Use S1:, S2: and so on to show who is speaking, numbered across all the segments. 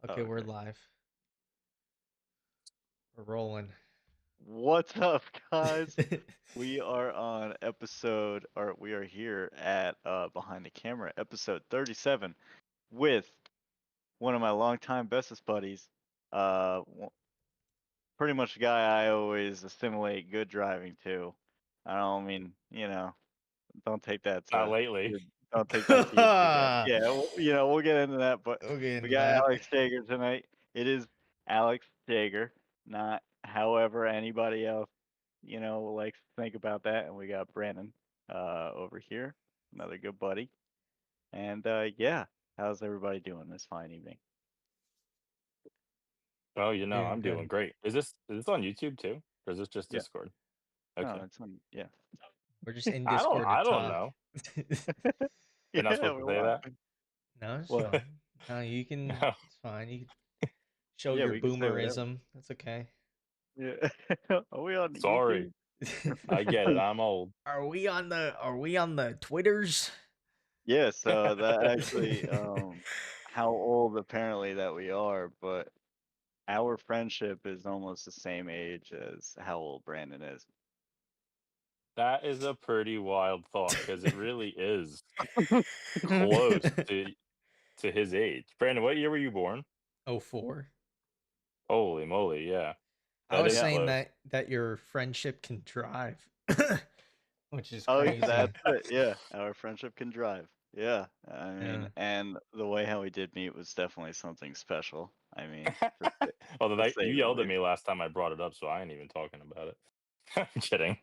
S1: Okay, we're
S2: Okay.
S1: live. We're rolling.
S2: What's up, guys? We are on or we are here at Behind the Camera, episode 37, with one of my longtime bestest buddies. Pretty much the guy I always assimilate good driving to. I don't mean, don't take that
S3: Not
S2: to
S3: lately.
S2: your, don't take that to your big head. Yeah, we'll get into that, but
S1: We'll get
S2: we
S1: into
S2: got
S1: that.
S2: Alex Jagger tonight. It is Alex Jagger, not however anybody else, likes to think about that. And we got Brandon over here, another good buddy. And yeah, how's everybody doing this fine evening?
S3: Oh,
S1: Doing
S3: I'm doing
S1: good.
S3: great. Is this on YouTube too? Or is this just
S2: Yeah,
S3: Discord?
S2: no,
S3: Okay.
S2: it's on. Yeah,
S1: We're just in
S3: I don't
S1: Discord to
S3: I don't
S1: talk.
S3: know. You're not
S2: yeah,
S3: supposed to
S2: we're
S3: say that?
S2: laughing.
S1: No, it's
S2: What?
S1: fine. No, you can.
S3: No.
S1: It's fine. You can show
S2: Yeah,
S1: your
S2: we can say whatever.
S1: boomerism. That's okay.
S2: Yeah, are we on YouTube?
S3: Sorry. I get it. I'm old.
S1: Are we on the Twitters?
S2: Yeah, so that actually, how old apparently that we are, but our friendship is almost the same age as how old Brandon is.
S3: That is a pretty wild thought because it really is close to his age. Brandon, what year were you born?
S1: Oh, 04.
S3: Holy moly, yeah.
S1: I
S3: That
S1: was
S3: is
S2: Yeah.
S1: saying
S3: close.
S1: that your friendship can drive, which is
S2: Oh, that's
S1: crazy.
S2: it. Yeah, our friendship can drive. Yeah, I mean,
S1: Yeah.
S2: and the way how we did meet was definitely something special. I mean,
S3: Although
S2: to
S3: you
S2: say the
S3: yelled at
S2: least.
S3: me last time I brought it up, so I ain't even talking about it. I'm kidding.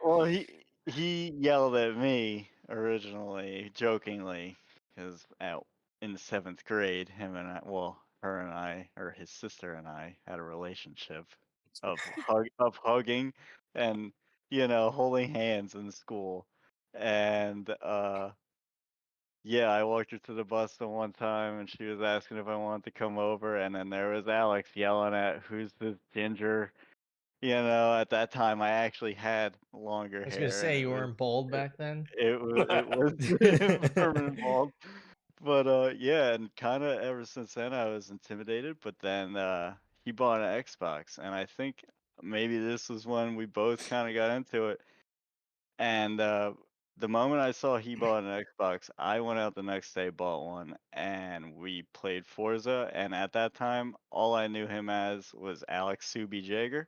S2: Well, he yelled at me originally, jokingly, because out in the seventh grade, her and I, or his sister and I, had a relationship of hugging and holding hands in school, and yeah, I walked her to the bus the one time, and she was asking if I wanted to come over, and then there was Alex yelling at who's this ginger. At that time I actually had longer
S1: I was gonna
S2: hair, and
S1: say you weren't bald
S2: it,
S1: back then.
S2: it was permanent bald. But yeah, and kind of ever since then I was intimidated. But then he bought an Xbox, and I think maybe this was when we both kind of got into it. And the moment I saw he bought an Xbox, I went out the next day, bought one, and we played Forza. And at that time, all I knew him as was Alex Subi Jagger.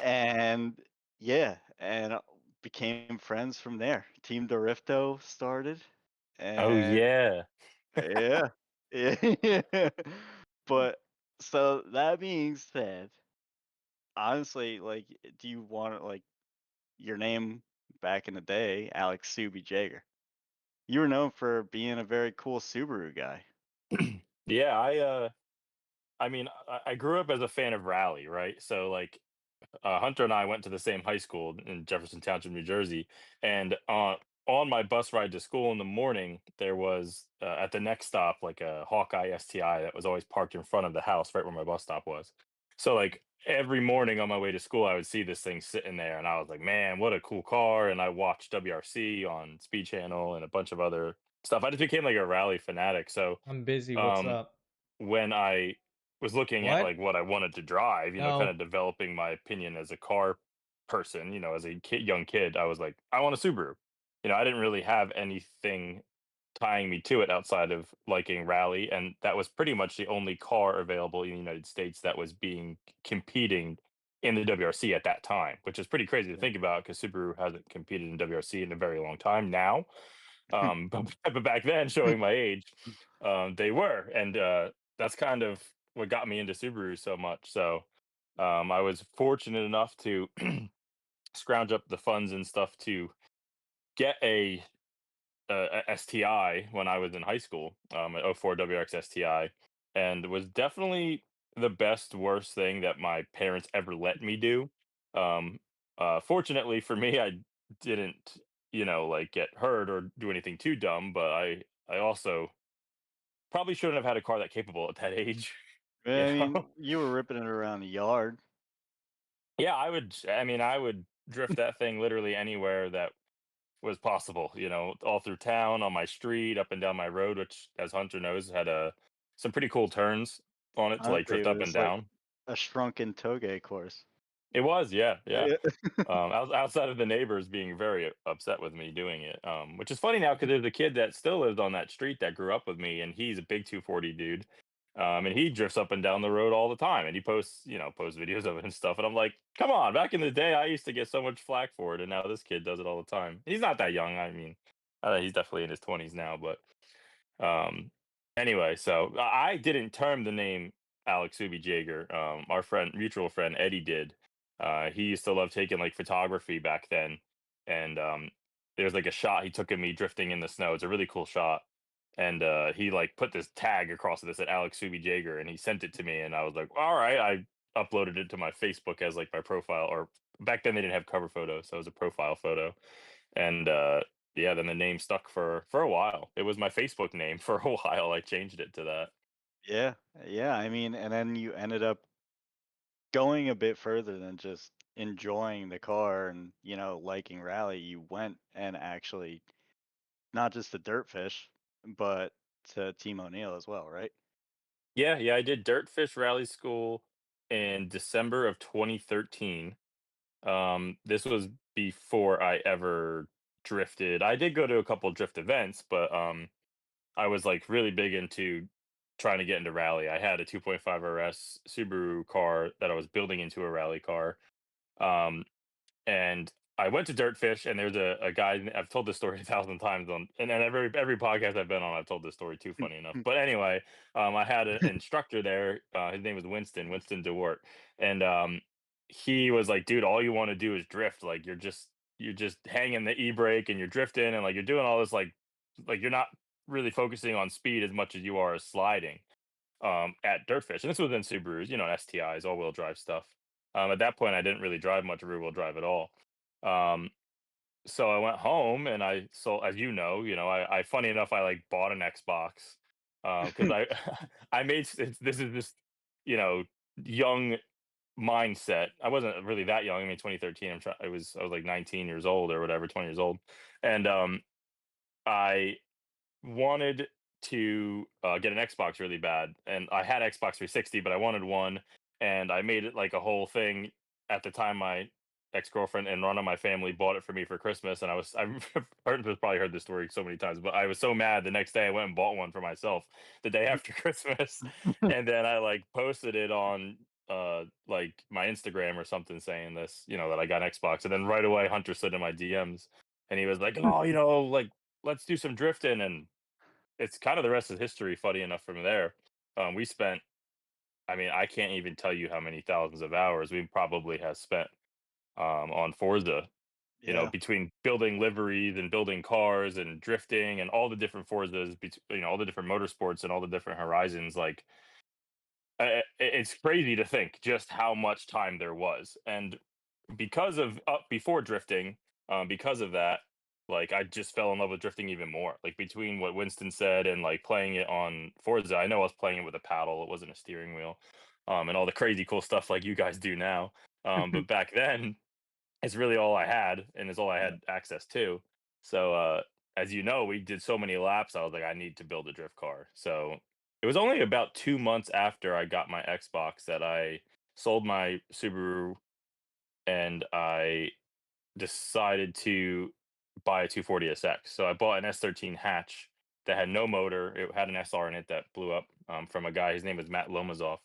S2: And yeah, and became friends from there. Team Dorifto started,
S3: Oh
S2: and
S3: yeah.
S2: yeah, yeah. But so that being said, honestly, like, do you want like your name back in the day, Alex Subi Jaeger? You were known for being a very cool Subaru guy.
S3: Yeah, I mean, I grew up as a fan of rally, right? So like Hunter and I went to the same high school in Jefferson Township, New Jersey, and on my bus ride to school in the morning, there was at the next stop like a Hawkeye STI that was always parked in front of the house, right where my bus stop was. So like every morning on my way to school, I would see this thing sitting there, and I was like, "Man, what a cool car!" And I watched WRC on Speed Channel and a bunch of other stuff. I just became like a rally fanatic. So
S1: I'm busy. What's
S3: um,
S1: up?
S3: when I was looking at
S1: What?
S3: like what I wanted to drive, kind
S1: No.
S3: of developing my opinion as a car person, as a young kid, I was like, I want a Subaru. I didn't really have anything tying me to it outside of liking rally, and that was pretty much the only car available in the United States that was being competing in the WRC at that time, which is pretty crazy to
S2: Yeah.
S3: think about because Subaru hasn't competed in WRC in a very long time now. But back then, showing my age, they were, and that's kind of what got me into Subaru so much. So I was fortunate enough to scrounge up the funds and stuff to get a STI when I was in high school, an '04 WRX STI, and was definitely the best worst thing that my parents ever let me do. Um, Fortunately for me, I didn't, like get hurt or do anything too dumb, but I also probably shouldn't have had a car that capable at that age. You
S2: I
S3: know?
S2: mean, you were ripping it around the yard.
S3: Yeah, I mean, I would drift that thing literally anywhere that was possible, all through town, on my street, up and down my road, which, as Hunter knows, had a some pretty cool turns on it to like
S2: Honestly,
S3: drift
S2: it
S3: up and
S2: was like
S3: down.
S2: a shrunken toge course.
S3: It was, yeah, yeah.
S2: Yeah.
S3: Outside of the neighbors being very upset with me doing it, which is funny now because there's a kid that still lives on that street that grew up with me, and he's a big 240 dude, and he drifts up and down the road all the time, and he posts, posts videos of it and stuff, and I'm like, come on, back in the day, I used to get so much flack for it, and now this kid does it all the time. He's not that young. I mean, he's definitely in his 20s now, but um, anyway, so I didn't term the name Alex Subi Jagger. Our mutual friend Eddie did. He used to love taking like photography back then, and there's like a shot he took of me drifting in the snow. It's a really cool shot, and he like put this tag across it that said Alex Subi Jagger, and he sent it to me, and I was like, all right. I uploaded it to my Facebook as like my profile, or back then they didn't have cover photos, so it was a profile photo, and yeah, then the name stuck for a while. It was my Facebook name for a while. I changed it to that.
S2: Yeah, yeah. I mean, and then you ended up going a bit further than just enjoying the car and liking rally. You went and actually not just to Dirtfish, but to Team O'Neill as well, right?
S3: Yeah, yeah, I did Dirtfish Rally School in December of 2013. This was before I ever drifted. I did go to a couple drift events, but I was like really big into trying to get into rally. I had a 2.5 RS Subaru car that I was building into a rally car. Um, and I went to Dirtfish, and there's a guy. I've told this story 1,000 times on, and every podcast I've been on, I've told this story too. Funny enough, but anyway, I had an instructor there. His name was Winston DeWart, and he was like, "Dude, all you want to do is drift. Like you're just hanging the e-brake and you're drifting, and like you're doing all this like you're not really focusing on speed as much as you are as sliding." At Dirtfish, and this was in Subarus, STIs, all-wheel drive stuff. At that point, I didn't really drive much rear-wheel drive at all. Um, so I went home and I sold, as I funny enough, I like bought an Xbox because I I made this is this you know young mindset. I wasn't really that young. I mean, 2013. I was like 19 years old or whatever, 20 years old, and I wanted to get an Xbox really bad, and I had Xbox 360, but I wanted one, and I made it like a whole thing. At the time, my ex-girlfriend and one of my family bought it for me for Christmas, and I've probably heard this story so many times, but I was so mad. The next day, I went and bought one for myself the day after Christmas, and then I like posted it on like my Instagram or something saying this, that I got an Xbox, and then right away Hunter slid in my DMs, and he was like, "Oh, like let's do some drifting," and it's kind of the rest of history. Funny enough, from there, we spent. I mean, I can't even tell you how many thousands of hours we probably have spent on Forza.
S2: Yeah.
S3: Between building liveries and building cars and drifting and all the different Forzas, all the different motorsports and all the different horizons. Like, it's crazy to think just how much time there was, and because of before drifting, because of that, like I just fell in love with drifting even more. Like between what Winston said and like playing it on Forza, I know I was playing it with a paddle; it wasn't a steering wheel, and all the crazy cool stuff like you guys do now. But back then, it's really all I had, and it's all I
S2: Yeah.
S3: had access to. So, as you know, we did so many laps. I was like, I need to build a drift car. So it was only about 2 months after I got my Xbox that I sold my Subaru, and I decided to buy a 240 SX. So I bought an S13 hatch that had no motor. It had an SR in it that blew up from a guy. His name was Matt Lomazov.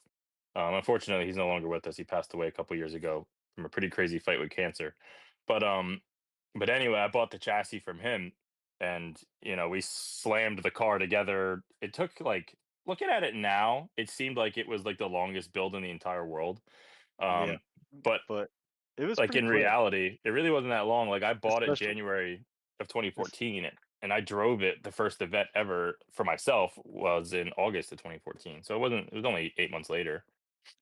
S3: Unfortunately, he's no longer with us. He passed away a couple years ago from a pretty crazy fight with cancer. But but anyway, I bought the chassis from him, and we slammed the car together. It took like, looking at it now, it seemed like it was like the longest build in the entire world.
S2: Yeah.
S3: Um, but
S2: But it was
S3: like
S2: pretty
S3: in
S2: quick,
S3: reality, it really wasn't that long. Like I bought it
S2: especially.
S3: January of
S2: es-
S3: 2014, and I drove it. The first event ever for myself was in August of 2014. So it wasn't. It was only 8 months later.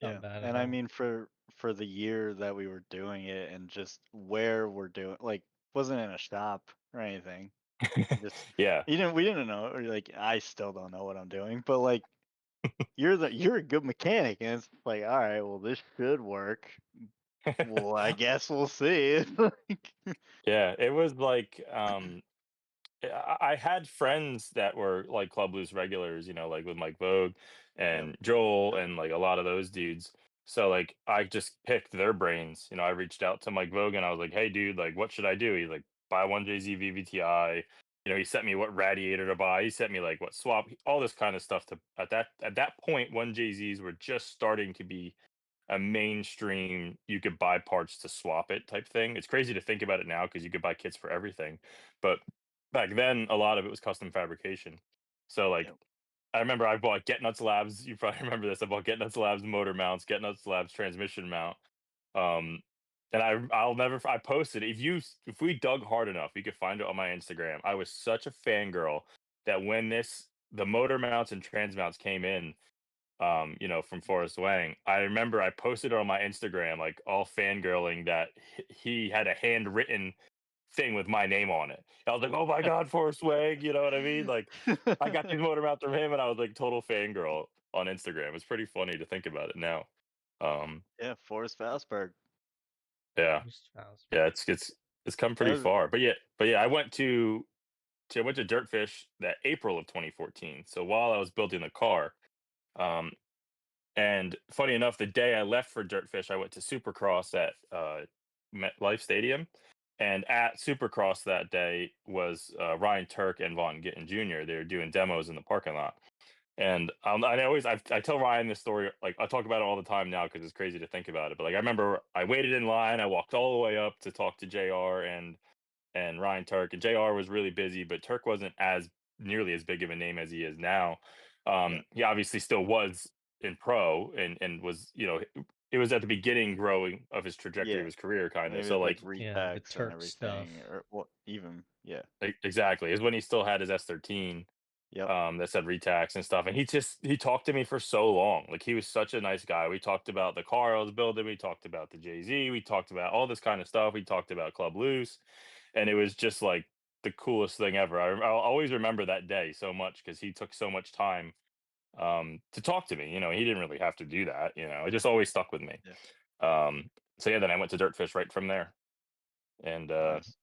S2: Yeah,
S1: Not bad at
S2: and I
S1: all.
S2: mean for the year that we were doing it and just where we're doing, like, wasn't in a shop or anything. Just
S3: Yeah.
S2: we didn't know, or like I still don't know what I'm doing, but like you're a good mechanic, and it's like, all right, well, this should work. Well, I guess we'll see. Like,
S3: Yeah, it was like I had friends that were like Club Loose regulars, you know, like with Mike Vogue
S2: Yep.
S3: and Joel and like a lot of those dudes. So like I just picked their brains. You know, I reached out to Mike Vogue and I was like, "Hey, dude, like, what should I do?" He's like, "Buy one JZ VVTI." You know, he sent me what radiator to buy. He sent me like what swap, all this kind of stuff. To at that point, one JZs were just starting to be a mainstream. You could buy parts to swap it type thing. It's crazy to think about it now because you could buy kits for everything, but back then a lot of it was custom fabrication. So like
S2: Yep.
S3: I remember I bought Get Nuts Labs. You probably remember this. I bought Get Nuts Labs motor mounts, Get Nuts Labs transmission mount. Um, and I'll never I posted if we dug hard enough, you could find it on my Instagram. I was such a fangirl that when the motor mounts and trans mounts came in, you know, from Forrest Wang, I remember I posted it on my Instagram, like all fangirling that he had a handwritten thing with my name on it. I was like, "Oh my god, Forrest Wang," you know what I mean? Like, I got these motor mounts from him, and I was like total fangirl on Instagram. It's pretty funny to think about it now. Um,
S2: Yeah, Forrest Fastberg.
S3: yeah,
S1: Just Faust.
S3: yeah, it's come
S2: That
S3: pretty
S2: was
S3: far, but yeah, I went to Dirtfish that April of 2014. So while I was building the car, um, and funny enough, the day I left for Dirtfish, I went to Supercross at MetLife Stadium. And at Supercross that day was Ryan Turk and Vaughn Gittin Jr. They were doing demos in the parking lot. And I tell Ryan this story, like I talk about it all the time now because it's crazy to think about it. But like I remember I waited in line, I walked all the way up to talk to JR and Ryan Turk. And JR was really busy, but Turk wasn't as nearly as big of a name as he is now.
S2: yeah.
S3: He obviously still was in pro and was, you know, it was at the beginning growing of his trajectory of
S2: Yeah.
S3: his career, kind of.
S2: Maybe
S3: So
S2: with like
S3: like
S1: Yeah, the
S2: retax and
S1: Turk stuff.
S2: everything, or what even yeah.
S3: exactly is when he still had his S13
S2: Yep.
S3: that said retax and stuff. And he talked to me for so long. Like he was such a nice guy. We talked about the car I was building. We talked about the Jay-Z. We talked about all this kind of stuff. We talked about Club Loose. And it was just like the coolest thing ever. I'll always remember that day so much because he took so much time to talk to me. You know, he didn't really have to do that. You know, it just always stuck with me.
S2: Yeah.
S3: So yeah, then I went to Dirtfish right from there and
S2: Nice.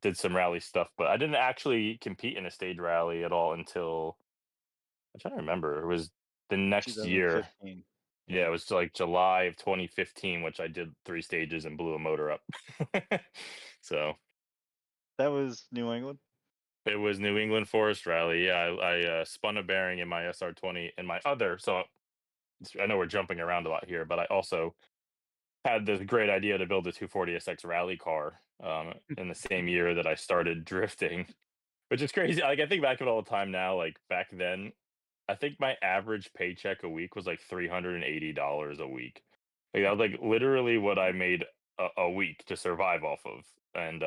S3: did some rally stuff. But I didn't actually compete in a stage rally at all until I'm trying to remember. It was the next year.
S2: 2015.
S3: Yeah,
S2: Yeah.
S3: it was like July of 2015, which I did 3 stages and blew a motor up. So
S2: That was New England.
S3: it was New England Forest Rally. Yeah, I spun a bearing in my SR20 and my other. So I know we're jumping around a lot here, but I also had this great idea to build a 240SX rally car in the same year that I started drifting, which is crazy. Like I think back of it all the time now. Like back then, I think my average paycheck a week was like $380 a week. Like that was like literally what I made a week to survive off of. And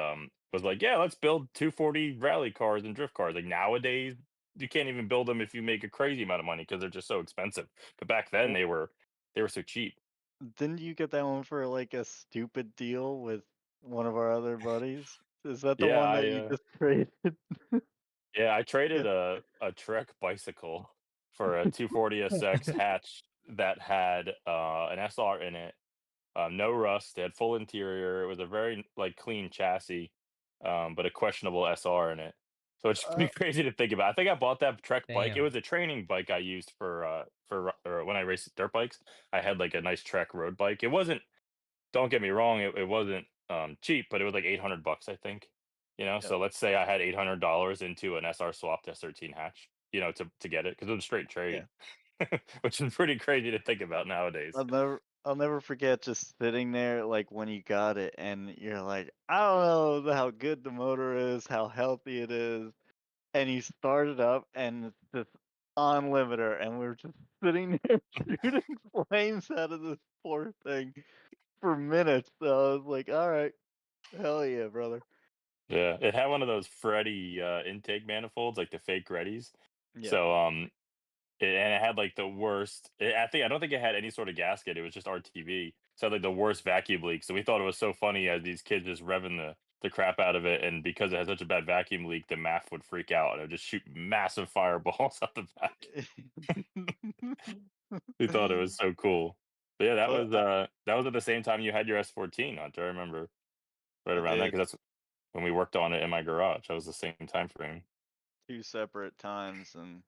S3: was like, yeah, let's build 240 rally cars and drift cars. Like nowadays, you can't even build them if you make a crazy amount of money because they're just so expensive. But back then
S2: Well,
S3: they were so cheap.
S2: didn't you get that one for like a stupid deal with one of our other buddies? Is that the
S3: Yeah,
S2: one that you just traded?
S3: I traded
S2: Yeah.
S3: a Trek bicycle for a 240SX hatch that had an SR in it. No rust. It had full interior. It was a very like clean chassis, but a questionable SR in it. So it's
S2: Uh,
S3: pretty crazy to think about. I think I bought that Trek bike. It
S1: Damn.
S3: was a training bike I used for when I raced dirt bikes. I had like a nice Trek road bike. It wasn't. Don't get me wrong. It wasn't cheap, but it was like $800, I think. You know,
S2: yep.
S3: so let's say I had $800 into an SR swapped S13 hatch. You know, to get it because it was a straight
S2: Yeah.
S3: trade, which is pretty crazy to think about nowadays.
S2: I'll never forget just sitting there like when you got it and you're like, I don't know how good the motor is, how healthy it is. And you start it up and it's just on limiter and we're just sitting there shooting flames out of this poor thing for minutes. So I was like, all right, hell yeah, brother.
S3: Yeah, it had one of those Freddy intake manifolds, like the fake Reddies.
S2: Yeah.
S3: So and it had like the worst. I don't think it had any sort of gasket. It was just RTV. So it had like the worst vacuum leak. So we thought it was so funny as these kids just revving the crap out of it, and because it had such a bad vacuum leak, the MAF would freak out and it would just shoot massive fireballs out the back. We thought it was so cool. But yeah,
S2: Uh, I,
S3: that was at the same time you had your S14, Hunter. I remember right
S2: I
S3: around that
S2: did.
S3: because when we worked on it in my garage. That was the same time frame.
S2: 2 separate times, and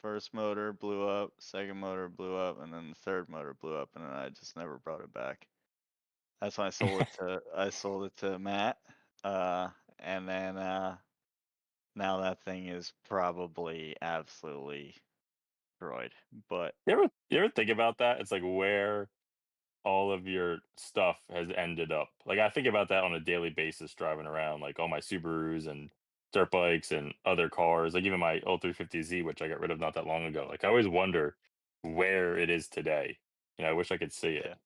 S2: first motor blew up, second motor blew up, and then the third motor blew up, and then I just never brought it back. That's when I sold it to Matt, and then now that thing is probably absolutely destroyed. But
S3: You ever think about that? It's like where all of your stuff has ended up. Like I think about that on a daily basis driving around, like all my Subarus and dirt bikes and other cars, like even my old 350Z, which I got rid of not that long ago. Like I always wonder where it is today. I wish I could see it.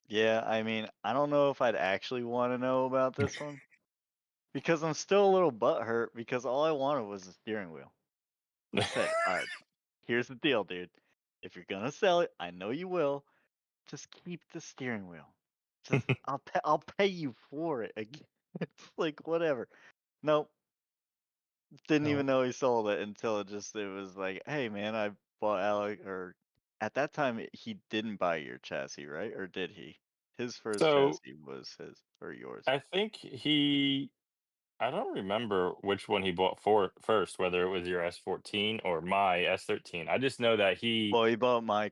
S2: yeah, yeah. I mean, I don't know if I'd actually want to know about this one because I'm still a little butthurt because all I wanted was a steering wheel. I said, all right, here's the deal, dude. If you're gonna sell it, I know you will. Just keep the steering wheel. Just I'll pay you for it again. It's like whatever. Nope. Didn't
S1: No.
S2: even know he sold it until it was like, hey man, I bought Alec or at that time he didn't buy your chassis, right? Or did he? His first
S3: So
S2: chassis was his or yours.
S3: I think I don't remember which one he bought for first, whether it was your S14 or my S13. I just know that
S2: Well, he bought my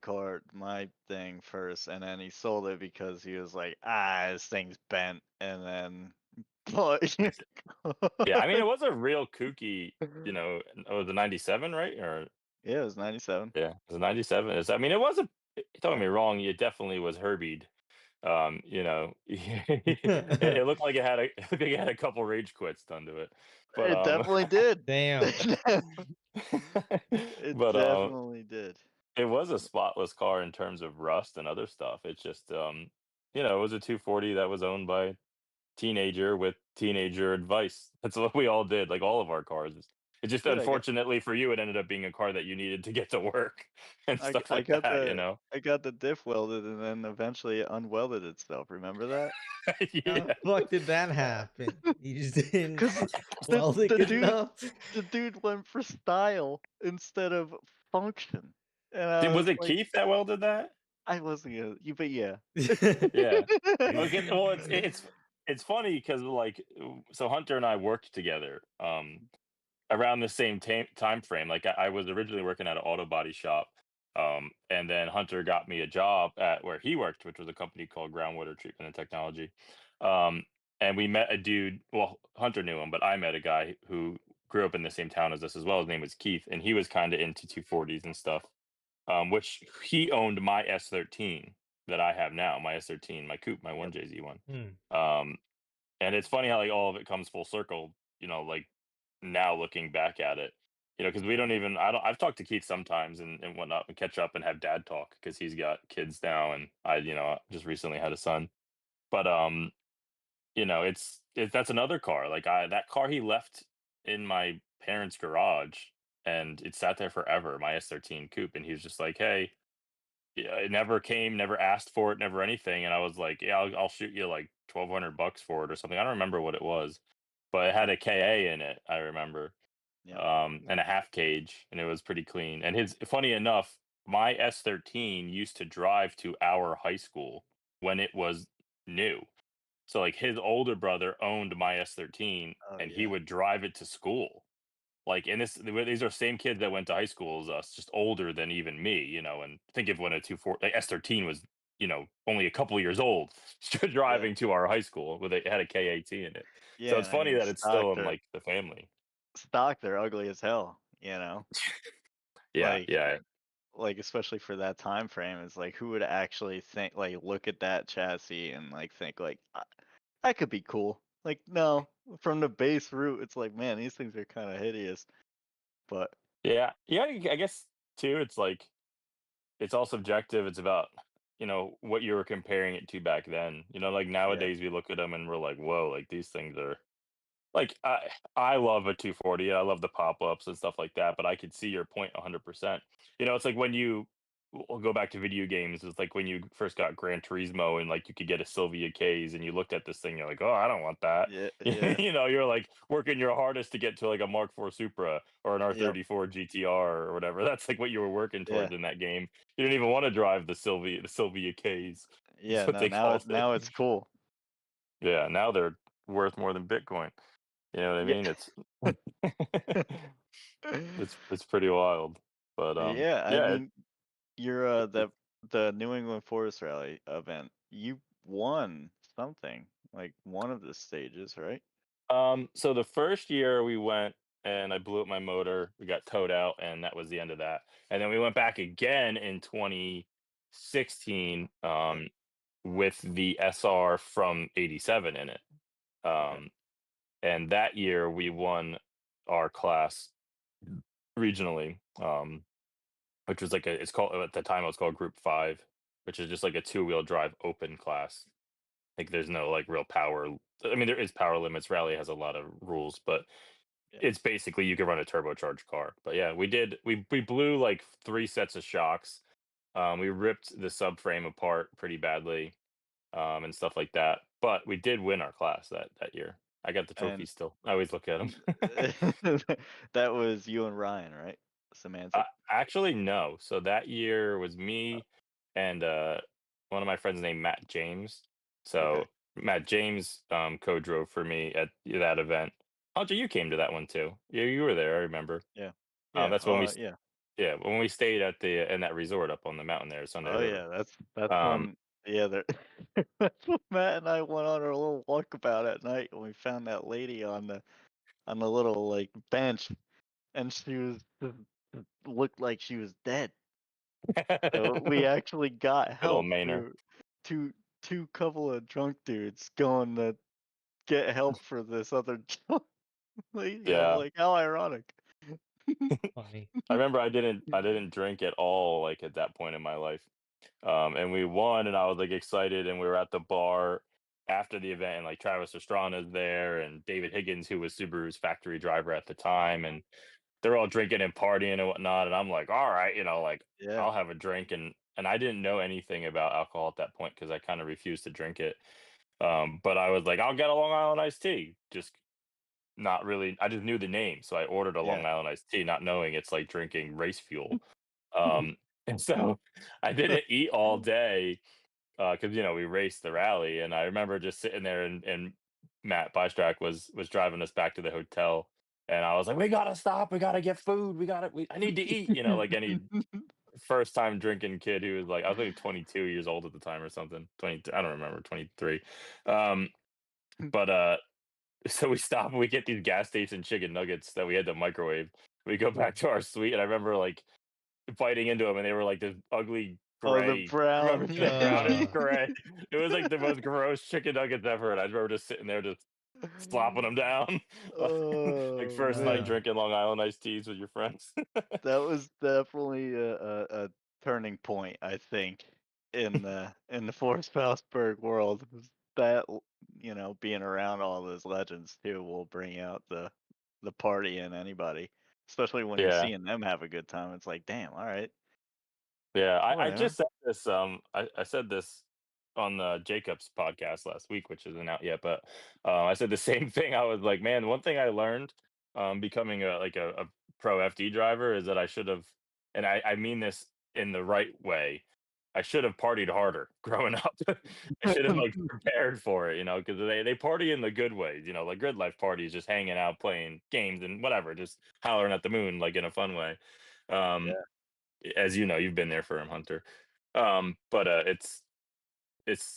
S2: thing first, and then he sold it because he was like, this thing's bent, and then but
S3: yeah, I mean it was a real kooky, oh the 97, right? Or
S2: yeah, it was 97.
S3: yeah, it was a 97. I mean it was a don't get me wrong, it definitely was Herbie. It looked like it looked like it had a couple rage quits done to it. But
S2: It definitely did.
S1: Damn.
S2: It
S3: but
S2: definitely did.
S3: it was a spotless car in terms of rust and other stuff. It's just it was a 240 that was owned by teenager with teenager advice. That's what we all did, like all of our cars. It just
S2: Dude,
S3: unfortunately for you, it ended up being a car that you needed to get to work and stuff like that.
S2: I got the diff welded, and then eventually it unwelded itself. Remember that?
S1: How the
S3: Yeah.
S1: fuck did that happen? You just didn't
S2: Because
S1: weld it good enough?
S2: the dude went for style instead of function, and I
S3: Was
S2: was
S3: it
S2: like,
S3: Keith that welded that?
S2: I wasn't gonna, but yeah.
S3: Yeah. Okay. Well, it's funny because like so Hunter and I worked together around the same time frame. Like I was originally working at an auto body shop, and then Hunter got me a job at where he worked, which was a company called Groundwater Treatment and Technology. Um, and we met a dude. Well, Hunter knew him, but I met a guy who grew up in the same town as us as well. His name was Keith, and he was kind of into 240s and stuff. Which he owned my S13 that I have now, my S13, my coupe, my
S2: Yep.
S3: 1JZ one.
S1: Hmm.
S3: And it's funny how like all of it comes full circle, like now looking back at it, because we don't even, I've talked to Keith sometimes and whatnot and catch up and have dad talk because he's got kids now and I, just recently had a son. But, that's another car. Like that car he left in my parents' garage and it sat there forever, my S13 coupe. And he was just like, hey, yeah, it never came, never asked for it, never anything, and I was like, "Yeah, I'll shoot you like $1,200 for it or something." I don't remember what it was, but it had
S2: Yep.
S3: a KA in it. I remember,
S2: Yep.
S3: and a half cage, and it was pretty clean. And funny enough, my S13 used to drive to our high school when it was new. So like his older brother owned my S13,
S2: Oh
S3: and he
S2: yeah.
S3: would drive it to school. Like, and these are same kids that went to high school as us, just older than even me, and think of when a 24 like S13 was, only a couple years old,
S2: Yeah.
S3: driving to our high school with it had a KAT in it. So
S2: Yeah,
S3: it's
S2: and I
S3: funny
S2: mean
S3: that it's still in like the family.
S2: they're ugly as hell. You know,
S3: Yeah,
S2: like
S3: yeah.
S2: especially for that time frame, it's like who would actually think like look at that chassis and like think like that could be cool. Like no, from the base route, it's like man, these things are kind of hideous. But
S3: Yeah. Yeah, I guess too, it's like it's all subjective. It's about, what you were comparing it to back then. Like
S2: yeah,
S3: nowadays we look at them and we're like, whoa, like these things are like I love a 240. I love the pop-ups and stuff like that, but I could see your point 100%. It's like when we'll go back to video games, it's like when you first got Gran Turismo and like you could get a Sylvia K's and you looked at this thing, you're like, "Oh, I don't want that."
S2: yeah, yeah,
S3: You're like working your hardest to get to like a Mark IV Supra or an
S2: yep,
S3: R34 GTR or whatever. That's like what you were working
S2: yeah,
S3: towards in that game. You didn't even want to drive the Sylvia K's. That's
S2: yeah.
S3: what
S2: No,
S3: they called it.
S2: now it's cool.
S3: Yeah, now they're worth more than Bitcoin. You know what I mean? It's it's pretty wild. But
S2: Yeah, I
S3: yeah,
S2: mean, you're the New England Forest Rally event. You won something, like one of the stages, right?
S3: so the first year we went and I blew up my motor, we got towed out, and that was the end of that. And then we went back again in 2016
S2: Okay.
S3: with the SR from 87 in it.
S2: Okay.
S3: Um, and that year we won our class regionally, which was like it's called at the time it was called Group 5, which is just like a two-wheel drive open class. Like there's no like real power. I mean, there is power limits. Rally has a lot of rules, but
S2: Yeah.
S3: it's basically you can run a turbocharged car. But yeah, we did. We blew like three sets of shocks. We ripped the subframe apart pretty badly, and stuff like that. But we did win our class that year. I got the trophy
S2: And
S3: still. I always look at them.
S2: that was you and Ryan, right? Samantha.
S3: Actually, no. So that year was me and one of my friends named Matt James.
S2: Okay.
S3: So Matt James co-drove for me at that event. Hunter, you came to that one too. Yeah, you were there. I remember.
S2: Yeah. Yeah.
S3: That's when
S2: Oh, yeah.
S3: yeah, when we stayed at the in that resort up on the mountain there, Sunday
S2: Oh,
S3: River.
S2: yeah. That's
S3: Um,
S2: when. Yeah, that's when Matt and I went on our little walkabout at night, and we found that lady on the little like bench, and she was looked like she was dead. So we actually got
S3: good old
S2: help. We
S3: Mainer.
S2: were two two couple of drunk dudes going to get help for this other drunk lady. I'm
S3: Yeah.
S2: like, how ironic.
S1: Funny.
S3: I remember I didn't drink at all like at that point in my life. And we won, and I was like excited, and we were at the bar after the event, and like Travis Pastrana's there, and David Higgins, who was Subaru's factory driver at the time, and they're all drinking and partying and whatnot. And I'm like, all right, like
S2: Yeah,
S3: I'll have a drink, and I didn't know anything about alcohol at that point because I kind of refused to drink it. But I was like, I'll get a Long Island iced tea, just not really. I just knew the name, so I ordered a
S2: yeah.
S3: Long Island iced tea, not knowing it's like drinking race fuel. Um, and so I didn't eat all day because we raced the rally, and I remember just sitting there, and Matt Bystrack was driving us back to the hotel, and I was like, "We gotta stop. We gotta get food. I need to eat." Like any first time drinking kid who was like, I was like 22 years old at the time or something. 20, I don't remember, 23. Um, but so we stop and we get these gas station chicken nuggets that we had to microwave. We go back to our suite, and I remember like biting into them, and they were like this ugly
S2: Oh, the
S3: gray.
S2: brown.
S3: Remember the brownish
S1: Uh,
S3: gray? It was like the most gross chicken nuggets ever, and I remember just sitting there just slopping them down, like
S2: Oh
S3: first night
S2: man,
S1: uh,
S3: drinking Long Island iced teas with your friends.
S2: that was definitely a turning point, I think, in the Forrest Faustberg world. Was that being around all those legends too will bring out the party in anybody, especially when you're
S3: Yeah.
S2: seeing them have a good time. It's like, damn, all right,
S3: Yeah, I
S2: whatever.
S3: just said this. I said this on the Jacobs podcast last week, which isn't out yet, but I said the same thing. I was like, man, one thing I learned becoming a pro FD driver is that I should have, and I mean this in the right way. I should have partied harder growing up. I should have like prepared for it, because they party in the good ways, like grid life parties, just hanging out, playing games and whatever, just hollering at the moon like in a fun way. Um,
S2: Yeah,
S3: as you know, you've been there for him, Hunter. But it's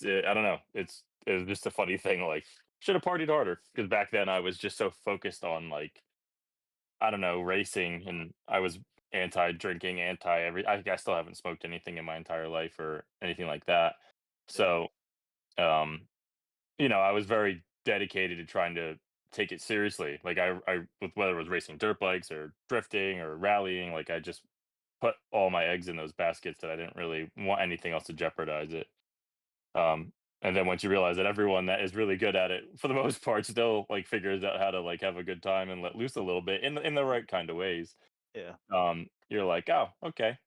S3: I don't know. It was just a funny thing. Like, should have partied harder because back then I was just so focused on like I don't know racing, and I was anti drinking, anti every. I still haven't smoked anything in my entire life or anything like that.
S2: yeah,
S3: So um, I was very dedicated to trying to take it seriously. Like I with whether it was racing dirt bikes or drifting or rallying, like I just put all my eggs in those baskets that I didn't really want anything else to jeopardize it. And then once you realize that everyone that is really good at it, for the most part, still like figures out how to like have a good time and let loose a little bit in the right kind of ways.
S2: yeah.
S3: You're like, oh, okay.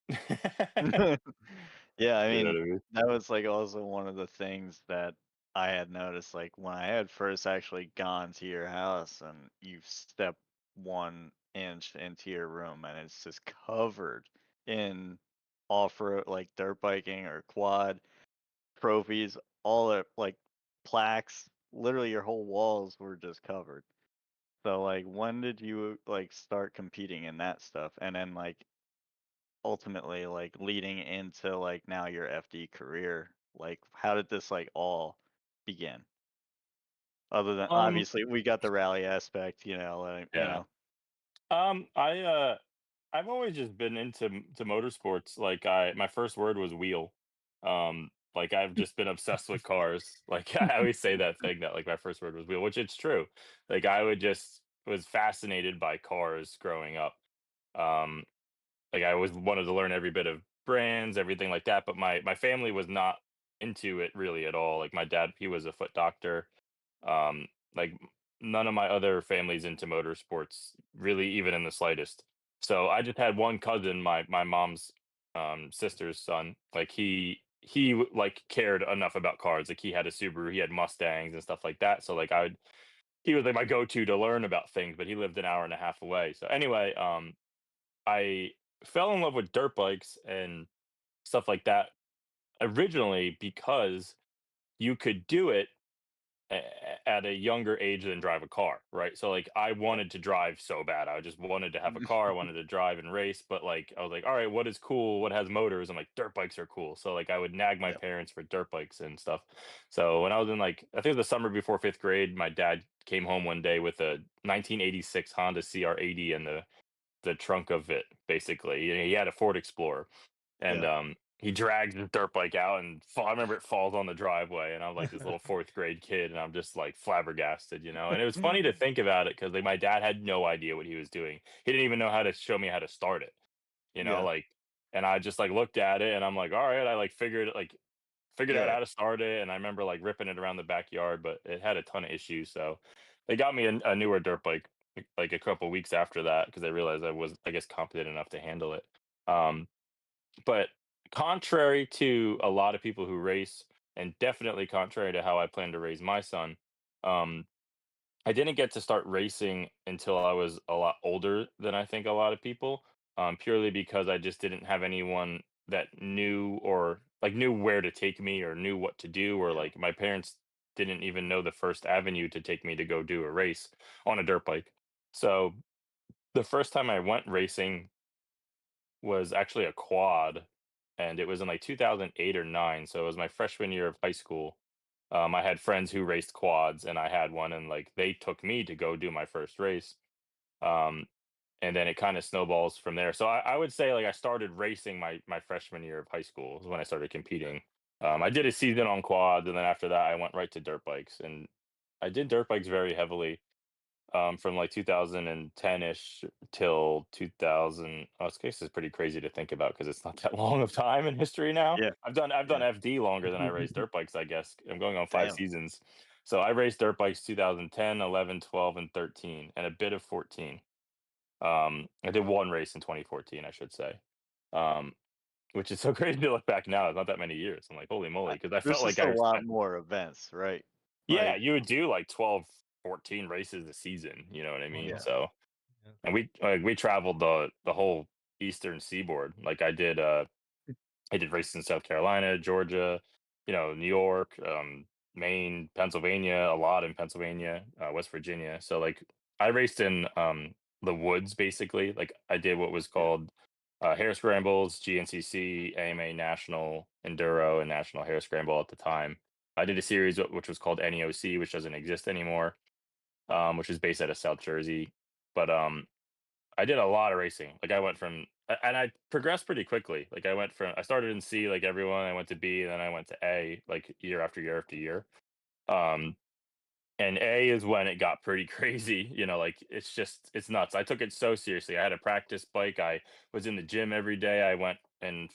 S2: Yeah, I
S3: You know
S2: mean,
S3: what I mean?
S2: that was like also one of the things that I had noticed. Like when I had first actually gone to your house and you step 1 inch into your room and it's just covered in off-road, like dirt biking or quad trophies, all the like plaques. literally your whole walls were just covered. So like, when did you like start competing in that stuff, and then like ultimately like leading into like now your FD career? Like, how did this like all begin? Other than
S3: Um,
S2: obviously we got the rally aspect,
S3: yeah. I've always just been into to motorsports. Like my first word was wheel. Like I've just been obsessed with cars. Like I always say that thing that like my first word was wheel, which it's true. Like I would just was fascinated by cars growing up. Um, like I always wanted to learn every bit of brands, everything like that. But my family was not into it really at all. Like my dad, he was a foot doctor. Um, like none of my other families into motorsports really, even in the slightest. So I just had one cousin, my mom's sister's son. Like like cared enough about cars. Like he had a Subaru, he had Mustangs and stuff like that. So like he was like my go-to to learn about things. But he lived an hour and a half away. So anyway, I fell in love with dirt bikes and stuff like that originally because you could do it at a younger age than drive a car, right? So like I
S2: Yep.
S3: wanted to drive so bad. I just wanted to have a car, I wanted to drive and race, but like I was like, all right, what is cool? What has motors? I'm like, dirt bikes are cool. So like I would nag my
S2: Yep.
S3: parents for dirt bikes and stuff. So when I was in like I think it was the summer before 5th grade, my dad came home one day with a 1986 Honda CR80 and the trunk of it basically. He had a Ford Explorer and
S2: Yeah.
S3: he drags his dirt bike out and I remember it falls on the driveway and I'm like this little 4th grade kid and I'm just like flabbergasted, and it was funny to think about it because like my dad had no idea what he was doing. He didn't even know how to show me how to start it,
S2: Yeah.
S3: like, and I just like looked at it and I'm like, all right, I like figured out
S2: Yeah.
S3: how to start it, and I remember like ripping it around the backyard, but it had a ton of issues. So they got me a newer dirt bike like a couple weeks after that because they realized I was, I guess, competent enough to handle it. Um, but contrary to a lot of people who race, and definitely contrary to how I plan to raise my son, um, I didn't get to start racing until I was a lot older than I think a lot of people, purely because I just didn't have anyone that knew or like knew where to take me or knew what to do, or
S2: Yeah.
S3: like my parents didn't even know the first avenue to take me to go do a race on a dirt bike. So the first time I went racing was actually a quad, and it was in like 2008 or 9. So it was my freshman year of high school. I had friends who raced quads, and I had one, and like they took me to go do my first race. Um, and then it kind of snowballs from there. So I would say like I started racing my freshman year of high school is when I started competing. I did a season on quads, and then after that I went right to dirt bikes, and I did dirt bikes very heavily from like 2010-ish till 2000. Oh, this case is pretty crazy to think about because it's not that long of time in history now.
S2: Yeah.
S3: I've done
S2: Yeah.
S3: FD longer than I raced dirt bikes, I guess. I'm going on 5
S2: Damn.
S3: seasons. So I raced dirt bikes 2010, 11, 12, and 13, and a bit of 14. I did one race in 2014, I should say. Um, which is so crazy to look back now. It's not that many years. I'm like, holy
S2: I-
S3: moly, because I felt
S2: There's
S3: like
S2: just a lot more events, right?
S3: yeah,
S2: Like,
S3: you would do like 12, 14 races a season. You know what I mean?
S1: Wow.
S2: yeah.
S3: So
S1: Yeah.
S3: and we traveled the whole eastern seaboard. Like I did races in South Carolina, Georgia, New York, Maine, Pennsylvania, a lot in Pennsylvania, West Virginia. So like I raced in the woods basically. Like I did what was
S2: Yeah.
S3: called hare scrambles, GNCC, AMA National Enduro, and National Hare Scramble at the time. I did a series which was called NEOC, which doesn't exist anymore, which is based out of South Jersey. But I did a lot of racing. Like I went from and I progressed pretty quickly. Like I started in C like everyone, I went to B, and then I went to A like year after year after year. Um and A is when it got pretty crazy, like it's nuts. I took it so seriously. I had a practice bike. I was in the gym every day. I went and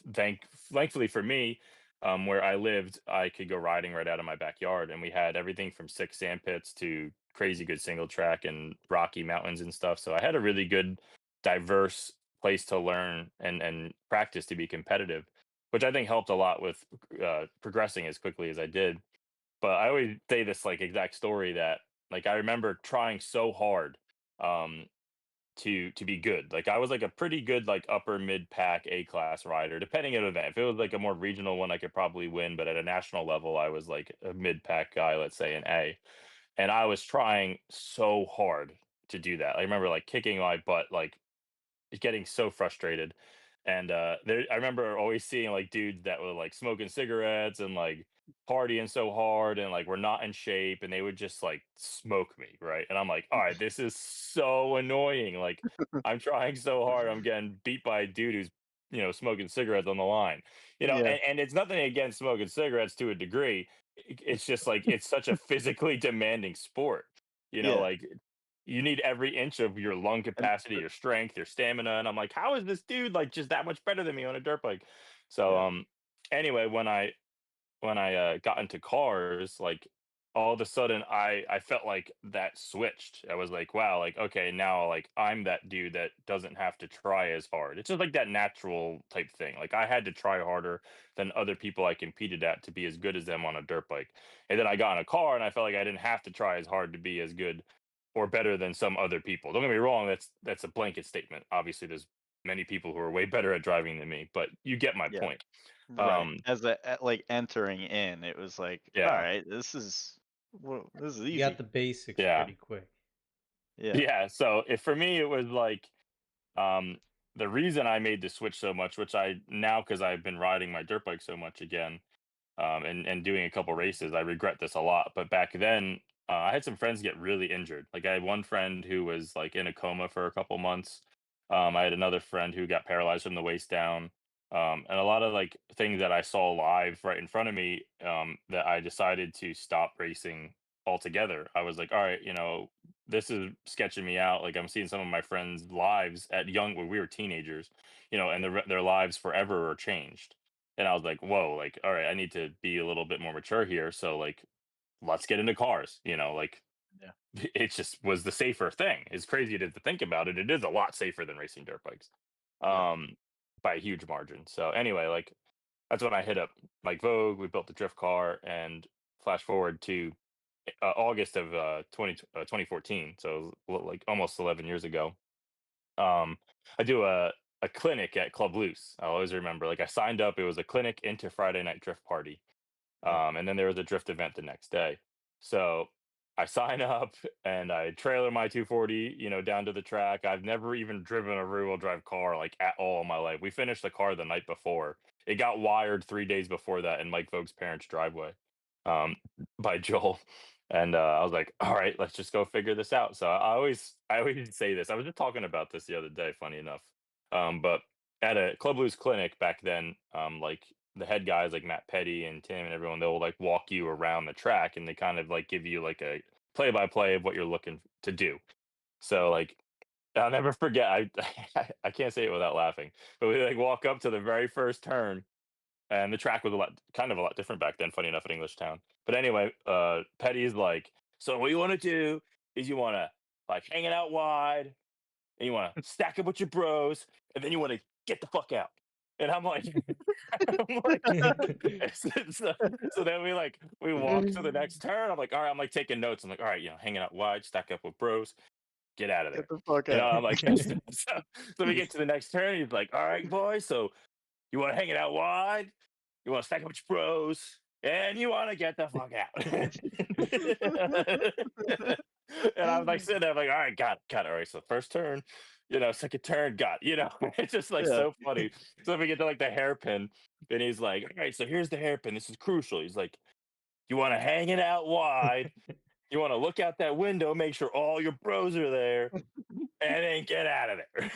S3: thankfully for me, where I lived, I could go riding right out of my backyard. And we had everything from 6 sand pits to crazy good single track and rocky mountains and stuff. So I had a really good, diverse place to learn and practice to be competitive, which I think helped a lot with progressing as quickly as I did. But I always say this like exact story that like I remember trying so hard. Um, to be good. Like I was like a pretty good like upper mid pack A class rider, depending on the event. If it was like a more regional one, I could probably win. But at a national level, I was like a mid pack guy, let's say an A. And I was trying so hard to do that. I remember like kicking my butt, like getting so frustrated. And there, I remember always seeing like dudes that were like smoking cigarettes and like partying so hard and like were not in shape, and they would just like smoke me, right? And I'm like, all right, this is so annoying. Like I'm trying so hard, I'm getting beat by a dude who's smoking cigarettes on the line.
S2: Yeah.
S3: And it's nothing against smoking cigarettes to a degree. It's just like it's such a physically demanding sport.
S2: Yeah.
S3: Like you need every inch of your lung
S2: And
S3: capacity, your strength, your stamina. And I'm like, how is this dude like just that much better than me on a dirt bike? So
S2: yeah.
S3: anyway, when I got into cars, like all of a sudden I felt like that switched. I was like, wow, like okay, now like I'm that dude that doesn't have to try as hard. It's just like that natural type thing. Like I had to try harder than other people I competed at to be as good as them on a dirt bike. And then I got in a car and I felt like I didn't have to try as hard to be as good or better than some other people. Don't get me wrong, that's a blanket statement. Obviously there's many people who are way better at driving than me, but you get my
S2: Yeah.
S3: point.
S2: Right.
S3: Um
S2: Like entering in, it was like, all
S3: yeah.
S2: right, this is
S1: You got
S2: easy.
S1: the basics
S3: Yeah.
S1: pretty quick.
S2: Yeah.
S3: Yeah, so if for me it was like um the reason I made the switch so much, which I now because I've been riding my dirt bike so much again, and doing a couple races, I regret this a lot. But back then, I had some friends get really injured. Like I had one friend who was like in a coma for a couple months. I had another friend who got paralyzed from the waist down. And a lot of like things that I saw live right in front of me, that I decided to stop racing altogether. I was like, all right, this is sketching me out. Like I'm seeing some of my friends' lives at young when we were teenagers, and their lives forever are changed. And I was like, whoa, like, all right, I need to be a little bit more mature here. So like, let's get into cars, like
S2: Yeah.
S3: it just was the safer thing. It's crazy to think about it. It is a lot safer than racing dirt bikes.
S2: Yeah.
S3: Um, by a huge margin. So anyway, like that's when I hit up Mike Vogue. We built the drift car, and flash forward to August of 2014. So like almost 11 years ago. I do a clinic at Club Loose. I always remember. Like I signed up. It was a clinic into Friday night drift party,
S2: Yeah.
S3: and then there was a drift event the next day. So I sign up and I trailer my 240, down to the track. I've never even driven a rear wheel drive car like at all in my life. We finished the car the night before. It got wired 3 days before that in Mike Vogue's parents' driveway, um, by Joel. And I was like, all right, let's just go figure this out. So I always say this. I was just talking about this the other day, funny enough. But at a Club Loose clinic back then, like the head guys like Matt Petty and Tim and everyone, they'll like walk you around the track and they kind of like give you like a play by play of what you're looking to do. So like I'll never forget. I can't say it without laughing. But we like walk up to the very first turn, and the track was a lot different back then. Funny enough, at English Town. But anyway, Petty's like, so what you want to do is you want to like hang it out wide, and you want to stack up with your bros, and then you want to get the fuck out. And I'm like, I'm like, so, so so then we walk to the next turn. I'm like, all right, I'm like taking notes. I'm like, all right, hanging out wide, stack up with bros, get out of
S2: Get
S3: there.
S2: the fuck out.
S3: I'm like, so we get to the next turn. He's like, all right, boys, so you want to hang it out wide, you want to stack up with your bros, and you want to get the fuck out. And I'm like sitting there, like, all right, got it. All right, so first turn, second turn, it's just like
S2: Yeah.
S3: so funny. So we get to like the hairpin, and he's like, all right, so here's the hairpin. This is crucial. He's like, you want to hang it out wide, you want to look out that window, make sure all your bros are there, and then get out of there.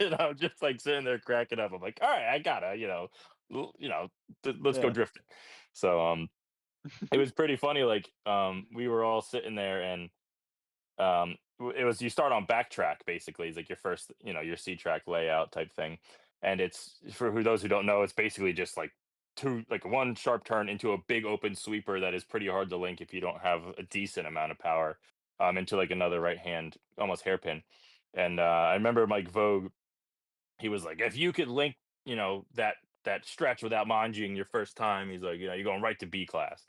S3: And I'm just like sitting there cracking up. I'm like, all right, I gotta, let's go
S2: Yeah.
S3: drifting. So it was pretty funny. Like we were all sitting there, and it was you start on backtrack basically. It's like your first, your C track layout type thing, and it's for those who don't know, it's basically just like one sharp turn into a big open sweeper that is pretty hard to link if you don't have a decent amount of power, into like another right hand almost hairpin. And I remember Mike Vogue, he was like, if you could link, that stretch without manjing your first time, he's like, you're going right to B class.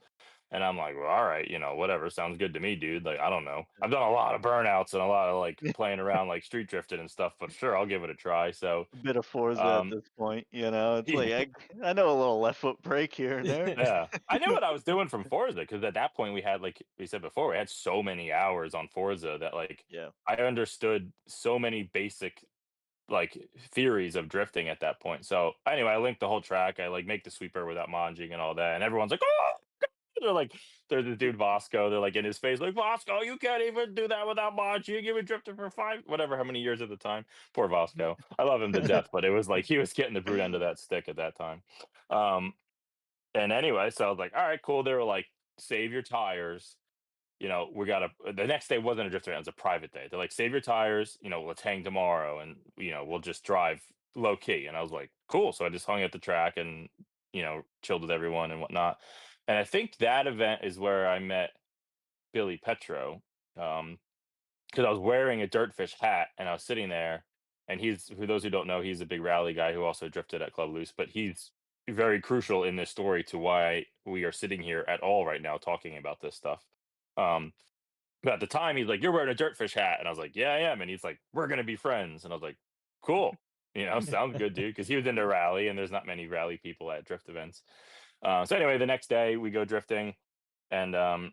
S3: And I'm like, well, all right, whatever, sounds good to me, dude. Like, I don't know. I've done a lot of burnouts and a lot of like playing around like street drifting and stuff, but sure, I'll give it a try. So,
S2: A bit of Forza at
S3: um,
S2: this point, it's like I know a little left foot brake here and there.
S3: yeah, I knew what I was doing from Forza because at that point we had, like we said before, we had so many hours on Forza that like
S2: Yeah.
S3: I understood so many basic like theories of drifting at that point. So anyway, I linked the whole track. I like make the sweeper without monging and all that, and everyone's like, "Oh!" They're like, there's the dude Vasco. They're like in his face, like Vasco, you can't even do that without monging. You've been drifting for whatever, how many years at the time. Poor Vasco. I love him to death, but it was like he was getting the brute end of that stick at that time. Um, and anyway, so I was like, all right, cool. They were like, save your tires. We got to, the next day wasn't a drift event, it was a private day. They're like, save your tires, let's hang tomorrow and, we'll just drive low key. And I was like, cool. So I just hung at the track and, chilled with everyone and whatnot. And I think that event is where I met Billy Petro. Because I was wearing a Dirtfish hat and I was sitting there, and he's, for those who don't know, he's a big rally guy who also drifted at Club Loose, but he's very crucial in this story to why we are sitting here at all right now talking about this stuff. Um, but at the time, he's like, "You're wearing a Dirtfish hat," and I was like, "Yeah, I am." And he's like, "We're gonna be friends," and I was like, "Cool." Sounds good, dude. Because he was into rally, and there's not many rally people at drift events. So anyway, the next day we go drifting, and it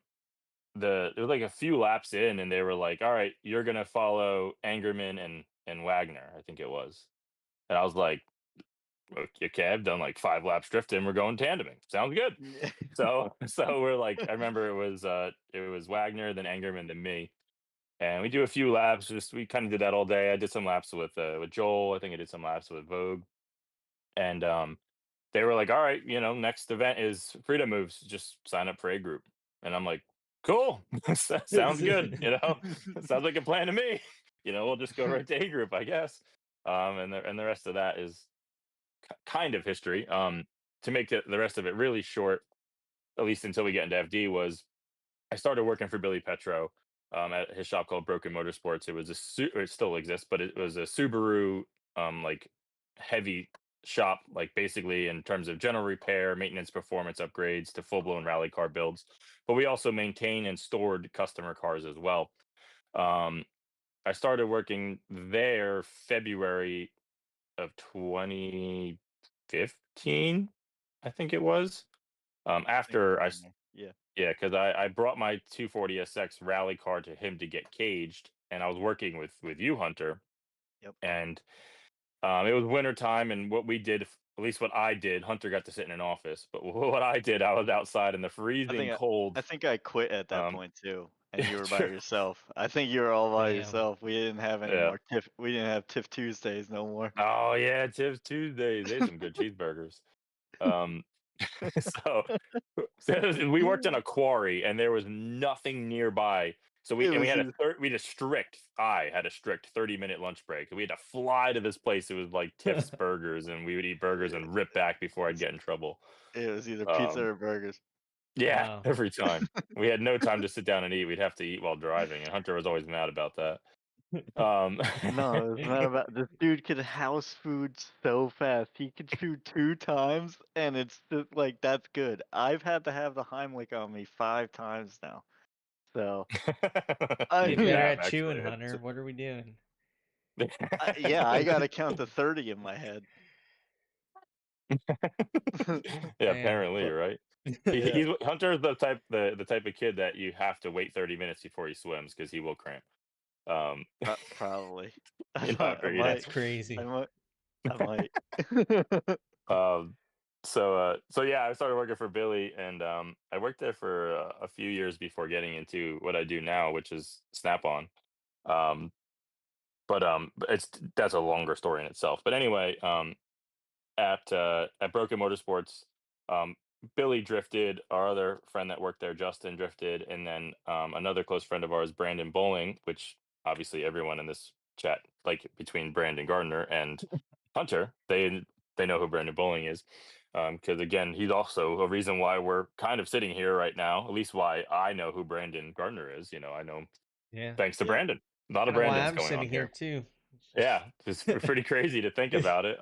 S3: was like a few laps in, and they were like, "All right, you're gonna follow Angerman and Wagner," I think it was, and I was like, "Okay, I've done like 5 laps drifting. We're going tandeming. Sounds good." So we're like, I remember it was Wagner, then Angerman, then me, and we do a few laps. Just we kind of did that all day. I did some laps with Joel. I think I did some laps with Vogue, and they were like, "All right, next event is Freedom Moves. Just sign up for a group." And I'm like, "Cool, sounds good. Sounds like a plan to me. We'll just go right to a group, I guess." And the rest of that is kind of history. To make the rest of it really short, at least until we get into FD, was I started working for Billy Petro at his shop called Broken Motorsports. It was or it still exists, but it was a Subaru like heavy shop, like basically in terms of general repair, maintenance, performance upgrades to full blown rally car builds. But we also maintain and stored customer cars as well. Um, I started working there February of 2015, I think it was.
S2: I think
S3: After I
S2: around there. Yeah.
S3: Yeah, because I brought my 240 SX rally car to him to get caged, and I was working with you, Hunter,
S2: Yep.
S3: and it was winter time, and what we did, at least what I did, Hunter got to sit in an office, but what I did, I was outside in the
S2: I
S3: freezing
S2: think
S3: cold.
S2: I think I quit at that
S3: Um,
S2: point too, and
S3: yeah,
S2: you were by
S3: true.
S2: yourself. I think you were all by
S1: Damn.
S2: yourself. We didn't have any
S3: Yeah.
S2: more TIFF. We didn't have TIFF Tuesdays no more.
S3: Oh yeah, Tips Tuesdays. They had some good cheeseburgers. Um, so, so we worked in a quarry, and there was nothing nearby. So
S2: It
S3: we
S2: was
S3: had
S2: either,
S3: we had a strict I had a strict 30-minute lunch break. We had to fly to this place. It was like Tiff's Burgers, and we would eat burgers and rip back before I'd get in trouble.
S2: it was either pizza
S3: Um,
S2: or burgers.
S3: yeah,
S1: Wow.
S3: every time. We had no time to sit down and eat. We'd have to eat while driving, and Hunter was always mad about that. Um,
S2: No, it's not about this dude could house food so fast. He could shoot 2 times, and it's just like that's good. I've had to have the Heimlich on me 5 times now. So I
S1: Get
S3: you
S1: better
S2: mean,
S3: have
S1: at
S3: actually.
S1: chewing, Hunter. What are we doing?
S2: yeah, I gotta count to 30 in my head.
S3: Yeah,
S1: Damn.
S3: apparently
S2: But
S3: you're right.
S2: yeah,
S3: Hunter's the type of kid that you have to wait 30 minutes before he swims because he will cramp. Um,
S2: probably.
S3: I
S2: I
S3: figured.
S2: might.
S1: That's
S2: I
S1: crazy.
S2: might. I might.
S3: Um, so yeah, I started working for Billy, and I worked there for a few years before getting into what I do now, which is Snap On. Um, but that's a longer story in itself. But anyway, at Broken Motorsports, um, Billy drifted. Our other friend that worked there, Justin, drifted, and then another close friend of ours, Brandon Bowling, which obviously everyone in this chat, like between Brandon Gardner and Hunter, they know who Brandon Bowling is. Because again, he's also a reason why we're kind of sitting here right now. At least why I know who Brandon Gardner is. I know him
S1: Yeah.
S3: thanks to
S2: Yeah.
S3: Brandon. A lot of
S1: Kind of why
S3: Brandons
S1: I'm
S3: going on
S1: sitting here
S3: here.
S1: too. It's
S3: Yeah,
S1: just
S3: it's pretty crazy to think about it.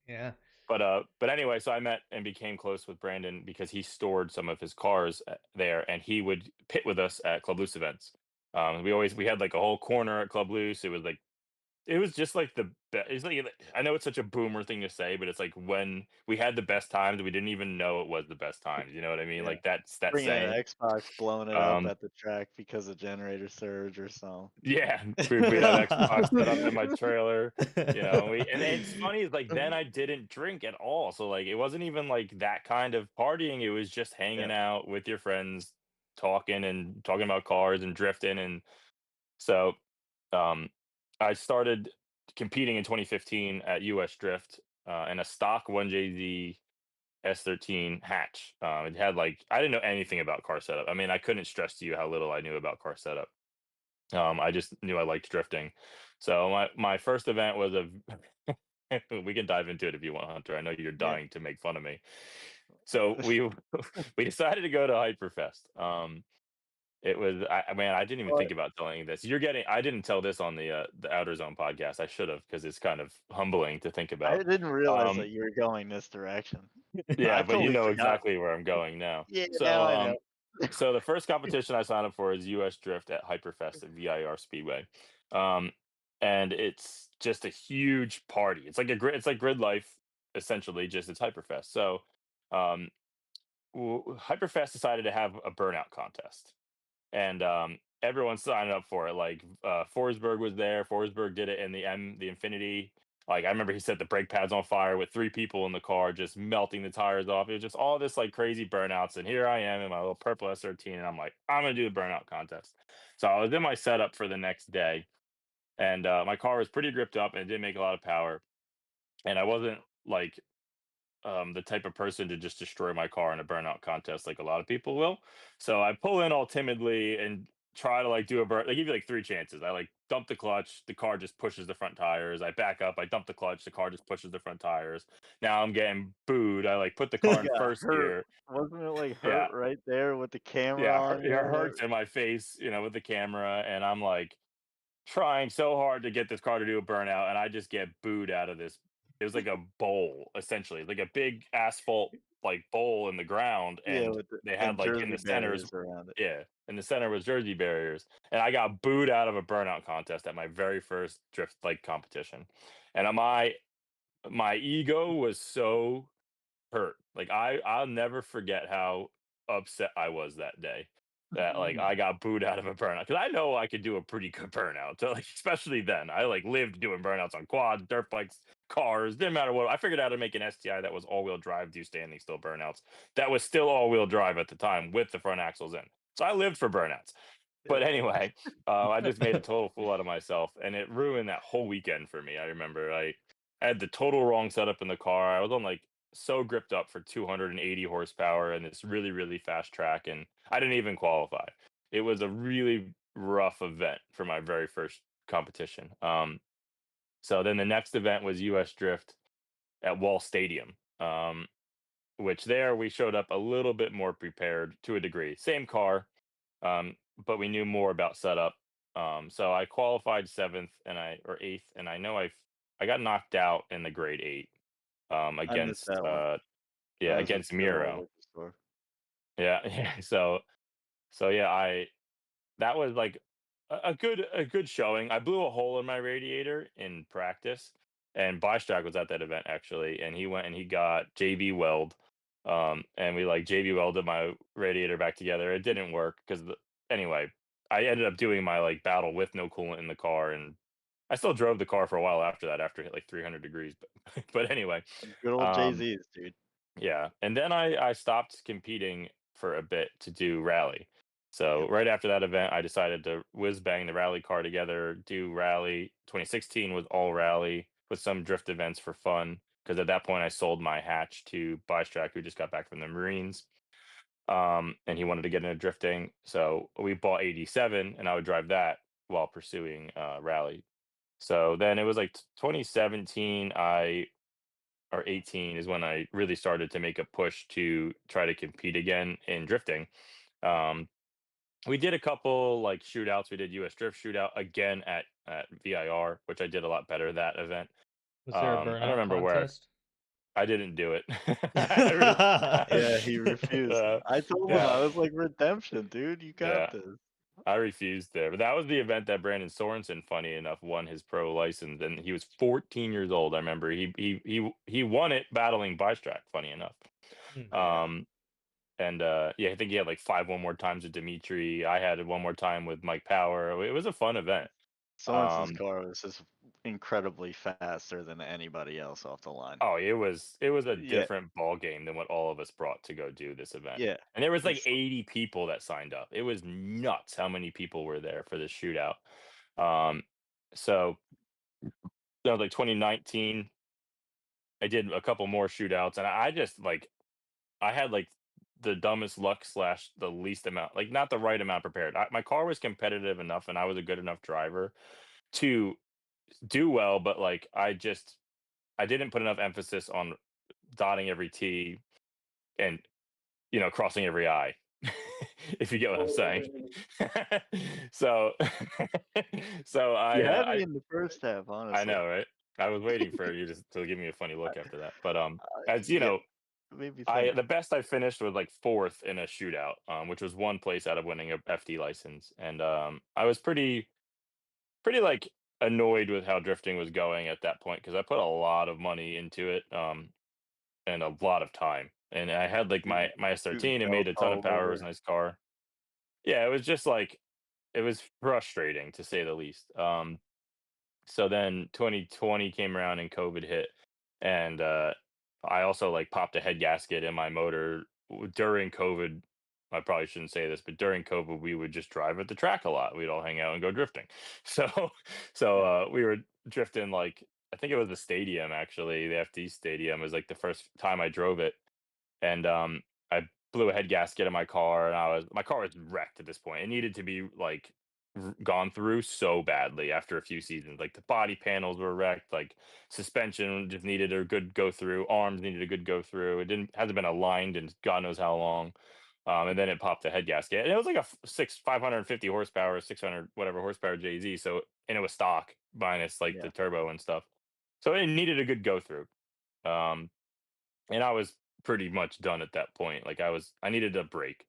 S1: yeah.
S3: But anyway, so I met and became close with Brandon because he stored some of his cars there, and he would pit with us at Club Loose events. We had like a whole corner at Club Loose. It was just like it's like, I know it's such a boomer thing to say, but it's like when we had the best times, we didn't even know it was the best times. You know what I mean?
S2: Yeah.
S3: Like that's that
S2: Bringing
S3: saying.
S2: an Xbox, blowing it up
S3: Um,
S2: at the track because of generator surge or something.
S3: yeah, we'd have Xbox set up in my trailer. And it's funny is like then I didn't drink at all, so like it wasn't even like that kind of partying. It was just
S2: Yeah.
S3: hanging out with your friends, talking about cars and drifting, and so um, I started competing in 2015 at US Drift in a stock 1JZ S13 hatch. It had like I didn't know anything about car setup. I mean, I couldn't stress to you how little I knew about car setup. I just knew I liked drifting. So my first event was a we can dive into it if you want, Hunter. I know you're
S2: Yeah.
S3: dying to make fun of me. So we we decided to go to Hyperfest. It was man, I didn't even
S2: But
S3: think about telling you this. I didn't tell this on the Outer Zone podcast. I should have because it's kind of humbling to think
S2: I
S3: about.
S2: didn't realize
S3: Um,
S2: that you were going this direction.
S3: yeah,
S2: I
S3: but you
S2: totally
S3: know
S2: forgot.
S3: exactly where I'm going now.
S2: Yeah,
S3: So
S2: now I know.
S3: so the first competition I signed up for is US Drift at Hyperfest at VIR Speedway. Um, and it's just a huge party. It's like Grid Life essentially, just it's Hyperfest. So um Hyperfest decided to have a burnout contest, and everyone signed up for it. Like Forsberg was there. Forsberg did it in the Infinity. Like I remember he set the brake pads on fire with 3 people in the car, just melting the tires off. It was just all this like crazy burnouts. And here I am in my little purple S13, and I'm like, I'm gonna do the burnout contest. So I was in my setup for the next day, and my car was pretty gripped up and it didn't make a lot of power. And I wasn't like the type of person to just destroy my car in a burnout contest like a lot of people will. So I pull in all timidly and try to like do a burn. They give you like 3 chances. I like dump the clutch, the car just pushes the front tires. I back up, I dump the clutch, the car just pushes the front tires. Now I'm getting booed. I like put the car
S2: You
S3: in
S2: got
S3: first
S2: hurt.
S3: gear.
S2: Wasn't it like
S3: Yeah,
S2: hurt right there with the camera
S3: yeah,
S2: on
S3: it
S2: you?
S3: hurts in my face, with the camera, and I'm like trying so hard to get this car to do a burnout, and I just get booed out of this. It was like a bowl, essentially, like a big asphalt like bowl in the ground,
S2: Yeah,
S3: and
S2: with the
S3: they had
S2: and
S3: like in
S2: jersey
S3: the centers,
S2: barriers around it.
S3: yeah, in the center was jersey barriers, and I got booed out of a burnout contest at my very first drift like competition, and my ego was so hurt. Like I'll never forget how upset I was that day. That like I got booed out of a burnout because I know I could do a pretty good burnout. So like especially then, I like lived doing burnouts on quads, dirt bikes, cars. Didn't matter what. I figured out how to make an STI that was all wheel drive, do standing still burnouts. That was still all wheel drive at the time with the front axles in. So I lived for burnouts. But anyway, I just made a total fool out of myself, and it ruined that whole weekend for me. I remember I had the total wrong setup in the car. I was on like so gripped up for 280 horsepower and this really really fast track, and I didn't even qualify. It was a really rough event for my very first competition. So then the next event was US Drift at Wall Stadium. Which there we showed up a little bit more prepared to a degree. Same car, but we knew more about setup. So I qualified seventh and I or eighth, and I know I got knocked out in the grade eight
S2: I missed
S3: against
S2: that one.
S3: yeah
S2: That was a
S3: against
S2: good old
S3: Miro.
S2: liquor store.
S3: Yeah, yeah. So yeah, I that was like a good showing. I blew a hole in my radiator in practice, and Bystrack was at that event actually, and he went and he got JB weld, and we like JB welded my radiator back together. It didn't work because anyway, I ended up doing my like battle with no coolant in the car, and I still drove the car for a while after that, after it hit like 300 degrees. But but anyway,
S2: Good old
S3: um,
S2: Jay-Z's, dude.
S3: yeah, and then I stopped competing for a bit to do rally. So
S2: Yep.
S3: right after that event, I decided to whiz bang the rally car together, do rally. 2016 was all rally with some drift events for fun because at that point I sold my hatch to Bystrack, who just got back from the Marines, and he wanted to get into drifting. So we bought 87, and I would drive that while pursuing rally. So then it was like 2017. I or 18 is when I really started to make a push to try to compete again in drifting. Um, we did a couple like shootouts. We did US Drift shootout again at VIR, which I did a lot better that event.
S1: Was there a
S3: I don't
S1: burnout
S3: remember where.
S1: contest?
S3: I didn't do it.
S2: Yeah, he refused. I told him,
S3: Yeah,
S2: I was like, redemption, dude, you got
S3: yeah.
S2: this.
S3: I refused there, but that was the event that Brandon Sorensen, funny enough, won his pro license, and he was 14 years old. I remember he won it battling Bystrack. Funny enough,
S1: Hmm.
S2: Yeah.
S3: um, and yeah, I think he had like 5 one more times with Dimitri. I had it one more time with Mike Power. It was a fun event.
S2: Sorensen's
S3: Um,
S2: car was just incredibly faster than anybody else off the line.
S3: oh, it was a
S2: Yeah,
S3: different ball game than what all of us brought to go do this event.
S2: yeah.
S3: And there was like
S2: It's
S3: 80 people that signed up. It was nuts how many people were there for this shootout. Um, so that was like 2019. I did a couple more shootouts, and I just like I had like the dumbest luck slash the least amount, like not the right amount prepared. My car was competitive enough, and I was a good enough driver to do well, but like I didn't put enough emphasis on dotting every T and crossing every I. If you get what I'm saying. so so
S2: You had me
S3: I
S2: in the first half,
S3: I
S2: honestly.
S3: know, right? I was waiting for you to give me a funny look after that. But as you
S2: Yeah,
S3: know,
S2: it made me
S3: I
S2: think.
S3: the best I finished was like fourth in a shootout, which was one place out of winning a FD license, and I was pretty like annoyed with how drifting was going at that point because I put a lot of money into it, and a lot of time, and I had like
S2: Shooting
S3: my
S2: shooting
S3: S13. It made
S2: belts
S3: a ton of
S2: all
S3: power. It was
S2: over.
S3: a nice car. Yeah, it was just like it was frustrating to say the least. So then 2020 came around and COVID hit, and I also like popped a head gasket in my motor during COVID. I probably shouldn't say this, but during COVID, we would just drive at the track a lot. We'd all hang out and go drifting. So,
S2: Yeah.
S3: we were drifting like I think it was the stadium actually. The FD stadium was like the first time I drove it, and I blew a head gasket in my car, and my car was wrecked at this point. It needed to be like gone through so badly after a few seasons. Like the body panels were wrecked, like suspension just needed a good go through, arms needed a good go through. It didn't hasn't been aligned in God knows how long. And then it popped the head gasket, and it was like a 550 horsepower, 600 whatever horsepower JZ. So and it was stock minus like
S2: Yeah.
S3: the turbo and stuff. So it needed a good go through. Um, and I was pretty much done at that point. Like I needed a break,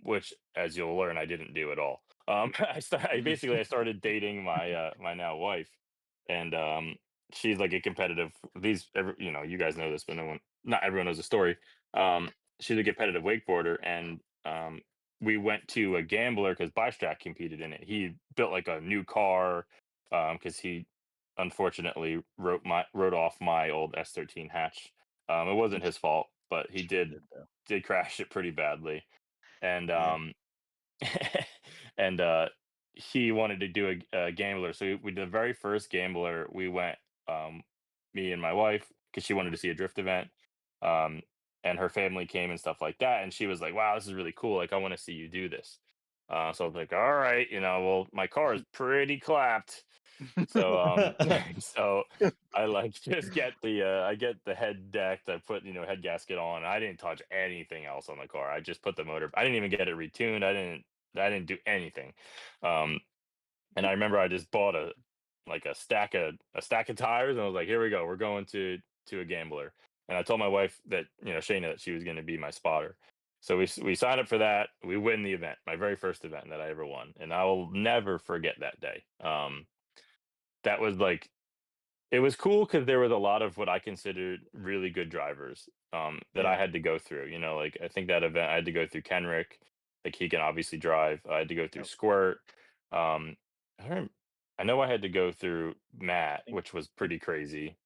S3: which, as you'll learn, I didn't do at all. I started dating my now wife, and she's like a competitive. You guys know this, but not everyone knows the story. She's a competitive wakeboarder, and we went to a gambler because Bystrack competed in it. He built like a new car because he unfortunately wrote off my old S13 hatch. It wasn't his fault, but he
S2: Sure
S3: did
S2: did though.
S3: did crash it pretty badly, and
S2: Yeah.
S3: and he wanted to do a gambler. So we did the very first gambler. We went, me and my wife, because she wanted to see a drift event, um, and her family came and stuff like that. And she was like, "Wow, this is really cool. Like, I want to see you do this." So I was like, "All right, well, my car is pretty clapped." So so I like just get I get the head decked, I put, head gasket on. I didn't touch anything else on the car. I just put the motor. I didn't even get it retuned. I didn't do anything. Um and I remember I just bought a stack of tires, and I was like, "Here we go. We're going to a gambler." And I told my wife that, Shayna, that she was going to be my spotter. So we signed up for that. We win the event, my very first event that I ever won, and I will never forget that day. That was like it was cool because there was a lot of what I considered really good drivers, that I
S2: Yeah.
S3: had to go through. Like I think that event I had to go through Kenrick, like he can obviously drive. I had to go through
S2: Yep.
S3: Squirt. I don't, I know I had to go through
S2: I
S3: Matt,
S2: think
S3: which was pretty crazy.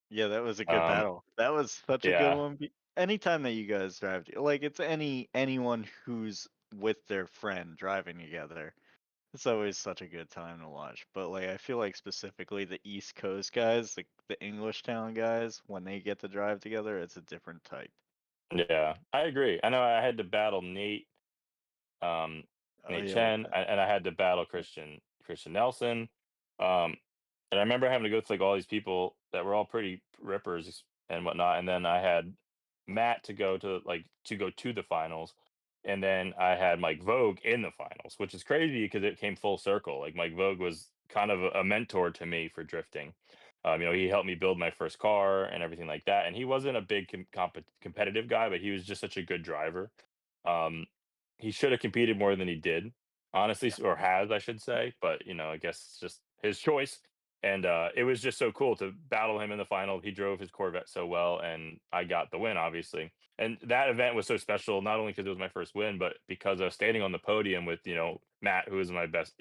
S2: yeah, that was a good
S3: Um,
S2: battle. That was such a good
S3: yeah,
S2: one. Anytime that you guys drive, like it's anyone who's with their friend driving together, it's always such a good time to watch. But like I feel like specifically the East Coast guys, like the English town guys, when they get to drive together, it's a different type.
S3: yeah, I agree. I know I had to battle um,
S2: Oh
S3: Nate
S2: yeah, with
S3: Chen,
S2: that.
S3: and I had to battle
S2: Yep.
S3: Christian Nelson. Um, and I remember having to go through like all these people that were all pretty rippers and whatnot. And then I had Matt to go to the finals, and then I had Mike Vogue in the finals, which is crazy because it came full circle. Like Mike Vogue was kind of a mentor to me for drifting. He helped me build my first car and everything like that. And he wasn't a big competitive guy, but he was just such a good driver. Um, he should have competed more than he did, honestly, or has, I should say. But I guess it's just his choice. And it was just so cool to battle him in the final. He drove his Corvette so well, and I got the win, obviously. And that event was so special, not only because it was my first win, but because I was standing on the podium with Matt, who is my best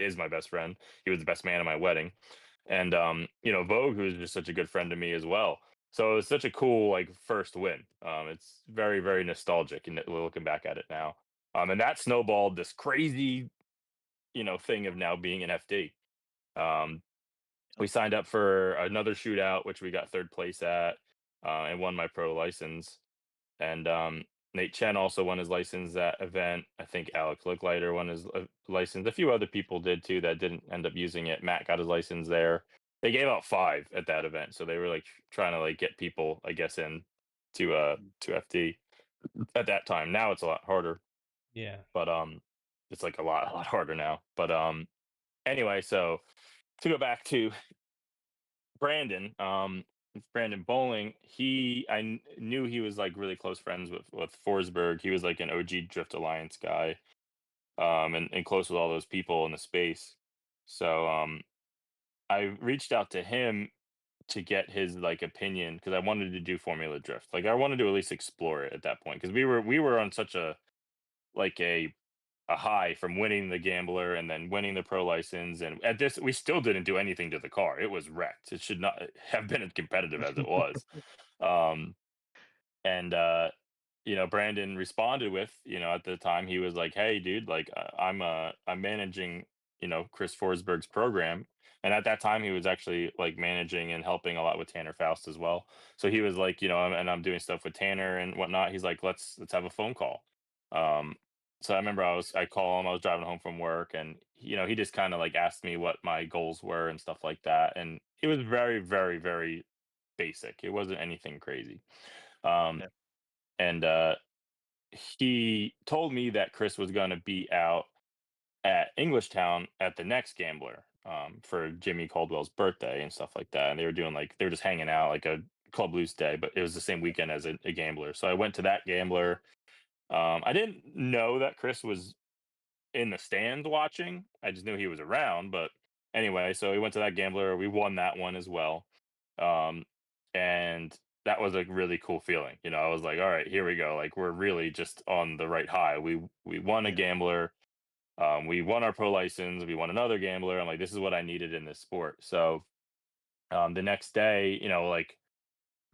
S3: friend. He was the best man at my wedding, and Vogue, who's just such a good friend to me as well. So it was such a cool like first win. It's very very nostalgic, and looking back at it now. And that snowballed this crazy thing of now being an FD. Um, we signed up for another shootout, which we got third place at, and won my pro license. And Nate Chen also won his license that event. I think Alex Looklighter won his license. A few other people did too that didn't end up using it. Matt got his license there. They gave out 5 at that event, so they were like trying to like get people, I guess, in to FD at that time. Now it's a lot harder,
S1: Yeah.
S3: but it's like a lot harder now. But anyway, so to go back to Brandon, Brandon Bowling, knew he was like really close friends with Forsberg. He was like an OG Drift Alliance guy, and close with all those people in the space. So I reached out to him to get his like opinion because I wanted to do Formula Drift. Like I wanted to at least explore it at that point because we were on such a like a high from winning the gambler and then winning the pro license, and at this we still didn't do anything to the car. It was wrecked. It should not have been as competitive as it was. um and Brandon responded with, at the time he was like, hey dude, like I'm managing Chris Forsberg's program. And at that time he was actually like managing and helping a lot with Tanner Faust as well. So he was like, and I'm doing stuff with Tanner and whatnot. He's like, let's have a phone call. um so I remember I call him, I was driving home from work, and he just kind of like asked me what my goals were and stuff like that, and it was very very very basic. It wasn't anything crazy. um
S2: Yeah.
S3: and he told me that Chris was going to be out at Englishtown at the next Gambler, for Jimmy Caldwell's birthday and stuff like that. And they were just hanging out like a club loose day, but it was the same weekend as a Gambler. So I went to that Gambler. I didn't know that Chris was in the stands watching. I just knew he was around. But anyway, so we went to that Gambler. We won that one as well. Um, and that was a really cool feeling. I was like, all right, here we go. Like we're really just on the right high. We won a
S2: Yeah.
S3: Gambler. We won our pro license. We won another Gambler. I'm like, this is what I needed in this sport. So the next day, like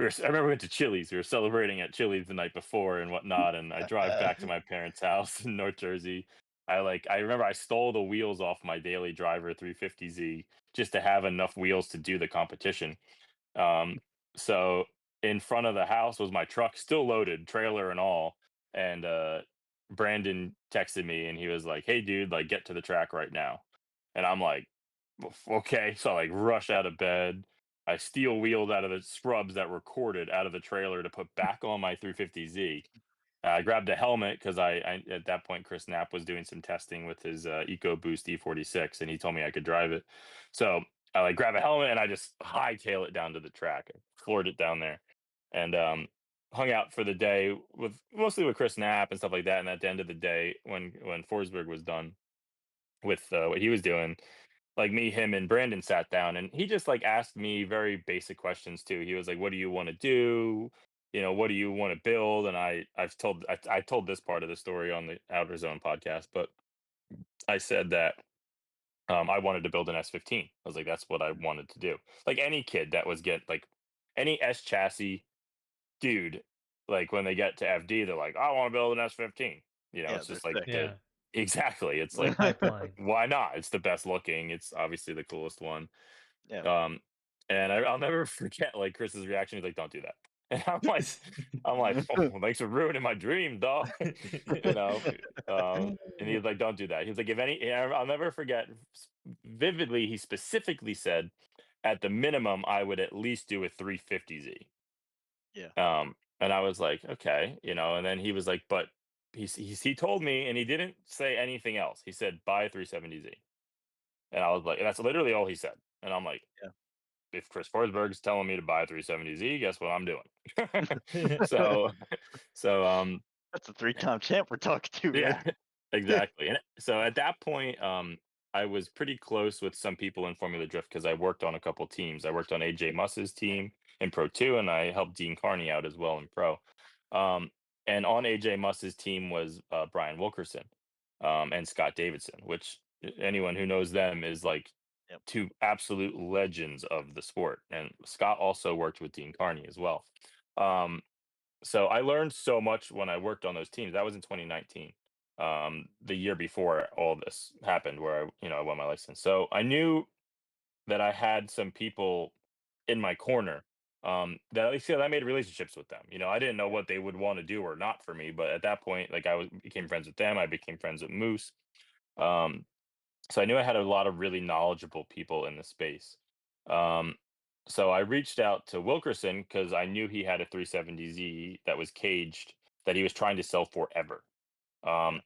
S3: I remember we went to Chili's. We were celebrating at Chili's the night before and whatnot. And I drive back to my parents' house in North Jersey. I remember I stole the wheels off my daily driver 350Z just to have enough wheels to do the competition. So in front of the house was my truck, still loaded, trailer and all. And Brandon texted me and he was like, "Hey, dude, like get to the track right now." And I'm like, Okay." So I like rush out of bed. I steal wheels out of the scrubs that were corded out of the trailer to put back on my 350Z. I grabbed a helmet because I at that point Chris Knapp was doing some testing with his EcoBoost E46, and he told me I could drive it. So I like grab a helmet and I just hightail it down to the track. I floored it down there, and hung out for the day with mostly with Chris Knapp and stuff like that. And at the end of the day, when Forsberg was done with what he was doing, like me, him, and Brandon sat down, and he just like asked me very basic questions too. He was like, "What do you want to do? What do you want to build?" And I told this part of the story on the Outer Zone podcast, but I said that I wanted to build an S15. I was like, that's what I wanted to do. Like any kid that was get like any S chassis dude, like when they get to FD, they're like, I want to build an S15.
S2: Yeah,
S3: It's
S2: they're
S3: just like
S2: sick.
S3: the
S1: Yeah.
S3: exactly. It's
S1: The
S3: like
S1: pipeline.
S3: why not? It's the best looking. It's obviously the coolest one.
S2: Yeah.
S3: Um, and I'll never forget like Chris's reaction. He's like, "Don't do that." And I'm like, "Oh, well, thanks for ruining my dream, dog." you know. And he's like, "Don't do that." He's like, "If any," and I'll never forget vividly. He specifically said, "At the minimum, I would at least do a 350Z."
S2: Yeah.
S3: And I was like, "Okay," and then he was like, "But." He told me, and he didn't say anything else. He said, "Buy a 370Z," and I was like, "That's literally all he said." And I'm like,
S2: Yeah.
S3: if Chris Forsberg's telling me to buy a 370Z, guess what I'm doing? so
S2: That's a 3-time champ we're talking to, man.
S3: yeah, exactly. And so at that point, I was pretty close with some people in Formula Drift because I worked on a couple teams. I worked on AJ Muss's team in Pro 2, and I helped Dean Carney out as well in Pro. Um, and on AJ Muss's team was Brian Wilkerson and Scott Davidson, which anyone who knows them is like
S2: Yep.
S3: two absolute legends of the sport. And Scott also worked with Dean Carney as well. So I learned so much when I worked on those teams. That was in 2019, the year before all this happened, where I won my license. So I knew that I had some people in my corner that at least I made relationships with them. I didn't know what they would want to do or not for me, but at that point, like became friends with them. I became friends with Moose. Um, so I knew I had a lot of really knowledgeable people in the space. Um, so I reached out to Wilkerson because I knew he had a 370Z that was caged that he was trying to sell forever.
S2: Yeah.
S3: Um,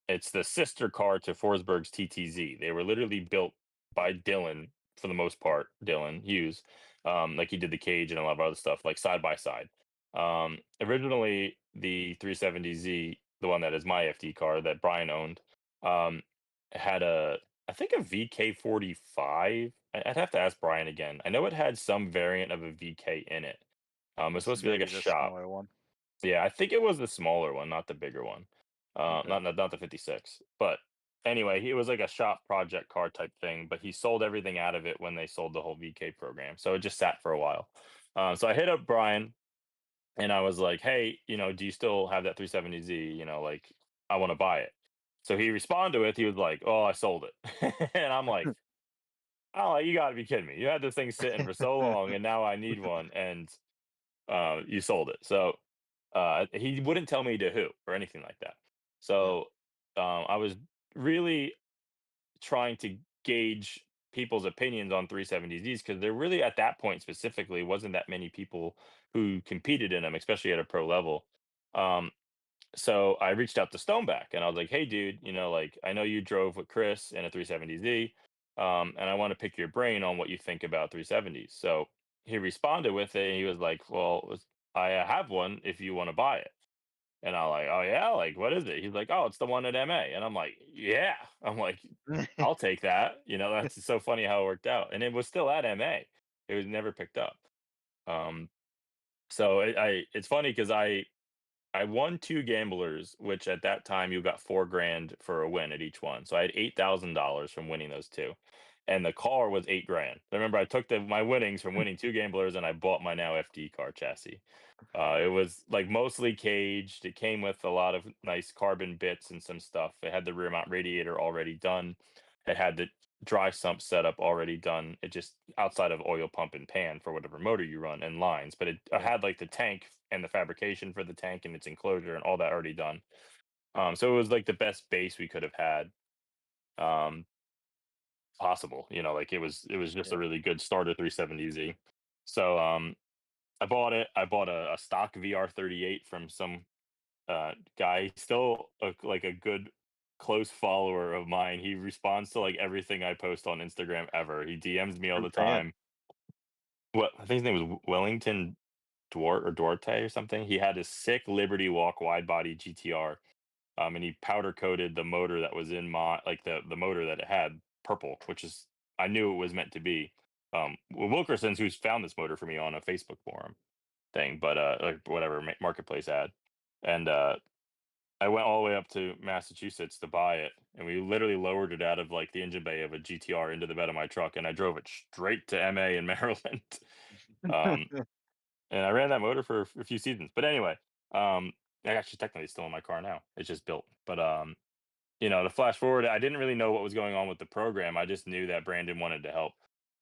S3: it's the sister car to Forsberg's TTZ. They were literally built by Dylan for the most part, Dylan Hughes. Like he did the cage and a lot of other stuff, like side by side. Originally, the 370Z, the one that is my FD car that Brian owned, um, had I think a VK45. I'd have to ask Brian again. I know it had some variant of a VK in it. It's
S2: It's
S3: supposed to be like a
S2: maybe the
S3: shop.
S2: smaller one.
S3: Yeah, I think it was the smaller one, not the bigger one.
S2: Okay.
S3: Not the 56. But anyway, it was like a shop project car type thing, but he sold everything out of it when they sold the whole VK program. So it just sat for a while. So I hit up Brian and I was like, "Hey, do you still have that 370Z? Like I want to buy it." So he responded with, he was like, "Oh, I sold it." And I'm like, "Oh, you got to be kidding me. You had this thing sitting for so long and now I need one and you sold it." So he wouldn't tell me to who or anything like that.
S2: Yeah.
S3: So I was really trying to gauge people's opinions on 370Zs because there really, at that point specifically, wasn't that many people who competed in them, especially at a pro level. Um, so I reached out to Stoneback and I was like, "Hey, dude, like I know you drove with Chris in a 370Z, and I want to pick your brain on what you think about 370s." So he responded with it. And he was like, "Well, I have one if you want to buy it." And I'm like, "Oh yeah, like what is it?" He's like, "Oh, it's the one at MA." And I'm like, "Yeah." I'm like, "I'll take that." That's so funny how it worked out. And it was still at MA. It was never picked up. Um, so it's funny because I won 2 gamblers, which at that time you got 4 grand for a win at each one. So I had $8,000 from winning those 2. And the car was 8 grand. I remember I took my winnings from winning 2 gamblers and I bought my now FD car chassis. It was like mostly caged. It came with a lot of nice carbon bits and some stuff. It had the rear mount radiator already done. It had the dry sump setup already done. It just outside of oil pump and pan for whatever motor you run and lines, but it
S2: Right.
S3: had like the tank and the fabrication for the tank and its enclosure and all that already done. So it was like the best base we could have had um, possible. Like it was just
S2: Yeah.
S3: a really good starter 370Z. So I bought it. I bought a stock VR38 from some guy, still like a good close follower of mine. He responds to like everything I post on Instagram ever. He DMs me all
S2: True
S3: the
S2: fan.
S3: time. What I think his name was Wellington Duarte or something. He had a sick Liberty Walk wide body GTR. And he powder coated the motor that was in my like the motor that it had purple, which is I knew it was meant to be. Wilkerson's who's found this motor for me on a Facebook forum thing, but like whatever marketplace ad, and I went all the way up to Massachusetts to buy it, and we literally lowered it out of like the engine bay of a GTR into the bed of my truck, and I drove it straight to MA in Maryland. um, and I ran that motor for a few seasons. But anyway, I actually technically it's still in my car now. It's just built. But to flash forward, I didn't really know what was going on with the program. I just knew that Brandon wanted to help,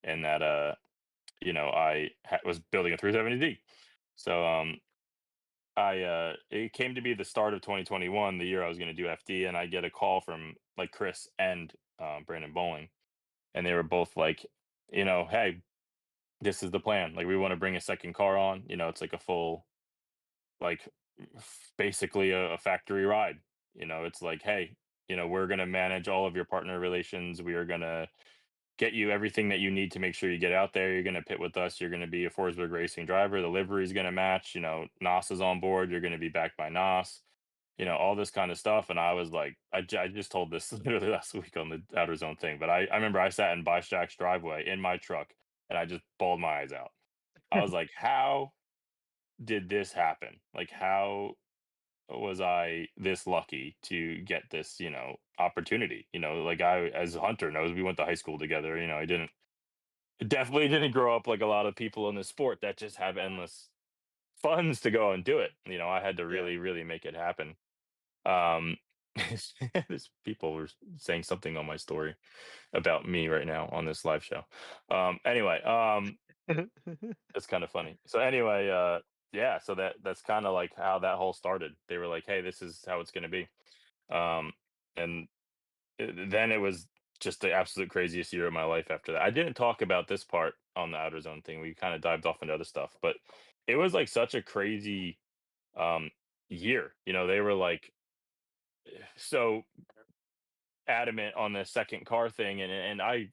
S3: and that I was building a 370D. So it came to be the start of 2021, the year I was going to do FD, and I get a call from like Chris and Brandon Bowling, and they were both like, "Hey, this is the plan. Like, we want to bring a second car on. It's like a full, like, basically a factory ride. It's like, hey, we're going to manage all of your partner relations. We are going to get you everything that you need to make sure you get out there. You're going to pit with us. You're going to be a Forsberg Racing driver. The livery is going to match. Nos is on board. You're going to be backed by Nos. All this kind of stuff. And I was like, I just told this literally last week on the Outer Zone thing, but I remember I sat in Jack's driveway in my truck and I just bawled my eyes out. I was like, how did this happen? Like, how was I this lucky to get this, opportunity? Like as Hunter knows, we went to high school together. I definitely didn't grow up like a lot of people in the sport that just have endless funds to go and do it. I had to
S2: Yeah.
S3: really, really make it happen. Um, this people were saying something on my story about me right now on this live show. Anyway, it's kind of funny. So anyway, yeah, so that's kind of like how that whole started. They were like, "Hey, this is how it's going to be," um, and then it was just the absolute craziest year of my life after that. I didn't talk about this part on the Outer Zone thing. We kind of dived off into other stuff, but it was like such a crazy um, year. They were like so adamant on the second car thing, and I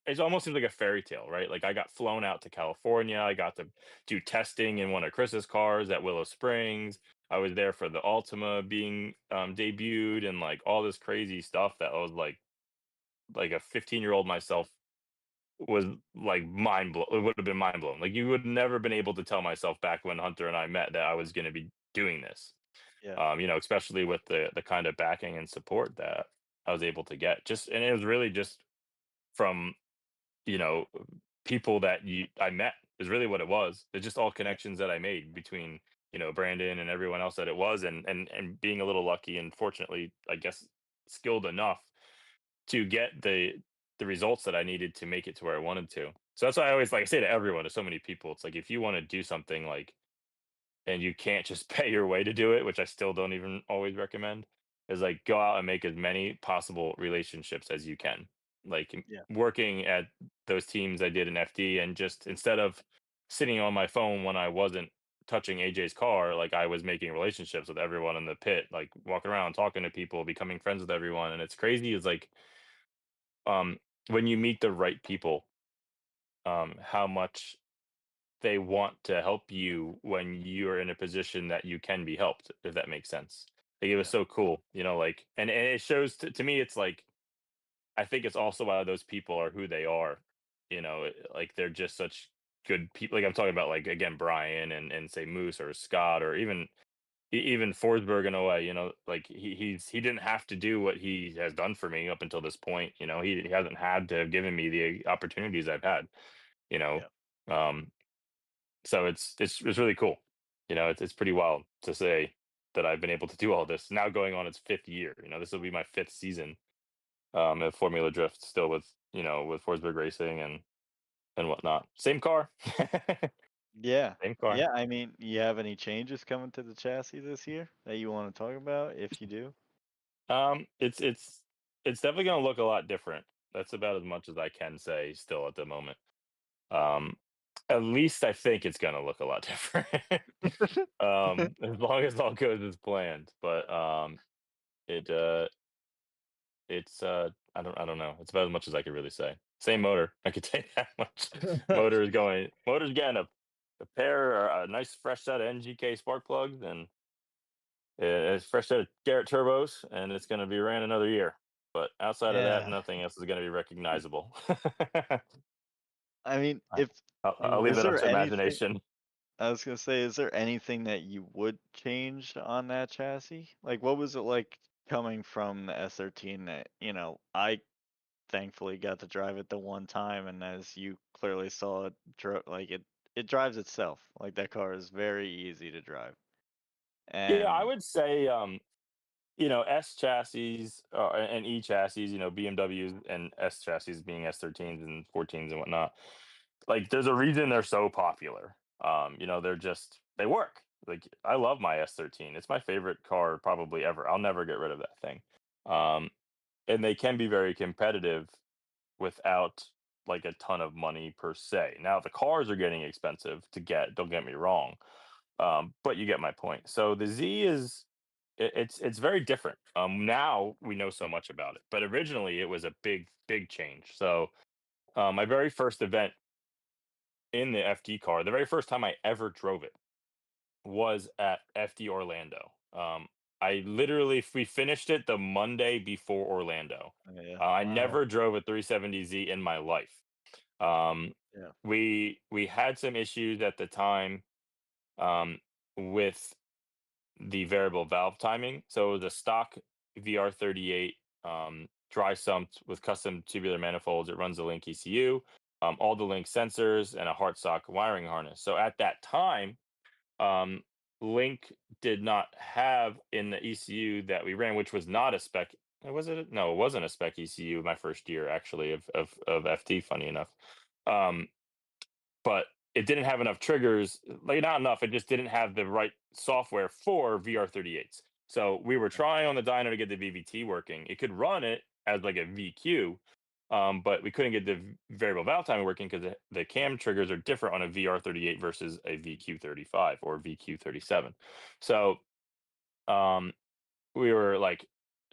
S3: it almost seems like a fairy tale, right? Like I got flown out to California. I got to do testing in one of Chris's cars at Willow Springs. I was there for the Altima being debuted and like all this crazy stuff that I was like a 15-year-old myself was like mind blown. It would have been mind blown. Like you would never been able to tell myself back when Hunter and I met that I was going to be doing this.
S2: Yeah.
S3: Especially with the kind of backing and support that I was able to get. Just and it was really just from you know people that I met is really what it was. It's just all
S2: Yeah.
S3: connections that I made between Brandon and everyone else that it was, and being a little lucky and fortunately, I guess, skilled enough to get the results that I needed to make it to where I wanted to. So that's why I always like I say to everyone, to so many people, it's like if you want to do something like and you can't just pay your way to do it, which I still don't even always recommend, is like go out and make as many possible relationships as you can. Like
S2: Yeah.
S3: working at those teams I did in FD, and just instead of sitting on my phone when I wasn't touching AJ's car, like I was making relationships with everyone in the pit, like walking around, talking to people, becoming friends with everyone. And it's crazy is like um when you meet the right people, how much they want to help you when you're in a position that you can be helped, if that makes sense. Like it was
S2: Yeah.
S3: so cool, like, and it shows to me, it's like, I think it's also why those people are who they are, like they're just such good people. Like I'm talking about, like, again, Brian and say Moose or Scott or even Forsberg in a way, like he didn't have to do what he has done for me up until this point. He hasn't had to have given me the opportunities I've had, you know.
S2: Yeah.
S3: Um, so it's really cool. It's pretty wild to say that I've been able to do all this now going on its fifth year. This will be my fifth season at Formula Drift, still with Forsberg Racing and whatnot. Same car.
S2: Yeah.
S3: Same car.
S2: Yeah. I mean, you have any changes coming to the chassis this year that you want to talk about? If you do.
S3: It's definitely gonna look a lot different. That's about as much as I can say still at the moment. Um at least I think it's gonna look a lot different. As long as all goes as planned. But it it's I don't know. It's about as much as I could really say. Same motor, I could tell you that much. Motor's getting a pair or a nice fresh set of NGK spark plugs, and it's fresh set of Garrett turbos, and it's gonna be ran another year. But outside of that,
S1: Yeah.
S3: nothing else is gonna be recognizable.
S2: I mean,
S3: I-
S2: if
S3: I'll leave
S2: is
S3: that up
S2: there
S3: to
S2: anything?
S3: imagination.
S2: I was gonna say, is there anything that you would change on that chassis? Like, what was it like coming from the S13 that, I thankfully got to drive it the one time, and as you clearly saw, like it drives itself. Like that car is very easy to drive.
S3: Yeah, I
S2: And
S3: would say S chassis and E chassis, BMWs and S chassis being S13s and 14s and whatnot. Like, there's a reason they're so popular. They work. Like, I love my S13. It's my favorite car probably ever. I'll never get rid of that thing. Um, and they can be very competitive without like a ton of money per se. Now the cars are getting expensive to get. Don't get me wrong, but you get my point. So the Z is it's very different. Now we know so much about it, but originally it was a big change. So my very first event in the FD car, the very first time I ever drove it was at FD Orlando. I literally we finished it the Monday before Orlando.
S2: Yeah.
S3: I
S1: Wow.
S3: never drove a 370Z in my life. Um,
S2: Yeah.
S3: we had some issues at the time um, with the variable valve timing. So the stock VR38 dry sumped with custom tubular manifolds. It runs the Link ECU, all the Link sensors, and a Hartsock wiring harness. So at that time, um, Link did not have in the ECU that we ran, which was not a spec. Was it? No, it wasn't a spec ECU. My first year actually of FT. Funny enough, um, but it didn't have enough triggers. Like not enough. It just didn't have the right software for VR38s. So we were trying on the dyno to get the VVT working. It could run it as like a VQ, but we couldn't get the variable valve timing working because the cam triggers are different on a VR38 versus a VQ35 or VQ37. So um, we were like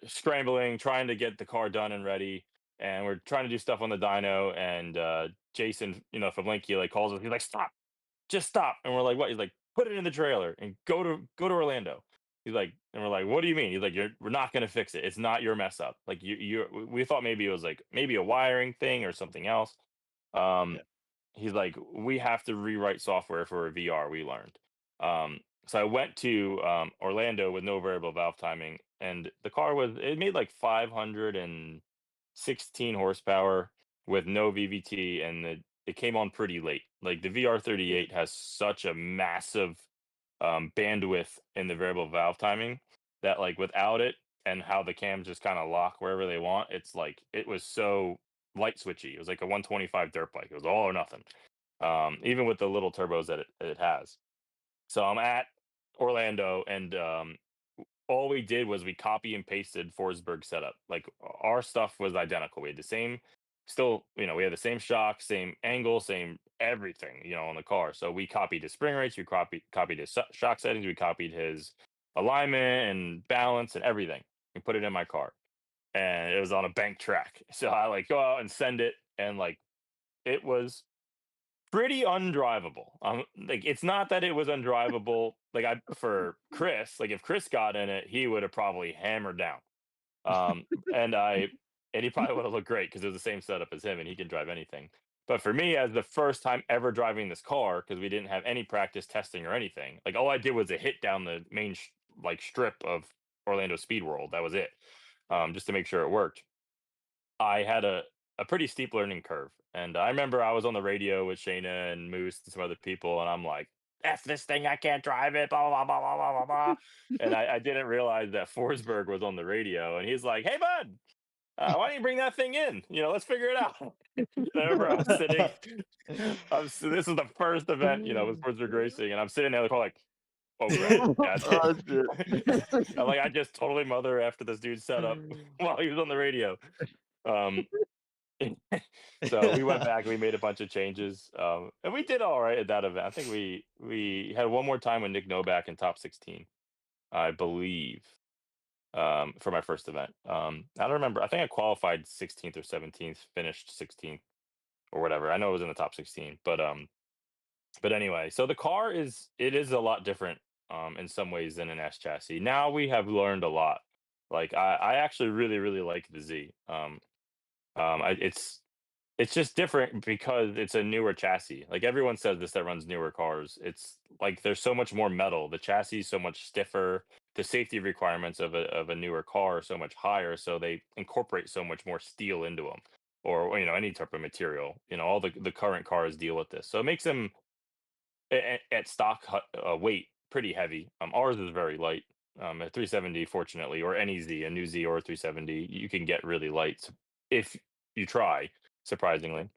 S3: scrambling, trying to get the car done and ready, and we're trying to do stuff on the dyno. And Jason, from Linky, like calls us. He's like, "Stop! Just stop!" And we're like, "What?" He's like, "Put it in the trailer and go to Orlando." He's like, and we're like, "What do you mean?" He's like, we're not gonna fix it. It's not your mess up. Like we thought maybe it was like maybe a wiring thing or something else. Um,
S2: Yeah.
S3: he's like, "We have to rewrite software for a VR." We learned. So I went to Orlando with no variable valve timing, and the car it made like 516 horsepower with no VVT, and it came on pretty late. Like the
S2: Yeah.
S3: VR38 has such a massive bandwidth in the variable valve timing that like without it and how the cams just kind of lock wherever they want, it's like it was so light switchy. It was like a 125 dirt bike. It was all or nothing. Even with the little turbos that it has. So I'm at Orlando, and all we did was we copy and pasted Forsberg setup. Like our stuff was identical. We had the same, still, we had the same shock, same angle, same everything, on the car. So we copied his spring rates, we copied his shock settings, we copied his alignment and balance and everything. We put it in my car, and it was on a bank track. So I like go out and send it, and like it was pretty undrivable. Like it's not that it was undrivable. Like for Chris, like if Chris got in it, he would have probably hammered down. Um, and I and he probably would have looked great because it was the same setup as him, and he can drive anything. But for me, as the first time ever driving this car, because we didn't have any practice testing or anything, like all I did was a hit down the main like strip of Orlando Speed World. That was it, just to make sure it worked. I had a pretty steep learning curve, and I remember I was on the radio with Shayna and Moose and some other people, and I'm like, "F this thing, I can't drive it." Blah blah blah blah blah blah blah. And I didn't realize that Forsberg was on the radio, and he's like, "Hey bud, why don't you bring that thing in? Let's figure it out." And I remember I was sitting. This is the first event, with Forsberg racing, and I'm sitting there, like, "Oh crap, that's it."
S2: Oh shit.
S3: I just totally mother after this dude set up while he was on the radio. Um, so we went back, we made a bunch of changes, and we did all right at that event. I think we had one more time with Nick Novak in top 16, I believe, for my first event. I don't remember. I think I qualified 16th or 17th, finished 16th or whatever. I know it was in the top 16, but anyway. So the car is a lot different in some ways than an S chassis. Now we have learned a lot. Like I actually really like the Z. It's just different because it's a newer chassis. Like everyone says this that runs newer cars. It's like there's so much more metal. The chassis is so much stiffer. The safety requirements of a newer car are so much higher. So they incorporate so much more steel into them, or any type of material. All the current cars deal with this, so it makes them at stock weight pretty heavy. Ours is very light. At 370, fortunately, or any Z, a new Z or a 370, you can get really light if you try. Surprisingly,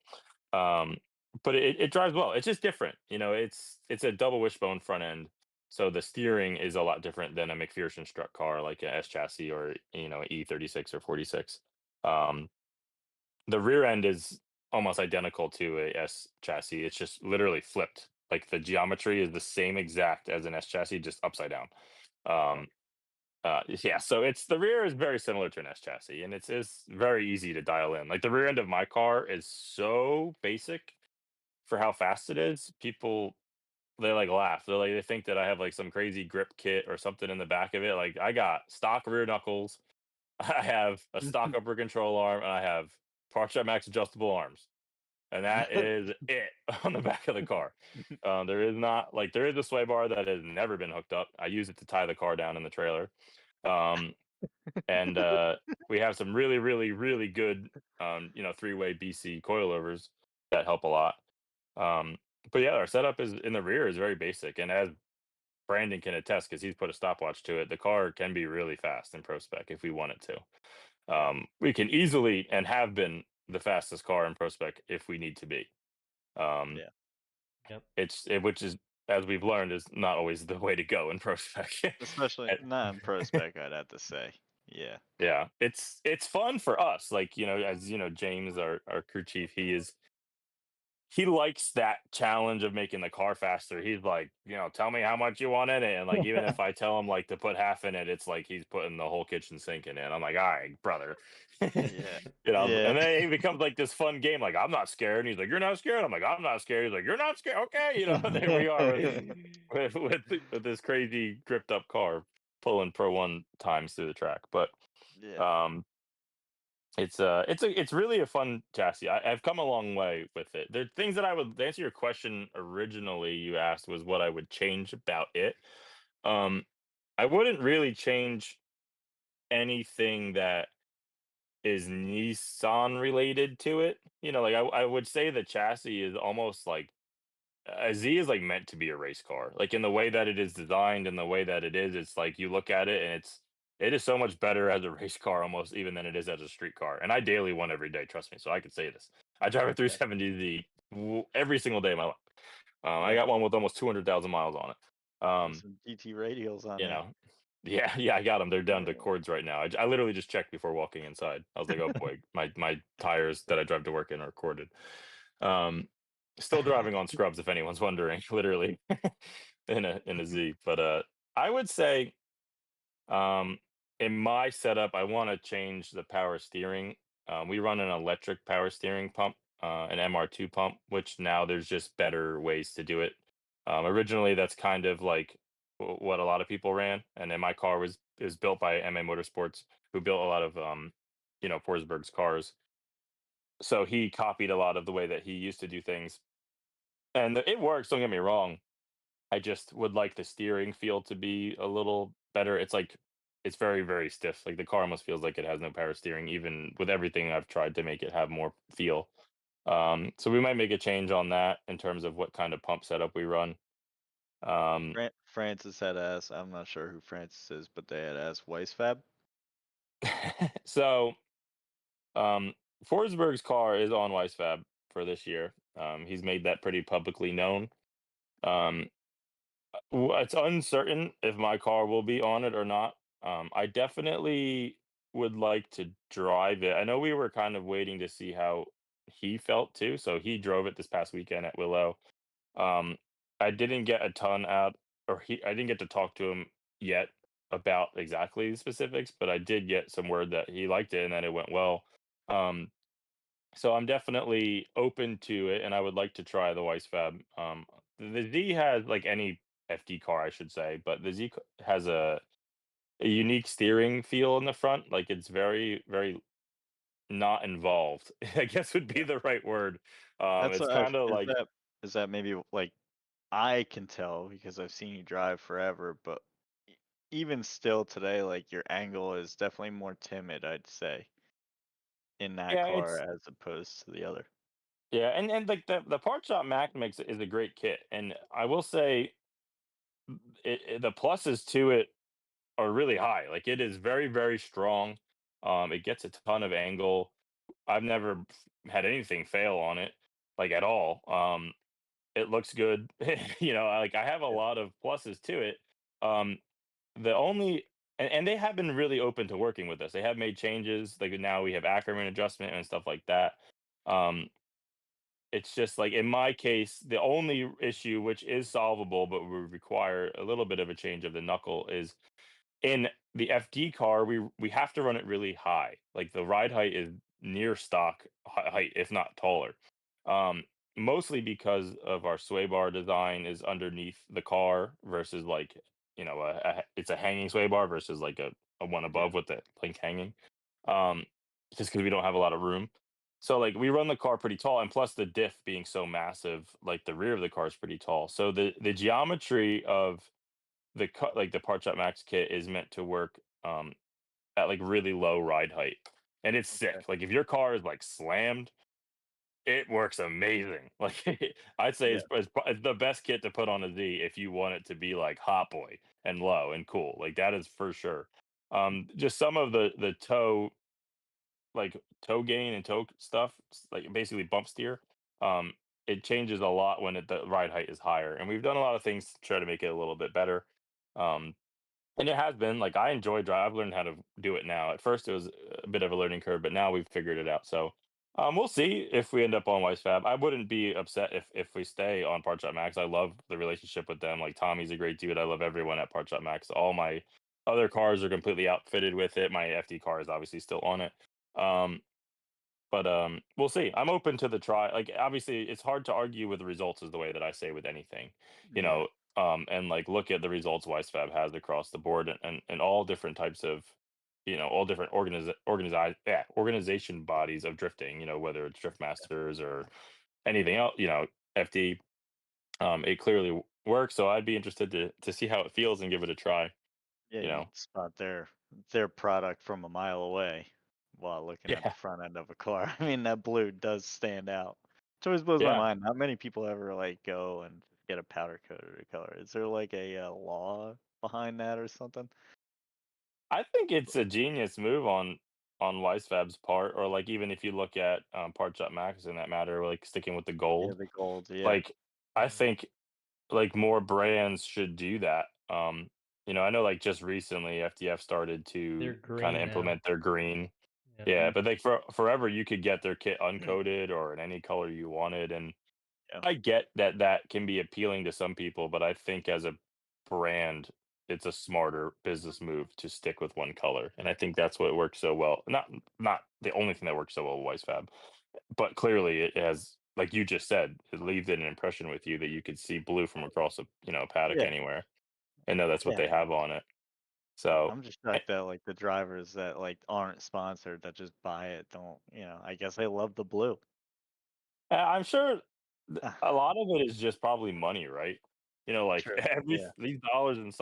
S3: um, but it drives well. It's just different. It's a double wishbone front end, so the steering is a lot different than a McPherson strut car like a S chassis or E36 or 46. Um, the rear end is almost identical to a S chassis. It's just literally flipped. Like the geometry is the same exact as an S chassis, just upside down.
S2: Oh,
S3: Um, Yeah, so it's the rear is very similar to an S chassis, and it's very easy to dial in. Like the rear end of my car is so basic for how fast it is. People they like laugh. They think that I have like some crazy grip kit or something in the back of it. Like I got stock rear knuckles, I have a stock upper control arm, and I have Park Shot Max adjustable arms, and that is it on the back of the car. There is not like there is a sway bar that has never been hooked up. I use it to tie the car down in the trailer. Um, and we have some really, really, really good, three-way BC coilovers that help a lot. Um, but yeah, our setup is in the rear is very basic, and as Brandon can attest because he's put a stopwatch to it, the car can be really fast in Pro Spec if we want it to.
S2: Yeah.
S3: We can easily and have been the fastest car in Pro Spec if we need to be. Um,
S2: Yeah.
S1: Yep.
S3: which is as we've learned is not always the way to go in Pro Spec.
S2: Especially not in Pro Spec, I'd have to say. Yeah.
S3: Yeah, it's fun for us. Like, as James, our crew chief, he likes that challenge of making the car faster. He's like, tell me how much you want in it. And like even if I tell him like to put half in it, it's like he's putting the whole kitchen sink in it. I'm like, all right, brother.
S2: Yeah.
S3: And
S2: Yeah.
S3: then it becomes like this fun game, like I'm not scared. And he's like, you're not scared. I'm like, I'm not scared. He's like, you're not scared. Okay, there we are with this crazy gripped up car pulling Pro One times through the track. But
S2: Yeah.
S3: um it's really a fun chassis. I've come a long way with it. There are things that I would to answer your question originally you asked was what I would change about it. Um, I wouldn't really change anything that is Nissan related to it. Like I would say the chassis is almost like a Z is like meant to be a race car. Like in the way that it is designed and the way that it is, it's like you look at it and it is so much better as a race car almost even than it is as a street car. And I daily one every day, trust me. So I could say this. I drive a
S2: Yeah.
S3: 370Z every single day of my life. I
S2: Yeah.
S3: got one with almost 200,000 miles on it.
S2: With some GT radials on
S3: You
S2: there.
S3: know, yeah, yeah, I got them. They're down to
S2: Yeah.
S3: cords right now. I literally just checked before walking inside. I was like, oh boy, my tires that I drive to work in are corded. Um, Still driving on scrubs, if anyone's wondering, literally in a Z. But I would say um, in my setup, I want to change the power steering. We run an electric power steering pump, an MR2 pump, which now there's just better ways to do it. Originally, that's kind of like what a lot of people ran, and then my car was is built by MA Motorsports, who built a lot of Forsberg's cars. So he copied a lot of the way that he used to do things, and it works. Don't get me wrong. I just would like the steering feel to be a little better. It's like it's very, very stiff. Like the car almost feels like it has no power steering, even with everything I've tried to make it have more feel. So we might make a change on that in terms of what kind of pump setup we run. Um,
S2: Francis had asked, I'm not sure who Francis is, but they had asked Weisfab.
S3: so um, Forsberg's car is on Weissfab for this year. He's made that pretty publicly known. Um, it's uncertain if my car will be on it or not. I definitely would like to drive it. I know we were kind of waiting to see how he felt too. So he drove it this past weekend at Willow. Um, I didn't get a ton out, I didn't get to talk to him yet about exactly the specifics, but I did get some word that he liked it and that it went well. Um, so I'm definitely open to it, and I would like to try the Weissfab. The Z has like any FD car, I should say, but the has a unique steering feel in the front. Like it's very, very not involved. I guess would be
S2: Yeah.
S3: the right word.
S2: That's
S3: It's
S2: what I've
S3: kind of like
S2: is that maybe like I can tell because I've seen you drive forever, but even still today, like your angle is definitely more timid, I'd say, in that
S3: yeah,
S2: car
S3: it's
S2: as opposed to the other.
S3: yeah, and like the Part Shop Mac makes is a great kit, and I will say the pluses to it are really high. Like it is very, very strong. It gets a ton of angle. I've never had anything fail on it, like at all. It looks good. Like I have a
S2: Yeah.
S3: lot of pluses to it. Um, the only and they have been really open to working with us. They have made changes. Like now we have Ackerman adjustment and stuff like that. Um, it's just like in my case, the only issue which is solvable but would require a little bit of a change of the knuckle is In the FD car, we have to run it really high. Like the ride height is near stock height, if not taller. Um, Mostly because of our sway bar design is underneath the car versus like it's a hanging sway bar versus like a one
S2: Yeah.
S3: above with the link hanging. Um, just because we don't have a lot of room. So like we run the car pretty tall, and plus the diff being so massive, like the rear of the car is pretty tall. So the geometry of the cut like the Part Shot Max kit is meant to work at like really low ride height, and it's
S2: Okay.
S3: sick. Like if your car is like slammed, it works amazing. Like I'd say
S2: Yeah.
S3: it's the best kit to put on a Z if you want it to be like hot boy and low and cool. Like that is for sure. Just some of the toe gain and toe stuff, like basically bump steer. Um, it changes a lot when the ride height is higher, and we've done a lot of things to try to make it a little bit better. Um, and it has been like I enjoy drive. I've learned how to do it now. At first, it was a bit of a learning curve, but now we've figured it out. So we'll see if we end up on Wisefab. I wouldn't be upset if we stay on Part Shot Max. I love the relationship with them. Like Tommy's a great dude. I love everyone at Part Shot Max. All my other cars are completely outfitted with it. My FD car is obviously still on it. Um, but we'll see. I'm open to the try. Like obviously, it's hard to argue with the results, is the way that I say with anything, you
S2: Yeah.
S3: know. And like look at the results Wisefab has across the board, and all different types of, all different organization bodies of drifting. Whether it's Drift Masters or anything else. FD. It clearly works. So I'd be interested to see how it feels and give it a try.
S2: Yeah,
S3: You
S2: you
S3: know.
S2: can spot their product from a mile away while looking at the
S3: Yeah.
S2: front end of a car. I mean, that blue does stand out. It always blows my
S3: Yeah.
S2: mind. Not many people ever like go and get a powder coated color. Is there like a law behind that or something?
S3: I think it's a genius move on Weisfab's part, or like even if you look at Part Shot Max in that matter, like sticking with the
S2: Yeah,
S3: gold.
S2: the gold. Yeah.
S3: Like I think like more brands should do that. I know like just recently FDF started
S1: They're
S3: to kind of
S1: green now.
S3: implement their green.
S1: Yeah.
S3: Yeah, but like forever you could get their kit uncoated or in any color you wanted, and
S2: Yeah.
S3: I get that that can be appealing to some people, but I think as a brand, it's a smarter business move to stick with one color, and I think that's what works so well. Not the only thing that works so well with Wisefab, but clearly it has, like you just said, it leaves an impression with you that you could see blue from across a paddock
S2: Yeah.
S3: anywhere, and know that's what
S2: Yeah.
S3: they have on it. So
S2: I'm just shocked that like the drivers that like aren't sponsored that just buy it don't, I guess they love the blue.
S3: I'm sure a lot of it is just probably money, right? Like
S2: True.
S3: every
S2: Yeah.
S3: these dollars and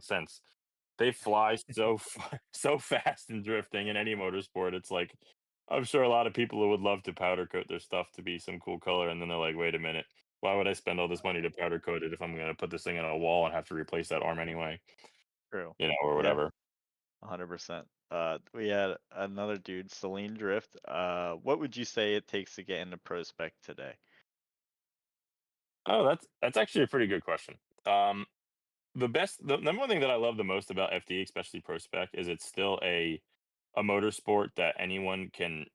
S3: cents, they fly so so fast in drifting in any motorsport. It's like I'm sure a lot of people who would love to powder coat their stuff to be some cool color, and then they're like, "Wait a minute, why would I spend all this money to powder coat it if I'm going to put this thing on a wall and have to replace that arm anyway?"
S2: True.
S3: Or
S2: Yeah.
S3: whatever.
S2: 100%. We had another dude, Celine Drift. What would you say it takes to get into pro spec today?
S3: Oh, that's actually a pretty good question. The number one thing that I love the most about FD, especially Pro Spec, is it's still a motorsport that anyone can.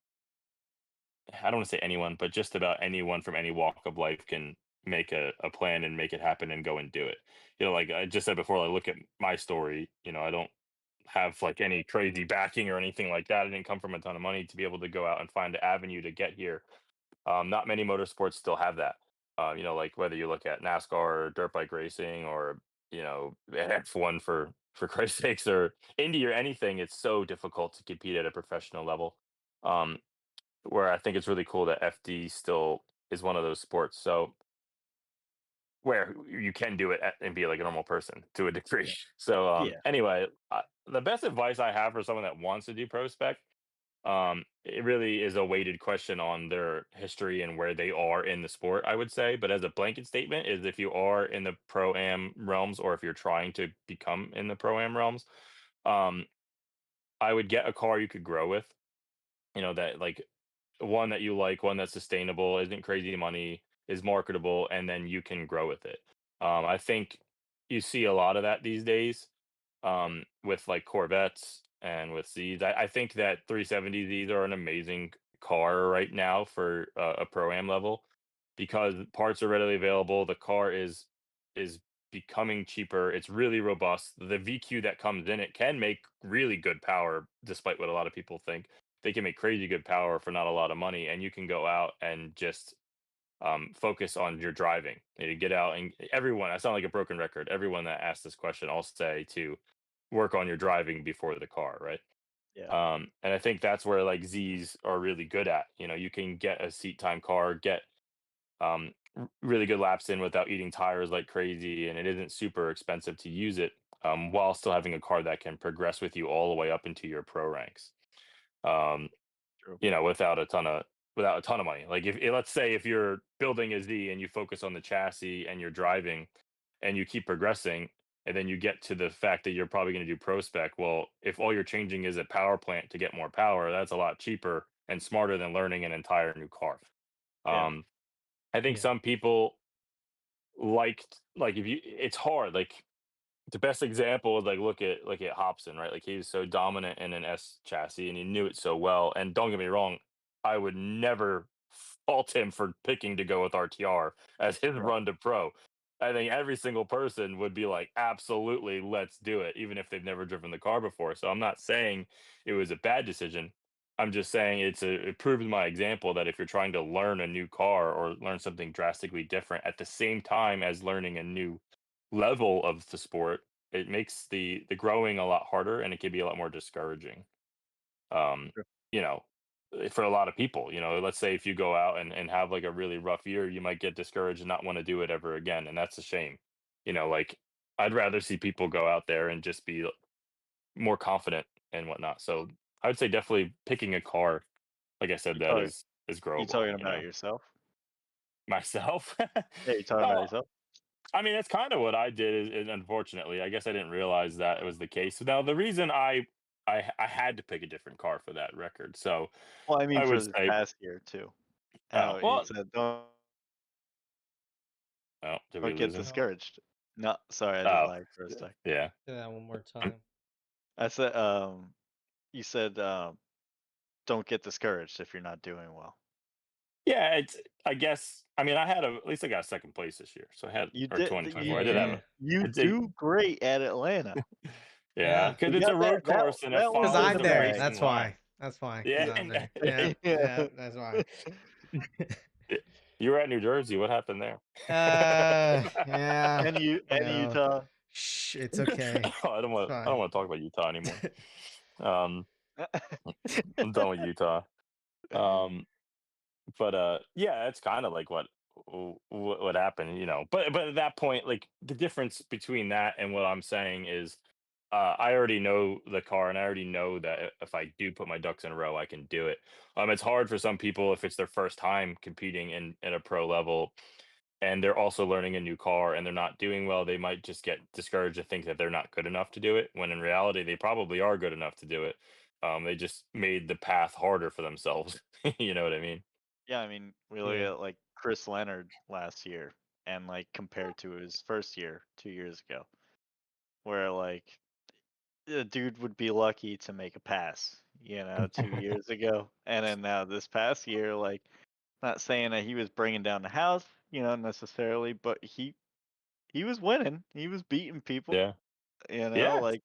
S3: I don't want to say anyone, but just about anyone from any walk of life can make a plan and make it happen and go and do it. Like I just said before, like look at my story. I don't have like any crazy backing or anything like that. I didn't come from a ton of money to be able to go out and find the avenue to get here. Not many motorsports still have that. Like whether you look at NASCAR or dirt bike racing or F1 for Christ's sakes, or Indy or anything, it's so difficult to compete at a professional level. Um, where I think it's really cool that FD still is one of those sports. So where you can do it and be like a normal person to a degree.
S2: Yeah.
S3: So
S2: Yeah.
S3: anyway, the best advice I have for someone that wants to do pro spec, it really is a weighted question on their history and where they are in the sport, I would say. But as a blanket statement, is if you are in the pro am realms or if you're trying to become in the pro am realms, um, I would get a car you could grow with. That like one that you like, one that's sustainable, isn't crazy money, is marketable, and then you can grow with it. I think you see a lot of that these days with like Corvettes and with Z's. I think that 370 Z's are an amazing car right now for a pro am level because parts are readily available. The car is becoming cheaper. It's really robust. The VQ that comes in it can make really good power, despite what a lot of people think. They can make crazy good power for not a lot of money, and you can go out and just focus on your driving. You get out, and everyone, I sound like a broken record. Everyone that asks this question, I'll say to work on your driving before the car, right?
S2: Yeah.
S3: And I think that's where like Z's are really good at. You can get a seat time car, get really good laps in without eating tires like crazy, and it isn't super expensive to use it, while still having a car that can progress with you all the way up into your pro ranks. Um,
S2: True.
S3: without a ton of money. Like let's say if you're building a Z and you focus on the chassis and you're driving and you keep progressing, and then you get to the fact that you're probably going to do pro spec. Well, if all you're changing is a power plant to get more power, that's a lot cheaper and smarter than learning an entire new car.
S2: Yeah.
S3: Um, I think
S1: Yeah.
S3: some people like if you it's hard. Like the best example is like look at Hobson, right? Like he's so dominant in an S chassis and he knew it so well. And don't get me wrong, I would never fault him for picking to go with RTR as his
S2: Right.
S3: run to pro. I think every single person would be like, absolutely, let's do it, even if they've never driven the car before. So I'm not saying it was a bad decision. I'm just saying it proves my example that if you're trying to learn a new car or learn something drastically different at the same time as learning a new level of the sport, it makes the growing a lot harder and it can be a lot more discouraging. Um,
S2: True.
S3: you know, for a lot of people, let's say if you go out and have like a really rough year, you might get discouraged and not want to do it ever again. And that's a shame. Like I'd rather see people go out there and just be more confident and whatnot. So I would say definitely picking a car, like I said,
S2: You
S3: that
S2: talk,
S3: is
S2: you
S3: growable,
S2: talking about yourself?
S3: myself.
S2: Yeah, you talking about
S3: No,
S2: yourself?
S3: I mean, that's kind of what I did, and unfortunately, I guess I didn't realize that it was the case. Now, the reason I had to pick a different car for that record, so
S2: Well, I mean
S3: I
S2: for
S3: would
S2: this
S3: say,
S2: past year too.
S3: oh
S2: How you
S3: well,
S2: said
S3: oh, did we
S2: don't get
S3: lose him?
S1: Oh,
S2: discouraged. No, sorry, I just
S3: Oh,
S2: lagged for a sec.
S3: yeah,
S1: say that one more
S3: Um,
S1: time.
S2: I said you said don't get discouraged if you're not doing well.
S3: yeah. It's I guess I mean I had at least I got second place this year, so I had
S2: You
S3: or
S2: did
S3: 2024. I did have
S1: Yeah.
S2: you
S3: it's a
S2: do great at Atlanta.
S3: yeah,
S1: Yeah.
S3: because
S2: You
S3: it's a
S2: got
S3: road course and it
S2: that
S1: Cause
S2: one's in
S3: follows
S1: I'm
S2: the
S3: a
S1: there.
S2: bag.
S3: racing
S1: That's
S3: line.
S1: why. That's why. Cause
S3: Yeah,
S1: I'm there.
S2: Yeah.
S1: Yeah. Yeah. That's why.
S3: you were at New Jersey. What happened there?
S1: Yeah. You
S2: And
S1: know.
S2: Utah.
S1: Shh. It's okay. It's
S3: I don't
S1: fine.
S3: want to talk about Utah anymore. Um, I'm done with Utah. Um, but yeah, it's kind of like what happened, But at that point, like the difference between that and what I'm saying is, I already know the car, and I already know that if I do put my ducks in a row, I can do it. It's hard for some people if it's their first time competing in a pro level, and they're also learning a new car and they're not doing well. They might just get discouraged to think that they're not good enough to do it, when in reality they probably are good enough to do it. They just made the path harder for themselves. You know what I mean?
S2: Yeah, I mean, we look
S1: Yeah.
S2: at like Chris Leonard last year and like compared to his first year 2 years ago, where like the dude would be lucky to make a pass, 2 years ago. And then now this past year, like, not saying that he was bringing down the house, necessarily, but he was winning. He was beating people,
S3: Yeah. Yeah.
S2: like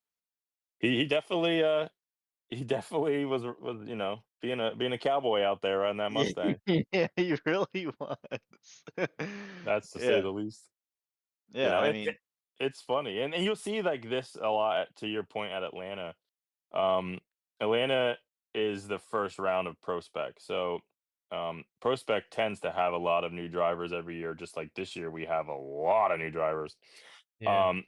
S3: He definitely he definitely was being a cowboy out there on that Mustang.
S2: yeah, he really was.
S3: That's to say
S2: Yeah.
S3: the least. You
S2: Yeah,
S3: know,
S2: I
S3: it
S2: mean,
S3: it's funny, and you'll see like this a lot. To your point at Atlanta, um, Atlanta is the first round of Pro Spec, so Pro Spec tends to have a lot of new drivers every year. Just like this year, we have a lot of new drivers.
S1: Yeah.
S3: Um,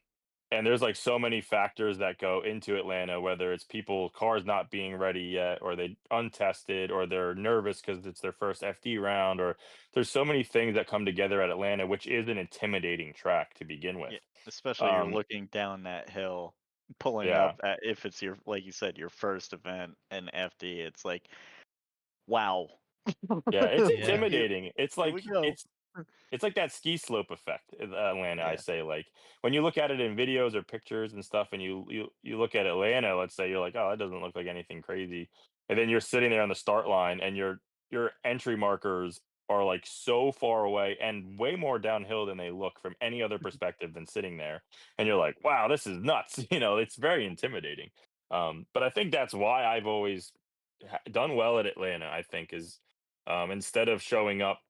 S3: and there's like so many factors that go into Atlanta, whether it's people cars not being ready yet, or they untested, or they're nervous because it's their first FD round, or there's so many things that come together at Atlanta, which is an intimidating track to begin with.
S2: yeah, especially you're
S3: Um,
S2: looking down that hill, pulling
S3: yeah,
S2: up at, if it's your, like you said, your first event in FD, it's like, wow.
S3: yeah, it's
S1: Yeah.
S2: Here,
S3: intimidating. It's
S2: here we
S3: like
S2: go.
S3: it's like that ski slope effect in Atlanta. I
S2: Yeah.
S3: say, like when you look at it in videos or pictures and stuff, and you look at Atlanta, let's say, you're like, oh, that doesn't look like anything crazy, and then you're sitting there on the start line, and your entry markers are like so far away and way more downhill than they look from any other perspective than sitting there. And you're like, wow, this is nuts. It's very intimidating. But I think that's why I've always done well at Atlanta, I think, is instead of showing up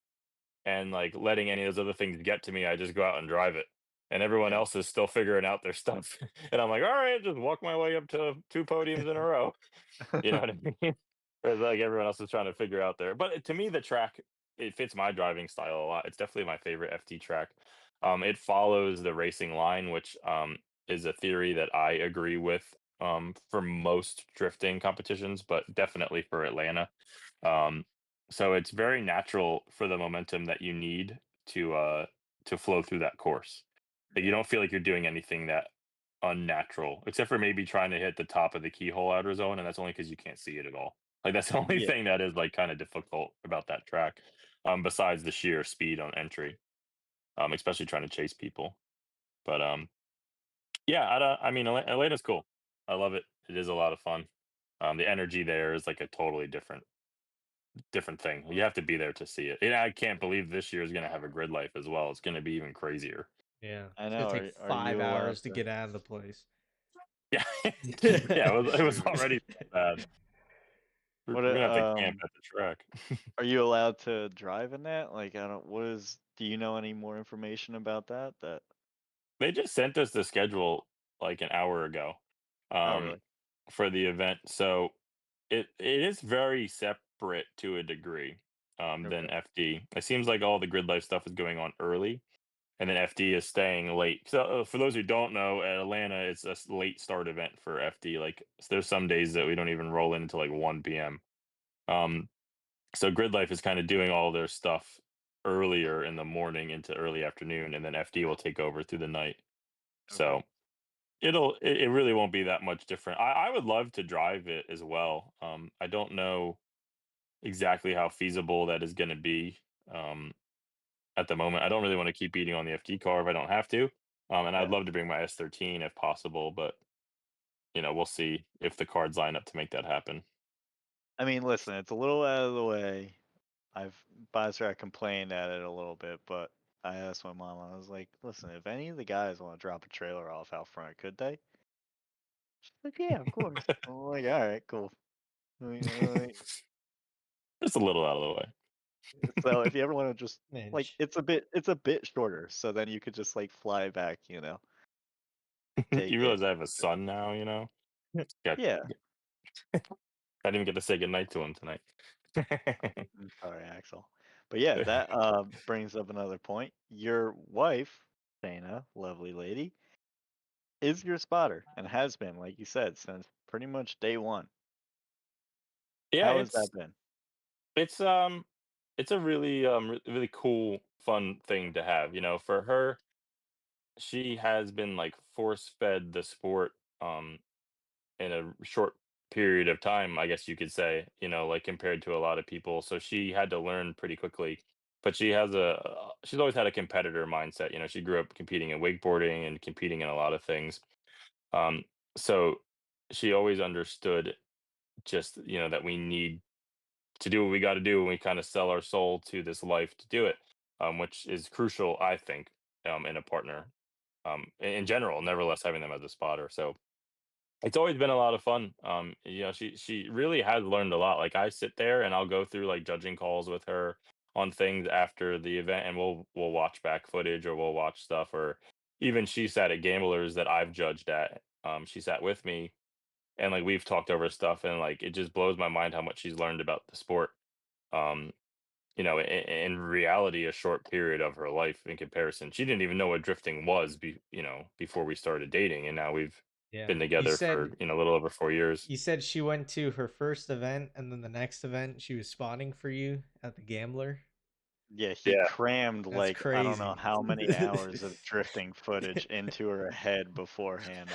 S3: and like letting any of those other things get to me, I just go out and drive it. And everyone
S2: Yeah.
S3: else is still figuring out their stuff. And I'm like, all right, just walk my way up to two podiums in a row. You know what I mean? Whereas like everyone else is trying to figure out there. But to me, the track, it fits my driving style a lot. It's definitely my favorite FT track. It follows the racing line, which is a theory that I agree with for most drifting competitions, but definitely for Atlanta. Um, so it's very natural for the momentum that you need to flow through that course. Like you
S2: Yeah.
S3: don't feel like you're doing anything that unnatural, except for maybe trying to hit the top of the keyhole outer zone, and that's only because you can't see it at all. Like that's the only
S2: Yeah.
S3: thing that is like kind of difficult about that track, besides the sheer speed on entry, especially trying to chase people. But yeah, I mean, Atlanta's cool. I love it. It is a lot of fun. The energy there is like a totally different thing. You have to be there to see it. And I can't believe this year is going to have a grid life as well. It's going to be even crazier.
S1: Yeah,
S2: I
S1: it's gonna
S2: know.
S1: take
S2: Are
S1: five
S2: you allowed
S1: hours to
S2: to?
S1: get out of the place.
S3: Yeah, yeah. It was already bad. We're
S2: What
S3: gonna have to camp at the track.
S2: are you allowed to drive in that? Like, I don't. What is? Do you know any more information about that?
S3: They just sent us the schedule like an hour ago,
S2: Oh,
S3: um,
S2: really?
S3: for the event. So it is very separate to a degree, than
S2: Okay.
S3: FD. It seems like all the grid life stuff is going on early, and then FD is staying late. So for those who don't know, at Atlanta, it's a late start event for FD. Like there's some days that we don't even roll in until like 1 p.m. Um, so grid life is kind of doing all their stuff earlier in the morning into early afternoon, and then FD will take over through the night.
S2: Okay.
S3: So it really won't be that much different. I would love to drive it as well. I don't know exactly how feasible that is going to be, um, at the moment. I don't really want to keep eating on the FT car if I don't have to. And I'd
S2: Yeah.
S3: love to bring my S13 if possible, but we'll see if the cards line up to make that happen.
S2: I mean, listen, it's a little out of the way. I've Basra complained at it a little bit, but I asked my mom. I was like, "Listen, if any of the guys want to drop a trailer off out front, could they?" She's like, "Yeah, of course." I'm like, "All right, cool."
S3: Just a little out of the way.
S2: So if you ever want to just like,
S1: Inch.
S2: it's a bit shorter, so then you could just like fly back, take
S3: You
S2: it.
S3: realize I have a son now. Yeah,
S2: Yeah.
S3: I didn't even get to say goodnight to him tonight.
S2: I'm sorry, Axel. But yeah, that brings up another point. Your wife, Dana, lovely lady, is your spotter and has been, like you said, since pretty much day one.
S3: Yeah,
S2: How has that been?
S3: it's it's a really really cool fun thing to have. For her, she has been like force fed the sport in a short period of time, I guess you could say, like compared to a lot of people. So she had to learn pretty quickly. But she's always had a competitor mindset. She grew up competing in wakeboarding and competing in a lot of things. Um, so she always understood just, that we need to do what we got to do, and we kind of sell our soul to this life to do it, which is crucial, I think, in a partner, in general, nevertheless having them as a spotter. So it's always been a lot of fun. She really has learned a lot. Like I sit there and I'll go through like judging calls with her on things after the event, and we'll watch back footage or we'll watch stuff. Or even she sat at gamblers that I've judged at. She sat with me, and like we've talked over stuff, and like it just blows my mind how much she's learned about the sport. Um, in reality, a short period of her life in comparison. She didn't even know what drifting was, before we started dating, and now we've
S1: Yeah.
S3: been
S1: You
S3: together for
S1: said
S3: a little over 4 years.
S1: you said she went to her first event and then the next event she was spotting for you at the Gambler.
S2: Yeah, he
S3: Yeah,
S2: crammed
S1: That's
S2: like I don't know
S1: crazy.
S2: how many hours of drifting footage into her head beforehand.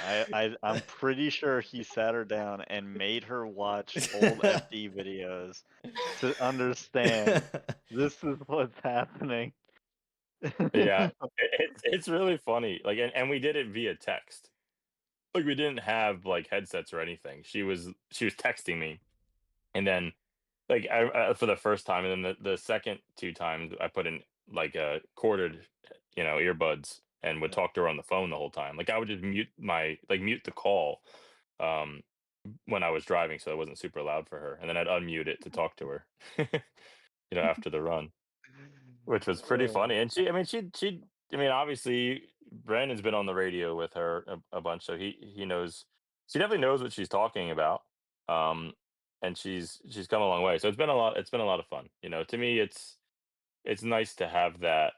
S2: I'm pretty sure he sat her down and made her watch old FD videos to understand this is what's happening.
S3: yeah, it's really funny. Like, and we did it via text. Like, we didn't have like headsets or anything. She was texting me, and then like for the first time, and then the second two times I put in like a corded, earbuds and would
S2: Yeah.
S3: talk to her on the phone the whole time. Like I would just mute the call um when I was driving so it wasn't super loud for her, and then I'd unmute it to talk to her. After the run. Which was pretty
S2: Uh,
S3: funny, and I mean, obviously, Brandon's been on the radio with her a bunch, so he knows she definitely knows what she's talking about, um, and she's come a long way, so it's been a lot of fun, to me, it's nice to have that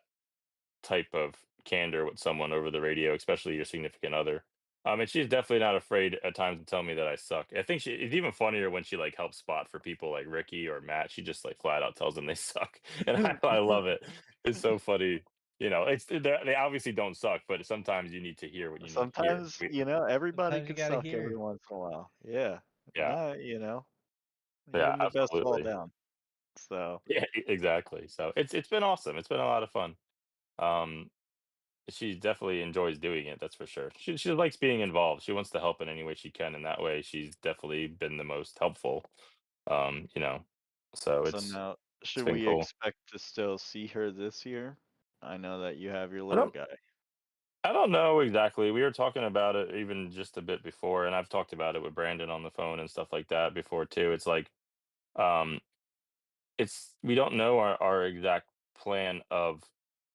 S3: type of candor with someone over the radio, especially your significant other. And she's definitely not afraid at times to tell me that I suck. I think it's even funnier when she like helps spot for people like Ricky or Matt. She just like flat out tells them they suck, and I love it. It's so funny. They obviously don't suck, but sometimes you need to hear what you need to hear.
S2: Sometimes, everybody
S1: Sometimes you
S2: could
S1: gotta
S2: suck
S1: hear.
S2: every once in a while. Yeah.
S3: Yeah,
S2: Not,
S3: yeah,
S2: even the best fall
S3: absolutely.
S2: down. So,
S3: Yeah, exactly. So it's been awesome. It's been a lot of fun. Um, She definitely enjoys doing it, that's for sure. She likes being involved. She wants to help in any way she can, and that way she's definitely been the most helpful. Um, you know, so
S2: so
S3: it's
S2: now,
S3: it's
S2: should
S3: been
S2: we
S3: cool.
S2: expect to still see her this year? I know that you have your
S3: I
S2: little
S3: don't
S2: guy.
S3: I don't know exactly. We were talking about it even just a bit before, and I've talked about it with Brandon on the phone and stuff like that before too. It's like um we don't know our exact plan of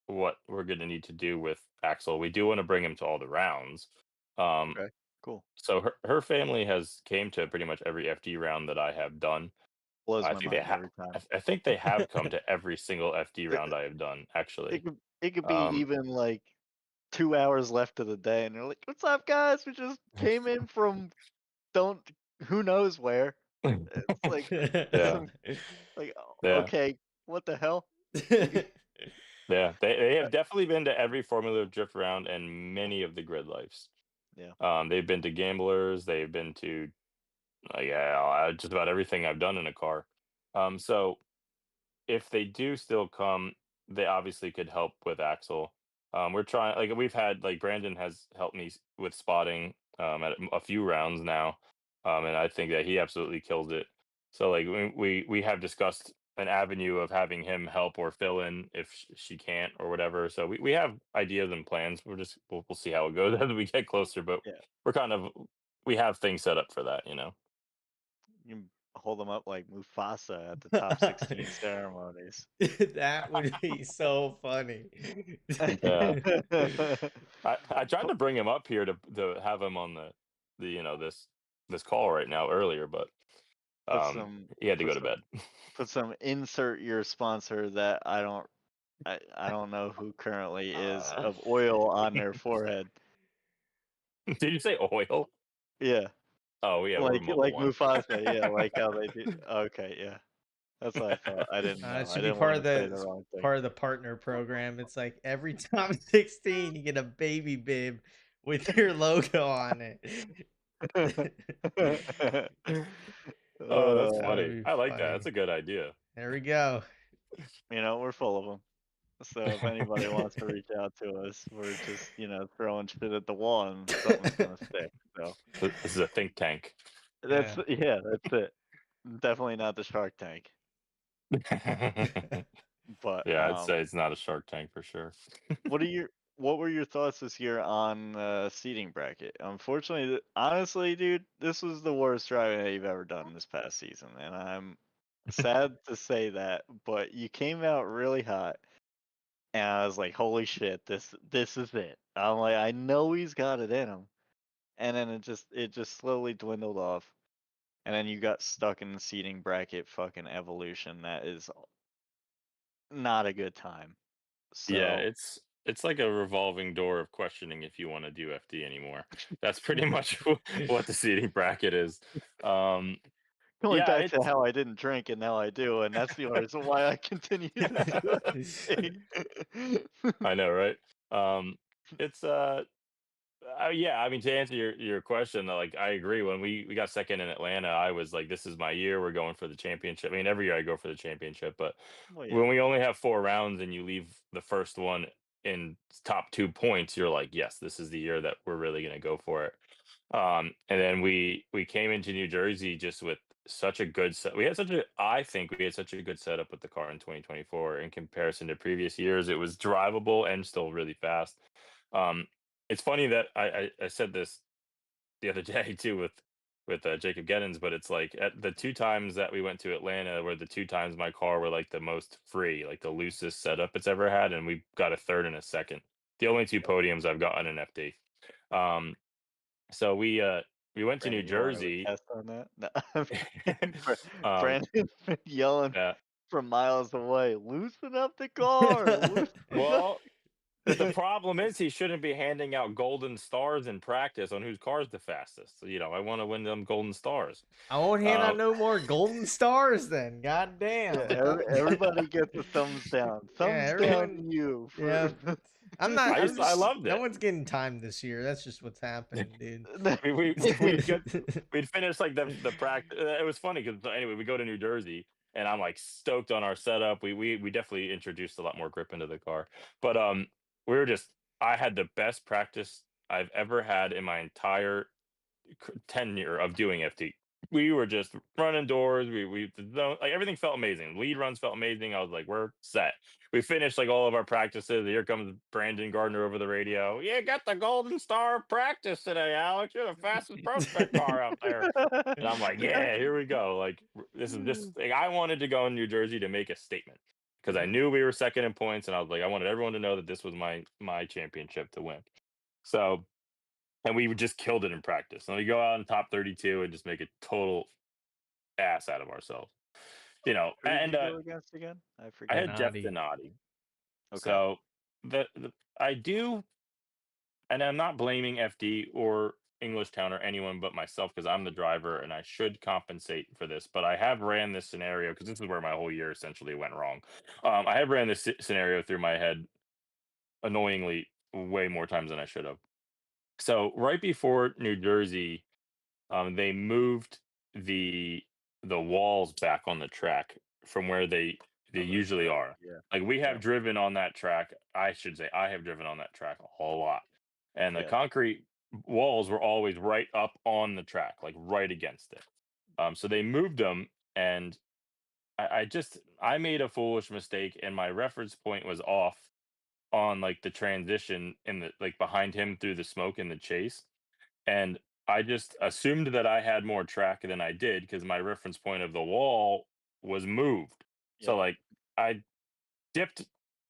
S3: what we're gonna need to do with Axel. We do want to bring him to all the rounds. Um,
S2: Okay, cool.
S3: So her family has came to pretty much every FD round that I have done.
S2: Blows
S3: I
S2: my
S3: think they
S2: mind
S3: have.
S2: every time.
S3: I think they have come to every single FD round I have done,
S2: It
S3: actually.
S2: could it could be
S3: Um,
S2: even like 2 hours left of the day, and they're like, "What's up, guys? We just came in from don't who knows where." It's like
S3: yeah,
S2: some like,
S3: yeah,
S2: okay, what the hell?
S3: yeah. They
S2: Uh,
S3: have definitely been to every Formula Drift round and many of the grid lives.
S2: yeah,
S3: They've been to Gamblers. They've been to yeah, just about everything I've done in a car. So if they do still come, they obviously could help with Axel. We're trying, like we've had, like Brandon has helped me with spotting at a few rounds now, and I think that he absolutely kills it. So like we have discussed an avenue of having him help or fill in if she can't or whatever. So we have ideas and plans. We'll see how it goes as we get closer, but
S2: yeah.
S3: we're kind of we have things set up for that.
S2: You can hold them up like Mufasa at the top 16 ceremonies.
S1: That would be so funny.
S3: Yeah. I tried to bring him up here to have him on this call right now earlier, but
S2: Put some
S3: he had to
S2: put
S3: go to bed.
S2: some put some insert your sponsor that I don't know who currently is
S1: Uh,
S2: of oil on their forehead.
S3: Did you say oil?
S2: Yeah.
S3: Oh yeah, we're
S2: Like
S3: Mobile One.
S2: Mufasa, yeah, like how they do. Okay, yeah. That's what I thought. I didn't
S1: it
S2: know. I
S1: should be
S2: didn't want to say the wrong thing.
S1: part of the partner program. It's like every time 16, you get a baby bib with your logo on it.
S3: Oh, that's
S1: That would
S2: Uh,
S3: funny.
S1: be
S3: I like that. That's
S1: funny.
S3: a good idea.
S1: There we go.
S2: we're full of them. So if anybody wants to reach out to us, we're just, throwing shit at the wall and something's gonna stick. So
S3: This is a think tank.
S2: that's
S1: Yeah.
S2: yeah, that's it. Definitely not the Shark Tank. But
S3: Yeah, I'd say it's not a Shark Tank for sure.
S2: what were your thoughts this year on seating bracket? Unfortunately, honestly, dude, this was the worst driving that you've ever done this past season, and I'm sad to say that. But you came out really hot, and I was like, "Holy shit, this is it." I'm like, I know he's got it in him, and then it just slowly dwindled off, and then you got stuck in the seating bracket fucking evolution. That is not a good time.
S3: Yeah,
S2: So
S3: it's like a revolving door of questioning if you want to do FD anymore. That's pretty much what the seating bracket is. Um,
S2: going
S3: yeah,
S2: back to
S3: it's
S2: how I didn't drink and now I do, and that's the only reason why I continue to do FD.
S3: I know, right? Um, it's yeah. I mean, to answer your question, like I agree. When we got second in Atlanta, I was like, "This is my year. We're going for the championship." I mean, every year I go for the championship, but
S2: Well,
S3: when
S2: yeah,
S3: we only have 4 rounds and you leave the first one in top 2 points, you're like, "Yes, this is the year that we're really going to go for it." And then we came into New Jersey just with such a good set. We had such a I think we had such a good setup with the car in 2024 in comparison to previous years. It was drivable and still really fast. Um, it's funny that I said this the other day too with Jacob Geddens, but it's like at the two times that we went to Atlanta were the two times my car were like the most free, like the loosest setup it's ever had, and we got a third and a second. The only two podiums I've gotten in FD. Um, so we went to New
S2: Brandon, you want to
S3: Jersey.
S2: attest on that? No, I'm kidding.
S3: um,
S2: Brandon's been yelling
S3: yeah.
S2: from miles away, "Loosen up the car, loosen up."
S3: Well, the problem is he shouldn't be handing out golden stars in practice on whose car's the fastest. So, I want to win them golden stars.
S1: I won't hand out
S3: Um,
S1: no more golden stars then. God
S2: Yeah,
S1: damn.
S2: everybody gets a thumbs down.
S1: Yeah,
S2: Thumbs down to
S1: everyone.
S2: you
S1: Yeah.
S2: for.
S1: I'm not. I'm
S3: I
S1: just.
S3: loved
S1: No
S3: it.
S1: one's getting time this year. That's just what's happening, dude.
S3: We'd get we'd finish like the practice. It was funny because anyway, we go to New Jersey and I'm like stoked on our setup. We definitely introduced a lot more grip into the car, but we were just I had the best practice I've ever had in my entire tenure of doing FT. We were just running doors. We like everything felt amazing. Lead runs felt amazing. I was like, we're set. We finished like all of our practices. Here comes Brandon Gardner over the radio. Yeah, got the golden star of practice today, Alex. You're the fastest prospect car out there. And I'm like, yeah, here we go. Like this is this. Like, I wanted to go in New Jersey to make a statement because I knew we were second in points, and I was like, I wanted everyone to know that this was my championship to win. So and we just killed it in practice. And we go out in top 32 and just make a total ass out of ourselves.
S2: Who did
S3: And
S2: you go against again? I
S3: I
S2: forget.
S3: had Jeff
S1: Donati.
S3: Donati.
S2: Okay.
S3: So I do, and I'm not blaming FD or Englishtown or anyone but myself because I'm the driver and I should compensate for this. But I have ran this scenario because this is where my whole year essentially went wrong. I have ran this scenario through my head annoyingly way more times than I should have. So right before New Jersey, they moved the the walls back on the track from where they
S2: Oh, that's
S3: usually
S2: right.
S3: are.
S2: Yeah.
S3: Like we
S2: Yeah.
S3: have driven on that track. I should say I have driven on that track a whole lot, and the
S2: Yeah.
S3: concrete walls were always right up on the track, like right against it. So they moved them, and I made a foolish mistake, and my reference point was off on like the transition in the like behind him through the smoke in the chase and I just assumed that I had more track than I did because my reference point of the wall was moved. So
S2: Yep.
S3: like I dipped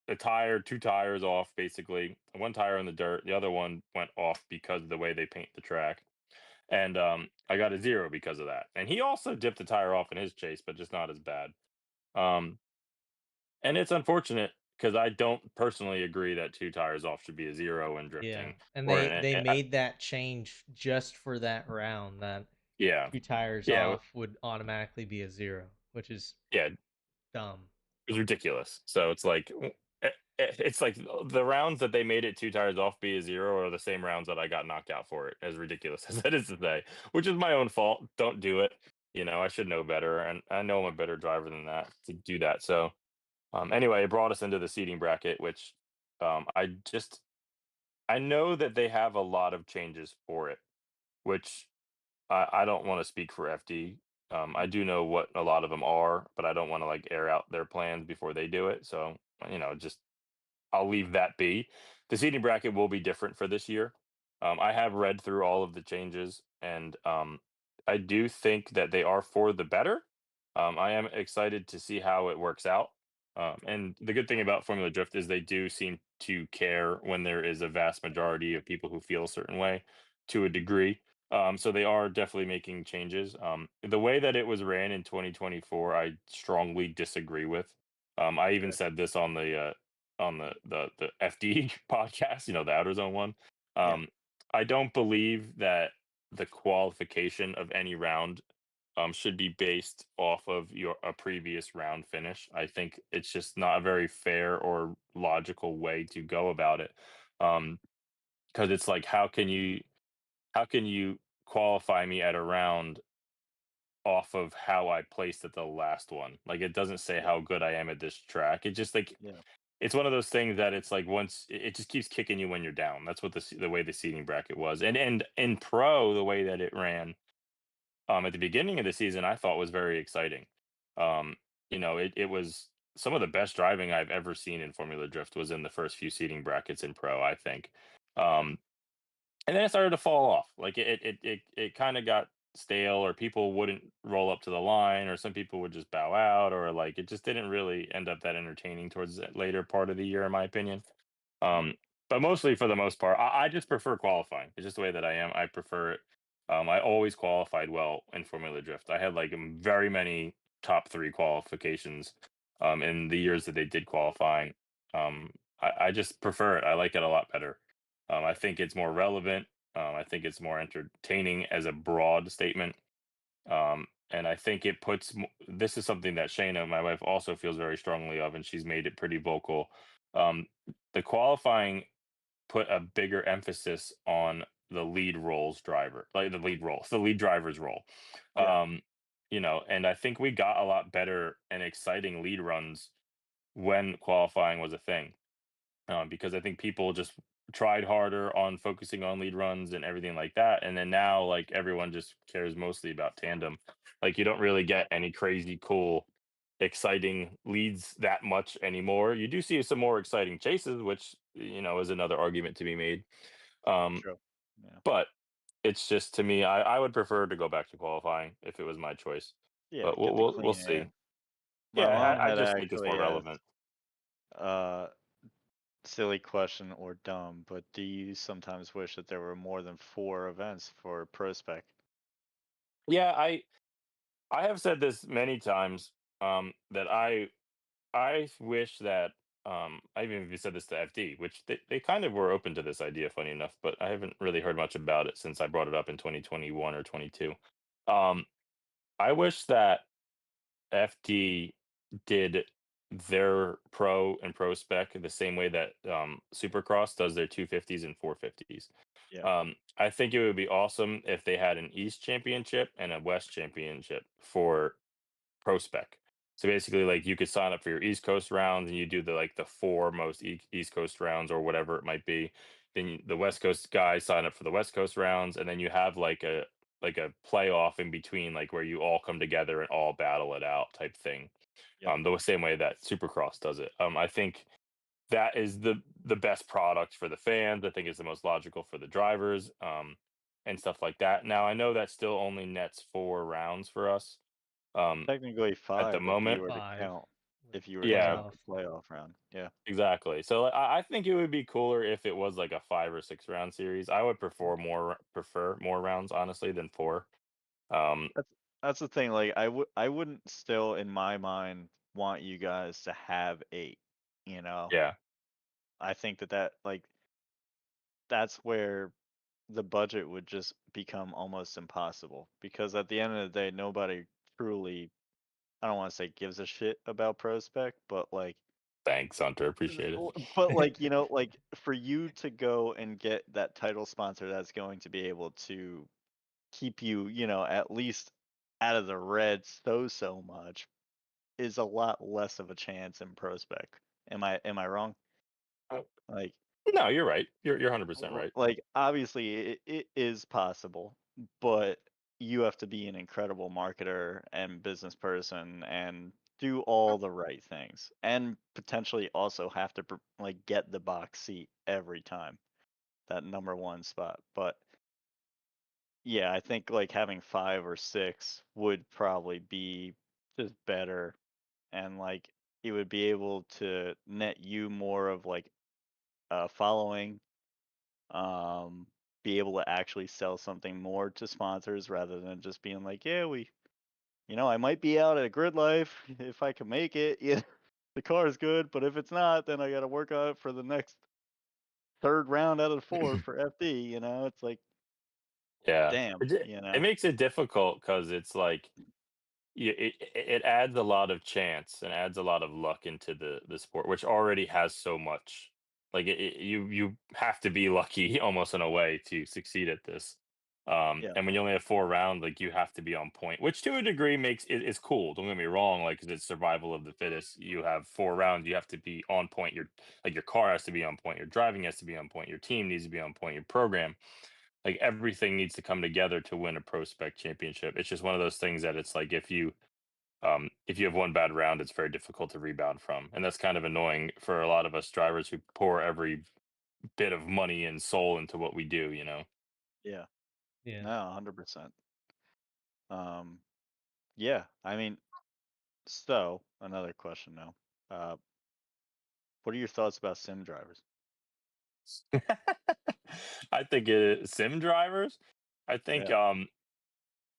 S3: a tire, two tires off basically. One tire in the dirt, the other one went off because of the way they paint the track. And I got a zero because of that. And he also dipped a tire off in his chase, but just not as bad. Um, and it's unfortunate because I don't personally agree that two tires off should be a zero in
S1: Yeah,
S3: drifting
S1: and
S3: or
S1: they made that change just for that round. That
S3: yeah.
S1: 2 tires
S3: Yeah,
S1: off would automatically be a 0, which is
S3: yeah,
S1: dumb.
S3: was ridiculous. So it's like it's like the rounds that they made it two tires off be a zero are the same rounds that I got knocked out for it. As ridiculous as that is to say, which is my own fault. Don't do it. I should know better, and I know I'm a better driver than that to do that. So anyway, it brought us into the seating bracket, which I know that they have a lot of changes for it, which I don't want to speak for FD. I do know what a lot of them are, but I don't want to like air out their plans before they do it. So, just I'll leave that be. The seating bracket will be different for this year. I have read through all of the changes, and I do think that they are for the better. I am excited to see how it works out. And the good thing about Formula Drift is they do seem to care when there is a vast majority of people who feel a certain way to a degree. So they are definitely making changes. The way that it was ran in 2024, I strongly disagree with. I even
S2: Okay.
S3: said this on the FD podcast, the Outer Zone one.
S2: Yeah.
S3: Um, I don't believe that the qualification of any round should be based off of a previous round finish. I think it's just not a very fair or logical way to go about it. Because it's like, how can you qualify me at a round off of how I placed at the last one? Like it doesn't say
S2: Yeah.
S3: how good I am at this track. It just like
S2: Yeah.
S3: it's one of those things that it's like once it just keeps kicking you when you're down. That's what the way the seating bracket was. And in pro, the way that it ran, at the beginning of the season I thought was very exciting. Um, it was some of the best driving I've ever seen in Formula Drift was in the first few seating brackets in Pro, I think. Um, and then it started to fall off. Like it kind of got stale, or people wouldn't roll up to the line, or some people would just bow out, or like it just didn't really end up that entertaining towards the later part of the year, in my opinion.
S2: Mhm.
S3: But mostly for the most part, I just prefer qualifying. It's just the way that I am. I prefer it. I always qualified well in Formula Drift. I had like very many top three qualifications in the years that they did qualifying. I just prefer it. I like it a lot better. I think it's more relevant. I think it's more entertaining as a broad statement. And I think it puts this is something that Shayna, my wife, also feels very strongly of, and she's made it pretty vocal. Um, the qualifying put a bigger emphasis on the lead roles driver, like the lead driver's role.
S2: Yeah.
S3: Um, and I think we got a lot better and exciting lead runs when qualifying was a thing, because I think people just tried harder on focusing on lead runs and everything like that. And then now, like everyone just cares mostly about tandem. Like you don't really get any crazy, cool, exciting leads that much anymore. You do see some more exciting chases, which is another argument to be made. Um,
S2: True. Yeah.
S3: but it's just to me, I would prefer to go back to qualifying if it was my choice.
S2: Yeah.
S3: But we'll
S2: Get the
S3: we'll, we'll
S2: clean
S3: see.
S2: air. My
S3: Yeah,
S2: mom
S3: I
S2: had
S3: just think it's more
S2: actually
S3: relevant.
S2: asked, uh, silly question or dumb, but do you sometimes wish that there were more than 4 events for Pro Spec?
S3: Yeah, I have said this many times, that I wish that I even said this to FD, which they kind of were open to this idea, funny enough, but I haven't really heard much about it since I brought it up in 2021 or 22. Um, I wish that FD did their pro and pro spec the same way that Supercross does their 250s and 450s.
S2: Yeah.
S3: I think it would be awesome if they had an East Championship and a West Championship for pro spec. So basically, like you could sign up for your East Coast rounds, and you do the four most East Coast rounds or whatever it might be. Then the West Coast guys sign up for the West Coast rounds, and then you have like a playoff in between, like where you all come together and all battle it out type thing.
S2: Yep.
S3: The same way that Supercross does it. I think that is the best product for the fans. I think it's the most logical for the drivers, and stuff like that. Now I know that still only nets 4 rounds for us. Um,
S2: Technically
S3: at the
S2: 5 if you
S3: moment.
S2: were to
S1: 5
S2: count
S1: with
S2: if you were to
S3: Yeah,
S2: count
S1: playoff.
S2: the playoff round. Yeah.
S3: exactly. So like, I think it would be cooler if it was like a 5 or 6 round series. I would prefer more rounds, honestly, than 4. Um,
S2: That's that's the thing. Like I wouldn't still in my mind want you guys to have 8. You know,
S3: yeah,
S2: I think that like that's where the budget would just become almost impossible because at the end of the day, nobody truly. I don't want to say gives a shit about prospect, but like,
S3: thanks, Hunter. Appreciate it.
S2: but like like for you to go and get that title sponsor that's going to be able to keep you, at least out of the red so much is a lot less of a chance in prospect. Am I wrong?
S3: Uh,
S2: Like
S3: no, you're right. You're 100% right.
S2: like obviously it is possible, but you have to be an incredible marketer and business person and do all the right things and potentially also have to like get the box seat every time, that number 1 spot. But yeah, I think like having 5 or 6 would probably be just better, and like it would be able to net you more of like a following, um, be able to actually sell something more to sponsors rather than just being like, yeah, I might be out at Grid Life if I can make it. Yeah, the car is good, but if it's not, then I got to work on it for the next third round out of the 4 for FD. It's like,
S3: Yeah,
S2: damn.
S3: it makes it difficult because it's like it adds a lot of chance and adds a lot of luck into the sport, which already has so much. Like you have to be lucky almost in a way to succeed at this.
S2: Yeah,
S3: And when you only have 4 rounds, like you have to be on point, which to a degree makes it's cool. Don't get me wrong, like 'cause it's survival of the fittest. You have 4 rounds, you have to be on point. Your car has to be on point. Your driving has to be on point. Your team needs to be on point. Your program. like everything needs to come together to win a pro spec championship. It's just one of those things that it's like if you have one bad round, it's very difficult to rebound from, and that's kind of annoying for a lot of us drivers who pour every bit of money and soul into what we do. You know.
S2: Yeah.
S1: Yeah.
S2: No, 100%. Um, yeah. I mean, so another question now. Uh, what are your thoughts about sim drivers?
S3: I think sim drivers. I think
S2: Yeah.
S3: um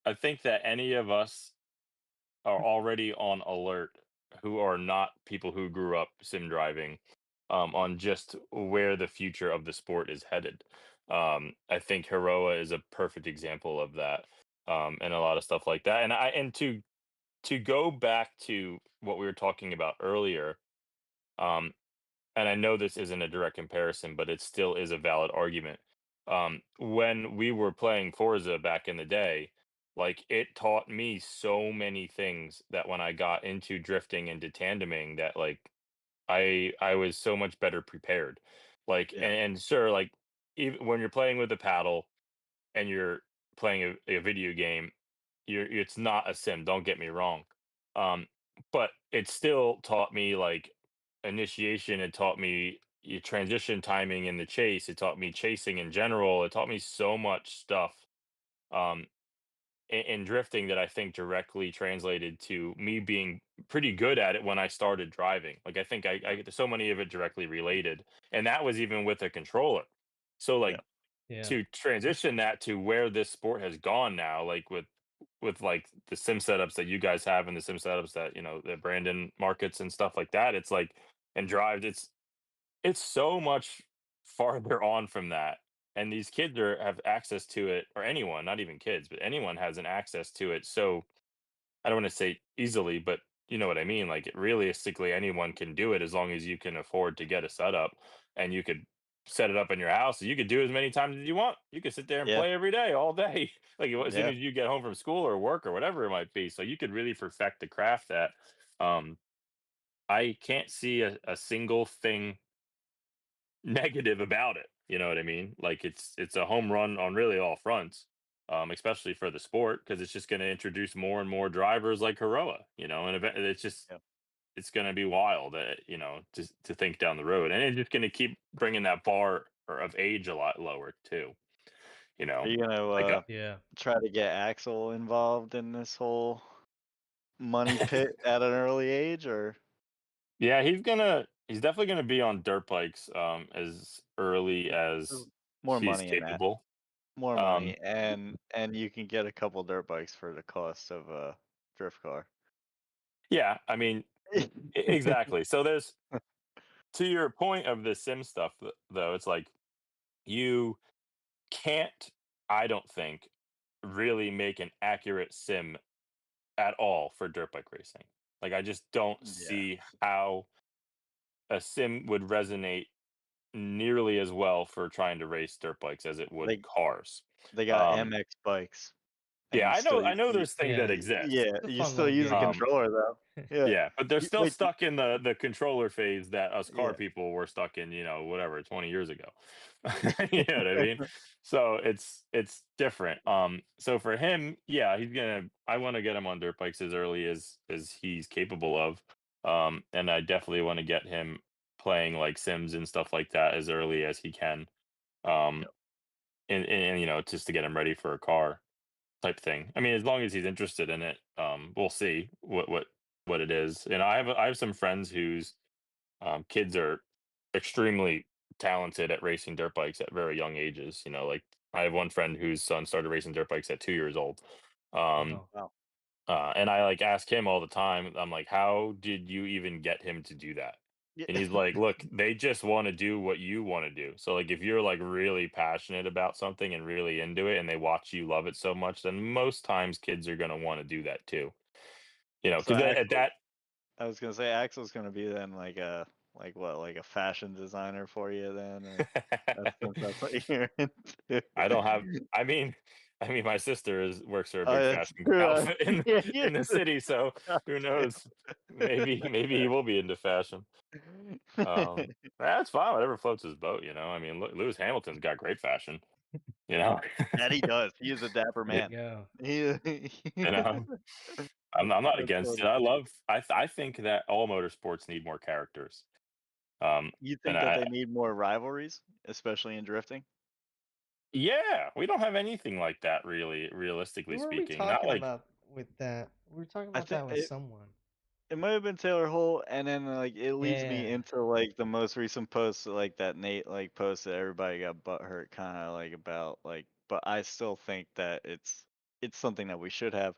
S3: I think that any of us are already on alert who are not people who grew up sim driving on just where the future of the sport is headed. I think Heroa is a perfect example of that. And a lot of stuff like that. And to go back to what we were talking about earlier, um, and I know this isn't a direct comparison, but it still is a valid argument. When we were playing Forza back in the day, like it taught me so many things that when I got into drifting and tandeming, that like I was so much better prepared. Like
S2: Yeah.
S3: and sure, like even when you're playing with a paddle and you're playing a video game, it's not a sim, don't get me wrong. Um, but it still taught me like initiation, it taught me your transition timing in the chase, it taught me chasing in general, it taught me so much stuff um in drifting that I think directly translated to me being pretty good at it when I started driving. Like I think I get so many of it directly related. And that was even with a controller. So
S2: Yeah.
S3: like
S1: Yeah.
S3: to transition that to where this sport has gone now, like with like the sim setups that you guys have and the sim setups that that Brandon markets and stuff like that, it's like and drives, it's so much farther on from that, and these kids have access to it, or anyone, not even kids, but anyone has an access to it. So I don't want to say easily, but you know what I mean. Like realistically, anyone can do it as long as you can afford to get a setup, and you could set it up in your house. You could do as many times as you want. You could sit there and
S2: Yeah.
S3: play every day, all day, like as soon
S2: Yeah.
S3: as you get home from school or work or whatever it might be. So you could really perfect the craft that. Um, I can't see a single thing negative about it. You know what I mean? Like it's a home run on really all fronts, especially for the sport because it's just going to introduce more and more drivers like Heroa. And it's just
S2: Yeah.
S3: it's going to be wild, to think down the road, and it's just going to keep bringing that bar of age a lot lower too. You
S2: Are
S3: know,
S2: you gonna
S3: like
S1: Yeah.
S2: try to get Axel involved in this whole money pit at an early age, or
S3: yeah, he's definitely gonna be on dirt bikes as early
S2: there's
S3: as
S2: more
S3: he's
S2: money in that?
S3: capable.
S2: More
S3: Um,
S2: money, and you can get a couple dirt bikes for the cost of a drift car.
S3: yeah, I mean, exactly. So there's to your point of the sim stuff, though, it's like you can't, I don't think, really make an accurate sim at all for dirt bike racing. Like, I just don't
S2: Yeah.
S3: see how a sim would resonate nearly as well for trying to race dirt bikes as it would
S2: They
S3: cars.
S2: they got
S3: Um,
S2: MX bikes, and
S3: yeah,
S2: you still
S3: I know there's things that
S1: Yeah.
S3: exist.
S2: yeah,
S1: It's a
S2: you
S1: fun
S2: still
S1: little
S2: use a
S1: game.
S3: Um,
S2: controller though. Yeah.
S3: Yeah, but they're
S2: You,
S3: still
S2: wait,
S3: stuck in the controller phase that us car
S2: yeah.
S3: people were stuck in, whatever, 20 years ago. You know what I mean? So it's different. So for him, yeah, I want to get him on dirt bikes as early as he's capable of. And I definitely want to get him playing like Sims and stuff like that as early as he can. Um
S2: Yep.
S3: and just to get him ready for a car type thing. I mean, as long as he's interested in it, we'll see what it is. And I have some friends whose kids are extremely talented at racing dirt bikes at very young ages. Like I have one friend whose son started racing dirt bikes at 2 years old. Um,
S1: Wow.
S2: Wow.
S3: and I like ask him all the time. I'm like, how did you even get him to do that?
S2: Yeah.
S3: And he's like, look, they just want to do what you want to do. So like if you're like really passionate about something and really into it and they watch you love it so much, then most times kids are going to want to do that too.
S2: So
S3: Because at
S2: Axel,
S3: that
S2: I was gonna say Axel's gonna be then like a fashion designer for you then, or that's what you're into.
S3: I don't have I mean my sister is works for a
S2: Oh,
S3: big
S2: that's
S3: fashion
S2: true.
S3: outfit
S2: Yeah, yeah.
S3: in the city, so who knows? Maybe he will be into fashion. That's fine, whatever floats his boat. I mean, Lewis Hamilton's got great fashion. You know,
S2: That he does. He is a dapper
S1: There
S3: it,
S1: you
S2: man.
S1: go.
S2: He
S3: you know, I'm not
S2: That's
S3: against it.
S2: funny.
S3: I love. I think that all motorsports need more characters. Um,
S2: You
S3: and
S2: think that
S3: I,
S2: they need more rivalries, especially in drifting?
S3: yeah, we don't have anything like that really,
S1: Who
S3: realistically
S1: were we
S3: speaking. Not
S1: talking
S3: like,
S1: about with that? We were talking
S2: I
S1: about
S2: think
S1: that with someone.
S2: it might have been Taylor Holt, and then like it leads me
S1: Yeah.
S2: into like the most recent post, like that Nate like post that everybody got butthurt kind of like about like, but I still think that it's something that we should have.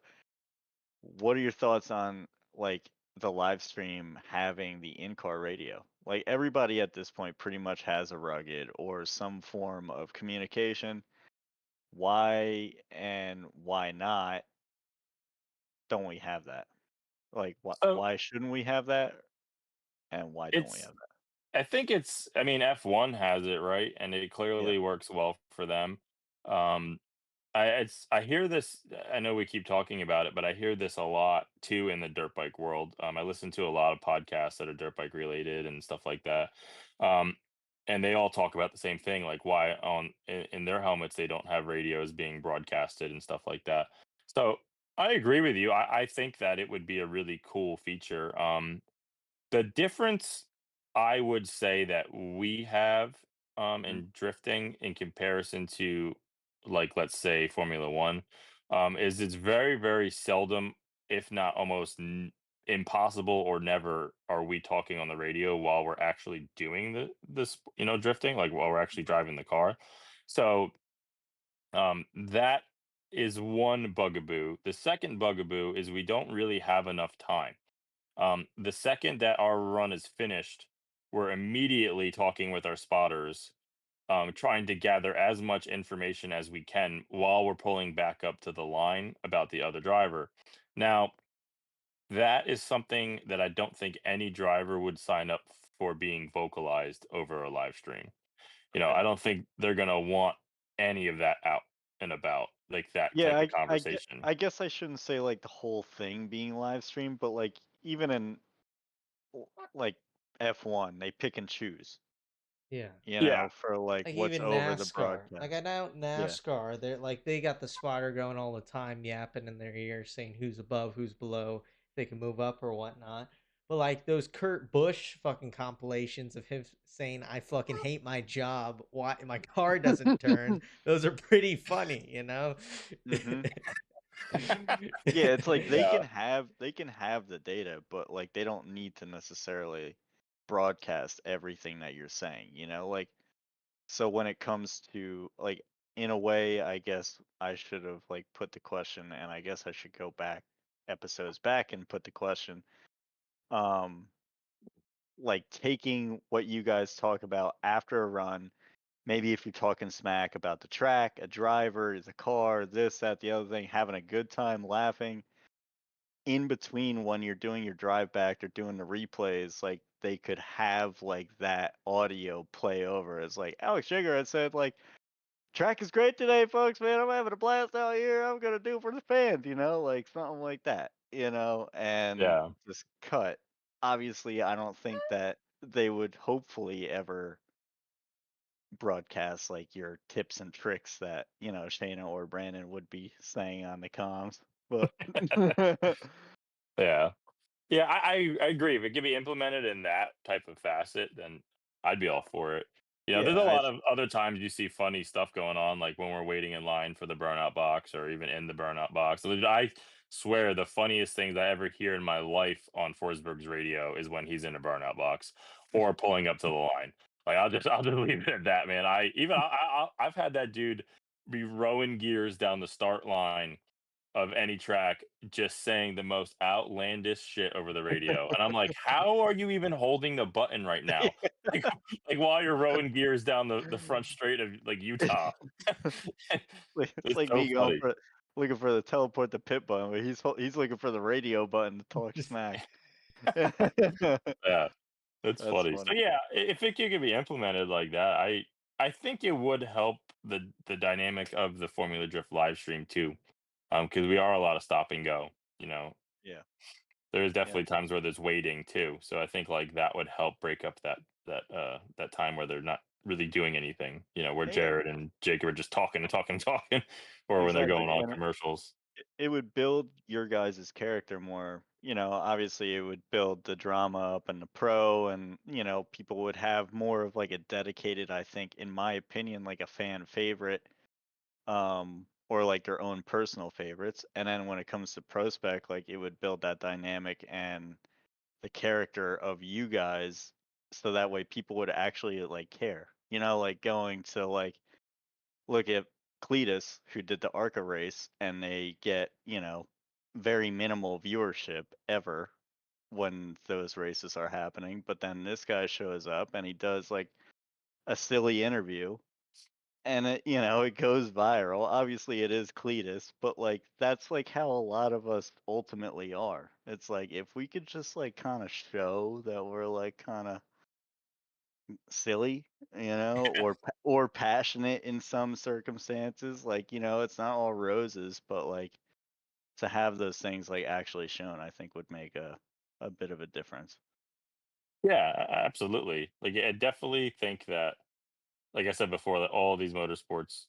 S2: What are your thoughts on like the live stream having the in-car radio? Like everybody at this point pretty much has a rugged or some form of communication. Why and why not don't we have that? Like
S3: so
S2: why shouldn't we have that and why don't we
S3: it's
S2: have that?
S3: I think it's I mean, F1 has it, right? And it
S2: Yeah.
S3: clearly works well for them. Um, I hear this. I know we keep talking about it, but I hear this a lot too in the dirt bike world. I listen to a lot of podcasts that are dirt bike related and stuff like that. Um, and they all talk about the same thing, like why in their helmets they don't have radios being broadcasted and stuff like that. So I agree with you. I think that it would be a really cool feature. The difference I would say that we have,
S2: Mhm.
S3: in drifting in comparison to, like, let's say Formula 1, is it's very, very seldom, if not almost impossible or never are we talking on the radio while we're actually doing this, drifting, like while we're actually driving the car. So, that is one bugaboo. The second bugaboo is we don't really have enough time. The second that our run is finished, we're immediately talking with our spotters, trying to gather as much information as we can while we're pulling back up to the line about the other driver. Now, that is something that I don't think any driver would sign up for being vocalized over a live stream.
S2: Okay.
S3: I don't think they're going to want any of that out and about, like that
S2: Yeah,
S3: type of
S2: I
S3: conversation.
S2: guess I shouldn't say like the whole thing being live streamed, but like even in like F1, they pick and choose,
S1: Yeah.
S3: Yeah.
S2: for like
S1: Like
S2: what's
S1: even
S2: over the
S1: NASCAR. Like
S2: broadcast.
S1: I know
S2: Yeah.
S1: NASCAR, they're like they got the spotter going all the time, yapping in their ear, saying who's above, who's below, they can move up or whatnot. But like those Kurt Busch fucking compilations of him saying I fucking hate my job, why my car doesn't turn, those are pretty funny, you know?
S2: hmm Yeah, it's like
S3: Yeah.
S2: they can have the data, but like they don't need to necessarily broadcast everything that you're saying, Like so when it comes to like in a way, I guess I should have like put the question and I guess I should go back episodes back and put the question um like taking what you guys talk about after a run, maybe if you're talking smack about the track, a driver, the car, this, that, the other thing, having a good time laughing in between when you're doing your drive back or doing the replays, like they could have like that audio play over as like Alex Jagger had said, like, track is great today, folks, man. I'm having a blast out here. I'm gonna do it for the fans, like something like that, and
S3: Yeah.
S2: just cut. Obviously, I don't think that they would hopefully ever broadcast like your tips and tricks that, Shayna or Brandon would be saying on the comms. But
S3: Yeah. Yeah, I agree. If it could be implemented in that type of facet, then I'd be all for it. There's
S2: yeah,
S3: a lot of other times you see funny stuff going on, like when we're waiting in line for the burnout box or even in the burnout box. So I swear the funniest things I ever hear in my life on Forsberg's radio is when he's in a burnout box or pulling up to the line. Like I'll just leave it at that, man. I've had that dude be rowing gears down the start line of any track just saying the most outlandish shit over the radio. And I'm like, how are you even holding the button right now? Like, like while you're rowing gears down the front straight of like Utah.
S2: it's
S3: It's
S2: like
S3: so
S2: me going
S3: funny.
S2: for looking for the teleport the pit button, but he's looking for the radio button to talk smack.
S3: Yeah, it's
S2: That's
S3: funny. So
S2: funny.
S3: yeah, if it could be implemented like that, I think it would help the dynamic of the Formula Drift live stream too. Because we are a lot of stop and go, you know.
S2: Yeah,
S3: There's
S2: yeah,
S3: definitely times where there's waiting too, so I think, like, that would help break up that time where they're not really doing anything. Where
S2: Yeah,
S3: Jared and Jake were just talking and talking and talking, or when they're
S2: exactly.
S3: going on
S2: And
S3: commercials.
S2: it would build your guys' character more. Obviously it would build the drama up and the pro, and people would have more of like a dedicated, I think, in my opinion, like a fan favorite, or like their own personal favorites. And then when it comes to prospect, like it would build that dynamic and the character of you guys, so that way people would actually like care. Like going to like look at Cletus, who did the ARCA race, and they get, very minimal viewership ever when those races are happening. But then this guy shows up and he does like a silly interview, and it goes viral. Obviously it is Cletus, but like that's like how a lot of us ultimately are. It's like if we could just like kind of show that we're like kind of silly, or passionate in some circumstances. Like, it's not all roses, but like to have those things like actually shown, I think would make a bit of a difference.
S3: Yeah, absolutely. Like, I definitely think that, like I said before, that all these motorsports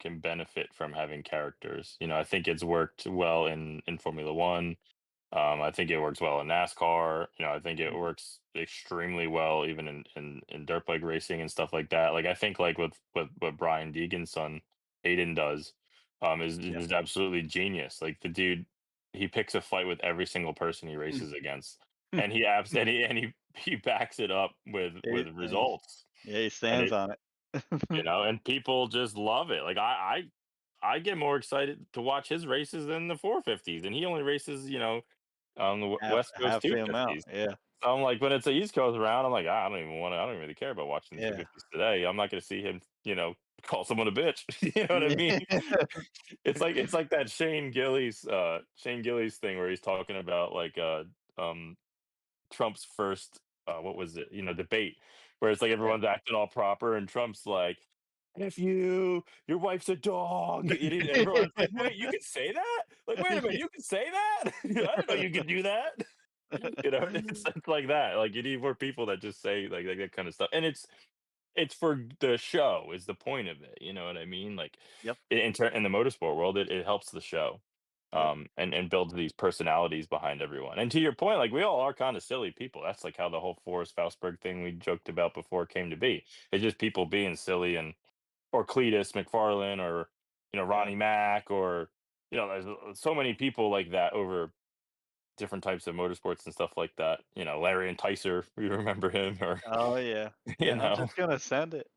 S3: can benefit from having characters. I think it's worked well in Formula One. I think it works well in NASCAR. I think it
S2: Mm.
S3: works extremely well even in dirt bike racing and stuff like that. Like, I think like with what Brian Deegan's son Aiden does, is
S2: Yeah.
S3: just absolutely genius. Like, the dude, he picks a fight with every single person he races against, and he abs and he backs it up with
S2: And
S3: results,
S2: yeah, he
S3: and
S2: stands
S3: it
S2: on it.
S3: and people just love it. Like, I get more excited to watch his races than the 450s, and he only races, on the
S2: half
S3: West Coast
S2: half the amount.
S3: 250s.
S2: Yeah.
S3: So I'm like, when it's a East Coast round, I'm like, I don't even really care about watching the
S2: Yeah.
S3: 250s today. I'm not going to see him, call someone a bitch. You know what I mean?
S2: Yeah.
S3: It's like that Shane Gillies thing where he's talking about like um Trump's first what was it? Debate where it's like
S2: Yeah.
S3: everyone's acting all proper and Trump's like, "If your wife's a dog." Everyone's like, "Wait, you can say that? Like, wait a minute, you can say that? I didn't know you could do that." It's like that. Like, you need more people that just say like that kind of stuff, and it's for the show is the point of it. You know what I mean? Like,
S2: Yep.
S3: in the motorsport world, it helps the show,
S2: Yep.
S3: and builds these personalities behind everyone. And to your point, like, we all are kind of silly people. That's like how the whole Forrest Faustberg thing we joked about before came to be. It's just people being silly, and or Cletus McFarlane, or
S2: Yeah.
S3: Ronnie Mack, or there's so many people like that over different types of motorsports and stuff like that. Larry and Tyser, you remember him, or
S2: Oh yeah.
S3: you
S2: Yeah. I'm
S3: know,
S2: just gonna send it.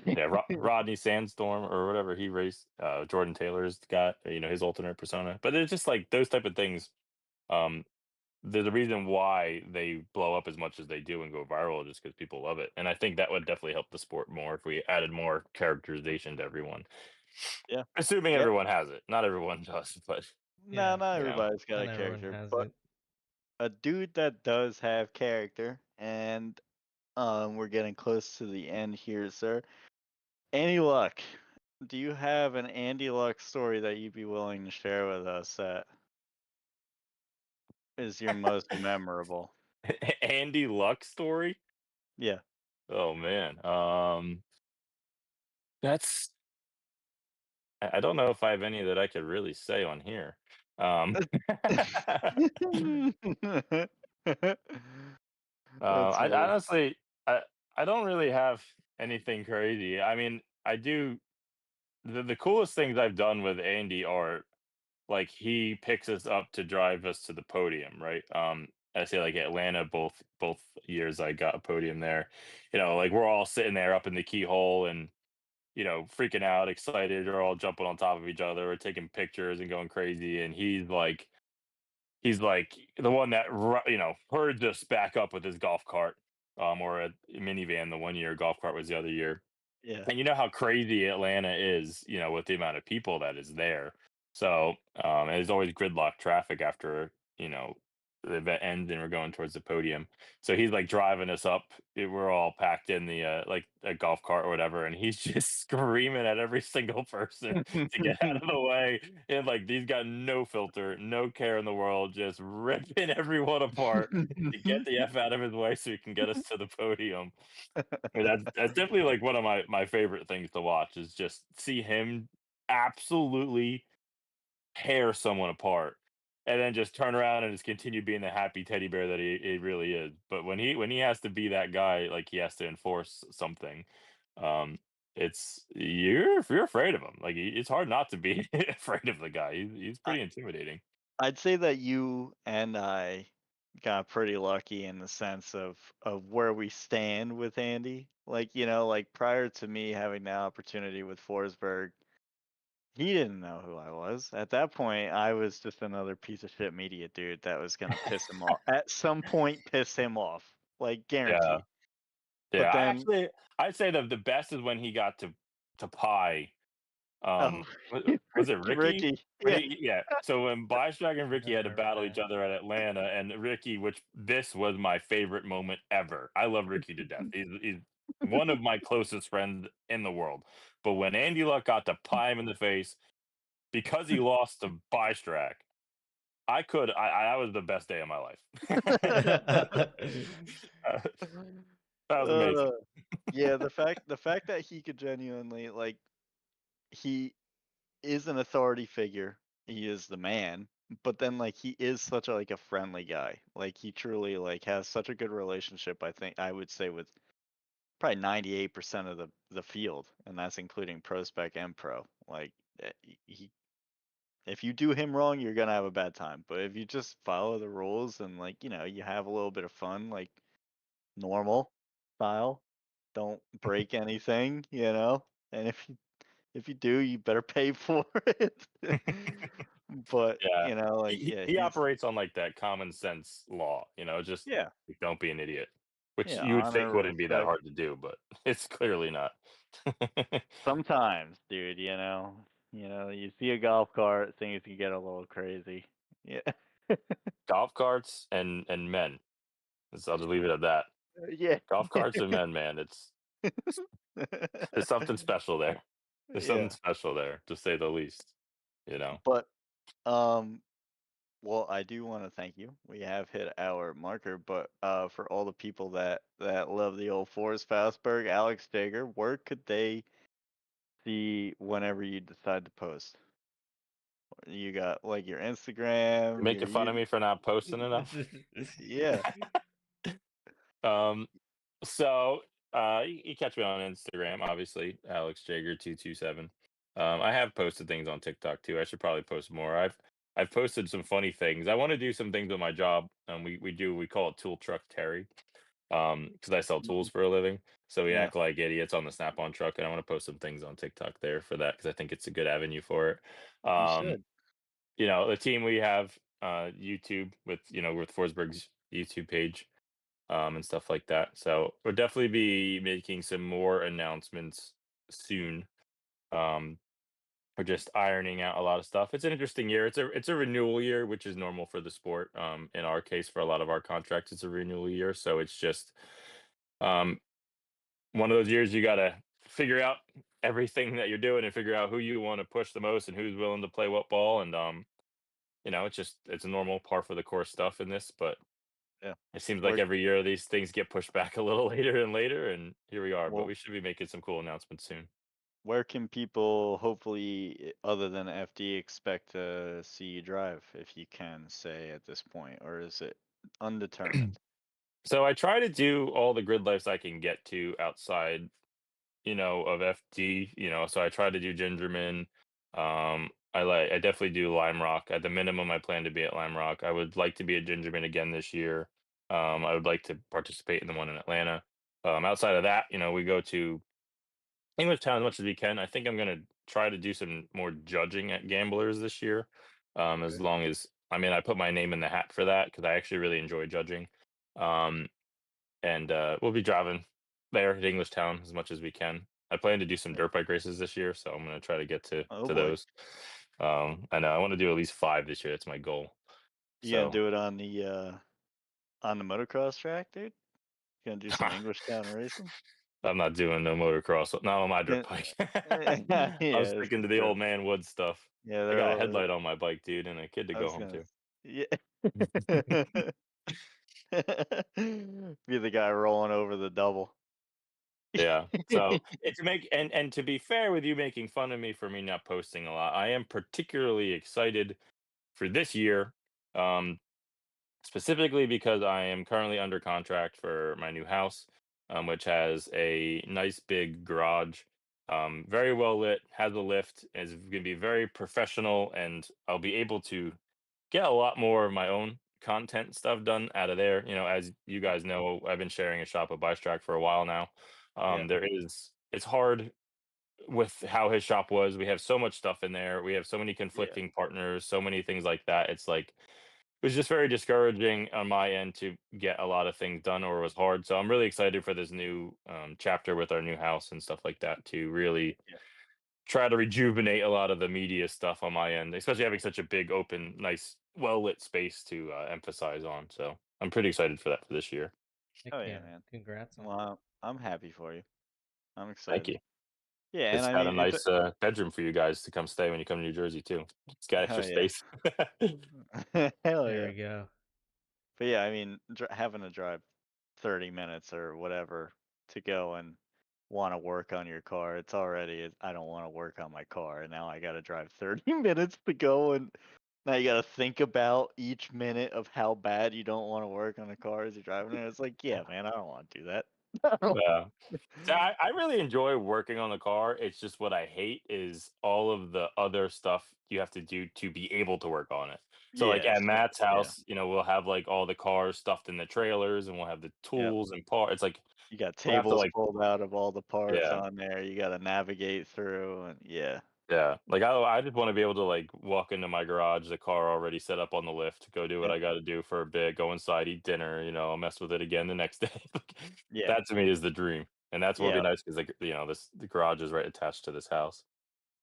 S3: yeah, Rodney Sandstorm or whatever he raced. Jordan Taylor's got his alternate persona, but it's just like those type of things. Um, there's a reason why they blow up as much as they do and go viral, just because people love it. And I think that would definitely help the sport more if we added more characterization to everyone.
S2: Yeah.
S3: Assuming
S2: Yeah.
S3: everyone has it, not everyone does, but
S2: No,
S1: Yeah,
S2: not
S3: you know,
S2: everybody's got
S1: not
S2: a
S1: everyone
S2: character,
S1: has
S2: but
S1: it.
S2: a dude that does have character, and we're getting close to the end here, sir. Andy Luck. Do you have an Andy Luck story that you'd be willing to share with us that is your most memorable?
S3: Andy Luck story.
S2: Yeah.
S3: Oh man, that's I don't know if I have any that I could really say on here.
S2: That's
S3: I
S2: funny.
S3: honestly, I don't really have anything crazy. I mean, I do the coolest things I've done with Andy are like he picks us up to drive us to the podium, right? I say like Atlanta, both years I got a podium there. Like we're all sitting there up in the keyhole and freaking out, excited. We're all jumping on top of each other, we're taking pictures and going crazy. And he's like the one that hurried us back up with his golf cart, or a minivan. The one year, golf cart was the other year.
S2: Yeah.
S3: And you know how crazy Atlanta is, with the amount of people that is there. So, and there's always gridlock traffic after, the event ends and we're going towards the podium. So he's like driving us up. We're all packed in the like a golf cart or whatever, and he's just screaming at every single person to get out of the way. And like he's got no filter, no care in the world, just ripping everyone apart to get the f out of his way so he can get us to the podium. And that's definitely like one of my favorite things to watch is just see him absolutely tear someone apart and then just turn around and just continue being the happy teddy bear that he really is. But when he has to be that guy, like he has to enforce something, um, it's you're afraid of him. Like it's hard not to be afraid of the guy. He's
S2: I,
S3: pretty intimidating.
S2: I'd say that you and I got pretty lucky in the sense of where we stand with Andy. Like, like prior to me having the opportunity with Forsberg, he didn't know who I was. At that point, I was just another piece of shit media dude that was gonna piss him off. At some point, piss him off, like
S3: Yeah,
S2: guaranteed.
S3: yeah.
S2: But then,
S3: I'd say the best is when he got to pie.
S2: oh,
S3: Was it Ricky?
S2: Ricky, yeah,
S3: Yeah. So when Bystrach and
S1: I
S3: Ricky had to
S1: remember
S3: battle each
S1: that.
S3: other at Atlanta, and Ricky, which this was my favorite moment ever. I love Ricky to death. He's one of my closest friends in the world. But when Andy Luck got to pie him in the face because he lost to Bystrach, that was the best day of my life. That was
S2: uh,
S3: amazing.
S2: yeah. The fact that he could genuinely like he is an authority figure. He is the man, but then like he is such a like a friendly guy. Like he truly like has such a good relationship. I think I would say with probably 98% of the field, and that's including pro spec and pro. Like he, if you do him wrong, you're gonna have a bad time. But if you just follow the rules and like you have a little bit of fun, like normal style, don't break anything, and if you do, you better pay for it. But,
S3: Yeah.
S2: like,
S3: He
S2: yeah,
S3: he
S2: he's
S3: operates on, like, that common sense law, just
S2: yeah,
S3: like, don't be an idiot, which
S2: yeah,
S3: you would think
S2: honor,
S3: wouldn't be that
S2: respect.
S3: hard to do, but it's clearly not.
S2: Sometimes, dude, you see a golf cart, things can get a little crazy. Yeah.
S3: Golf carts and men. I'll just leave it at that.
S2: Yeah.
S3: Golf carts and men, man, there's something special there. There's something
S2: Yeah.
S3: special there, to say the least, you know?
S2: But, um, well, I do want to thank you. We have hit our marker, but for all the people that love the old Forrest Fastberg, Alex Jagger, where could they see whenever you decide to post? You got like your
S3: You're
S2: Instagram, your
S3: making fun of
S2: you.
S3: me for not posting enough?
S2: Yeah.
S3: Um, so, you catch me on Instagram, obviously, Alex Jagger 227. I have posted things on TikTok too. I should probably post more. I've posted some funny things. I want to do some things with my job. We call it Tool Truck Terry. Because I sell tools
S2: Mhm.
S3: for a living. So we
S2: Yeah.
S3: act like idiots on the Snap-on truck, and I want to post some things on TikTok there for that because I think it's a good avenue for it.
S2: You should.
S3: The team we have YouTube with Forsberg's YouTube page and stuff like that. So we'll definitely be making some more announcements soon. Um, we're just ironing out a lot of stuff. It's an interesting year. It's a renewal year, which is normal for the sport. In our case, for a lot of our contracts, it's a renewal year. So it's just um, one of those years you got to figure out everything that you're doing and figure out who you want to push the most and who's willing to play what ball. And it's a normal par for the course stuff in this, but
S2: Yeah.
S3: it seems like
S2: Where
S3: every year these things get pushed back a little later and later, and here we are. But
S2: well,
S3: we should be making some cool announcements soon.
S2: where can people hopefully other than FD expect to see you drive if you can say at this point, or is it undetermined?
S3: So I try to do all the grid lives I can get to outside, of FD. So I try to do Gingerman. I definitely do Lime Rock. At the minimum, I plan to be at Lime Rock. I would like to be at Gingerman again this year. I would like to participate in the one in Atlanta. Outside of that, we go to English Town as much as we can. I think I'm gonna try to do some more judging at Gamblers this year. As
S2: Okay.
S3: long as I put my name in the hat for that because I actually really enjoy judging. Um, and we'll be driving there at English Town as much as we can. I plan to do some
S2: Yeah.
S3: dirt bike races this year, so I'm gonna try to get to
S2: Oh
S3: to
S2: boy.
S3: those. I know I want to do at least 5 this year. That's my goal.
S2: You gonna
S3: So
S2: do it on the motocross track, dude? You gonna do some English town racing?
S3: I'm not doing no motocross, not on my dirt
S2: Yeah,
S3: bike.
S2: yeah,
S3: I'm
S2: it's
S3: sticking to the
S2: true.
S3: old man wood stuff.
S2: Yeah,
S3: I
S2: they're
S3: got a
S2: all,
S3: headlight on my bike, dude, and a kid to
S2: I
S3: go
S2: was
S3: home
S2: gonna,
S3: to.
S2: yeah. Be the guy rolling over the double.
S3: Yeah. So it's make and to be fair with you making fun of me for me not posting a lot, I am particularly excited for this year. Um, Specifically because I am currently under contract for my new house, which has a nice big garage, very well lit, has a lift, is going to be very professional, and I'll be able to get a lot more of my own content stuff done out of there. You know, as you guys know, I've been sharing a shop with Bystrack for a while now.
S2: Yeah,
S3: It's hard with how his shop was. We have so much stuff in there. We have so many
S2: yeah,
S3: conflicting partners, so many things like that. It's like it was just very discouraging on my end to get a lot of things done, or it was hard. So I'm really excited for this new chapter with our new house and stuff like that to really
S2: yeah.
S3: try to rejuvenate a lot of the media stuff on my end, especially having such a big, open, nice, well lit space to emphasize on. So I'm pretty excited for that for this year.
S1: Heck
S2: Oh yeah,
S1: yeah.
S2: man.
S1: Congrats on that.
S2: Well, I'm happy for you. I'm
S3: Thank
S2: excited.
S3: you.
S2: Yeah, and
S3: It's
S2: I
S3: got a
S2: mean, if
S3: nice bedroom for you guys to come stay when you come to New Jersey too. It's got extra
S2: hell yeah,
S3: space.
S2: hell
S1: There
S2: yeah.
S1: we go.
S2: But yeah, I mean, having to drive 30 minutes or whatever to go and want to work on your car, it's already, I don't want to work on my car. And now I got to drive 30 minutes to go. And now you got to think about each minute of how bad you don't want to work on the car as you're driving it. It's like, yeah, man, I don't want to do that. I don't-
S3: Yeah. So I really enjoy working on the car. It's just what I hate is all of the other stuff you have to do to be able to work on it. So like
S2: Yeah,
S3: at
S2: sure.
S3: Matt's
S2: Yeah.
S3: house, we'll have like all the cars stuffed in the trailers and we'll have the
S2: Yep.
S3: tools and parts. It's like
S2: You got
S3: we'll have to
S2: tables
S3: like
S2: pulled out of all the parts
S3: yeah.
S2: on there. You got to navigate through. And yeah.
S3: Yeah. Like I just want to be able to like walk into my garage, the car already set up on the lift, go do what
S2: Yep.
S3: I gotta do for a bit, go inside, eat dinner, I'll mess with it again the next day. Like,
S2: Yeah.
S3: that to me is the dream. And that's what would be
S2: Yeah.
S3: nice because like the garage is right attached to this house.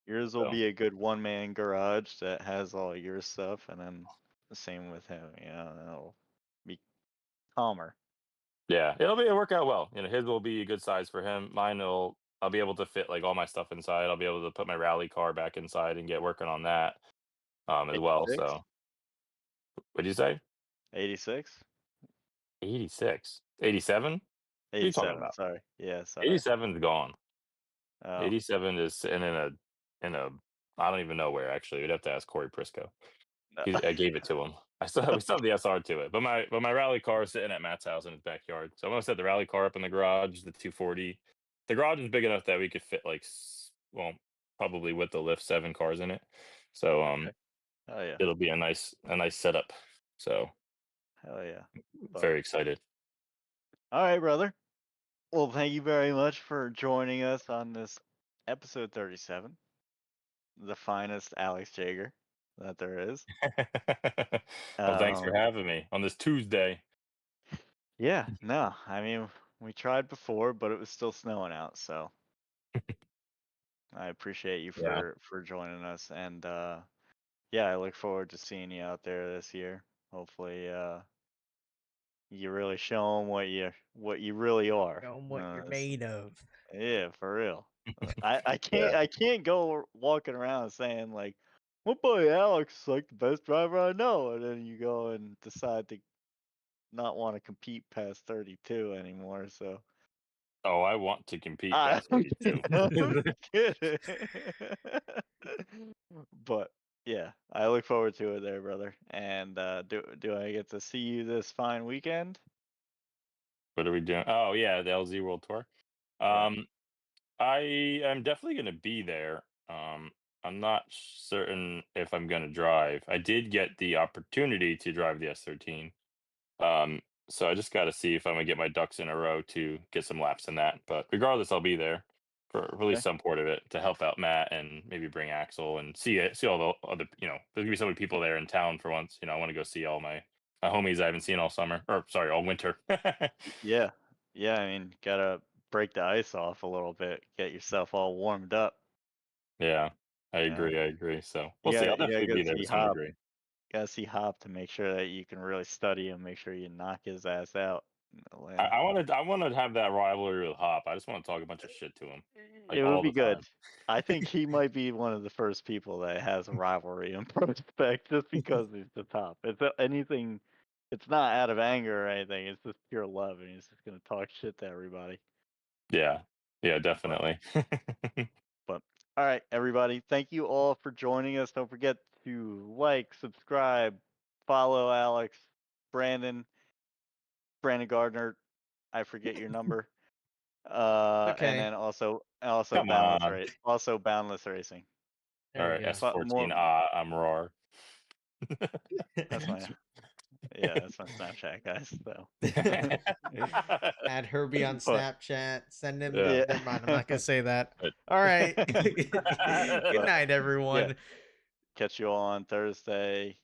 S2: Yours will
S3: So
S2: be a good one-man garage that has all your stuff, and then the same with him. That'll be calmer.
S3: yeah, it'll work out well. His will be a good size for him. I'll be able to fit like all my stuff inside. I'll be able to put my rally car back inside and get working on that as well.
S2: 86?
S3: So what'd you say?
S2: 86?
S3: 86. 87? What are you talking
S2: 87.
S3: about?
S2: Sorry. Yeah, sorry.
S3: 87's gone.
S2: Oh,
S3: 87 is sitting in a I don't even know where actually. We'd have to ask Corey Prisco.
S2: no.
S3: I gave it to him. We still have the SR to it, but my rally car is sitting at Matt's house in his backyard. So I'm gonna set the rally car up in the garage, the 240. The garage is big enough that we could fit like well, probably with the lift 7 cars in it. So
S2: Okay. Oh, yeah.
S3: it'll be a nice setup. So
S2: Hell yeah. But,
S3: very excited.
S2: all right, brother. Well, thank you very much for joining us on this episode 37, the finest Alex Jagger that there is.
S3: Well, thanks for
S2: Um,
S3: having me on this Tuesday.
S2: yeah, no, I mean, we tried before, but it was still snowing out, so I appreciate you
S3: Yeah.
S2: for joining us, and yeah, I look forward to seeing you out there this year. Hopefully, you really show them what you really are.
S1: Show 'em what you're made of.
S2: Yeah, for real. I can't
S3: Yeah.
S2: I can't go walking around saying like, my boy Alex is like the best driver I know, and then you go and decide to not want to compete past 32 anymore. So
S3: Oh, I want to compete
S2: I'm
S3: past 32.
S2: kidding. But yeah, I look forward to it there, brother. And do I get to see you this fine weekend?
S3: What are we doing? Oh yeah, the LZ World Tour.
S2: Yeah.
S3: Um, I am definitely going to be there. I'm not certain if I'm going to drive. I did get the opportunity to drive the S13. Um, so I just got to see if I'm going to get my ducks in a row to get some laps in that. But regardless, I'll be there for at least
S2: Okay.
S3: some part of it to help out Matt and maybe bring Axel and see all the other. There's gonna be so many people there in town for once. I want to go see all my homies I haven't seen all summer, or sorry, all winter.
S2: Yeah. Yeah, I mean, gotta break the ice off a little bit, get yourself all warmed up.
S3: Yeah, I
S2: Yeah.
S3: agree. I agree. So
S2: You
S3: we'll see.
S2: gotta
S3: I'll
S2: you gotta
S3: definitely
S2: go
S3: be there to
S2: see
S3: some
S2: Hop.
S3: degree.
S2: gotta see Hop to make sure that you can really study him, make sure you knock his ass out in the
S3: I,
S2: land.
S3: I want to. I want to have that rivalry with Hop. I just want to talk a bunch of shit to him, like
S2: It would
S3: all
S2: be
S3: the
S2: good.
S3: time.
S2: I think he might be one of the first people that has a rivalry in Prospect just because he's the top. It's anything. It's not out of anger or anything. It's just pure love, and he's just gonna talk shit to everybody.
S3: Yeah. Yeah.
S2: But
S3: Definitely.
S2: But all right, everybody, thank you all for joining us. Don't forget to like, subscribe, follow Alex, Brandon, Brandon Gardner. I forget your number. And
S1: Okay.
S2: then also
S3: Come on.
S2: Boundless Racing.
S3: All
S1: There you
S3: right.
S1: go.
S2: But
S3: S14.
S2: more,
S3: I'm Roar.
S2: that's my that's my Snapchat, guys. So
S1: Add Herbie on
S2: but
S1: Snapchat. Send him.
S3: Yeah.
S2: yeah.
S1: Never mind. I'm not gonna say that.
S3: But
S1: All right. Good
S2: But
S1: night,
S2: yeah,
S1: everyone.
S2: catch you all on Thursday.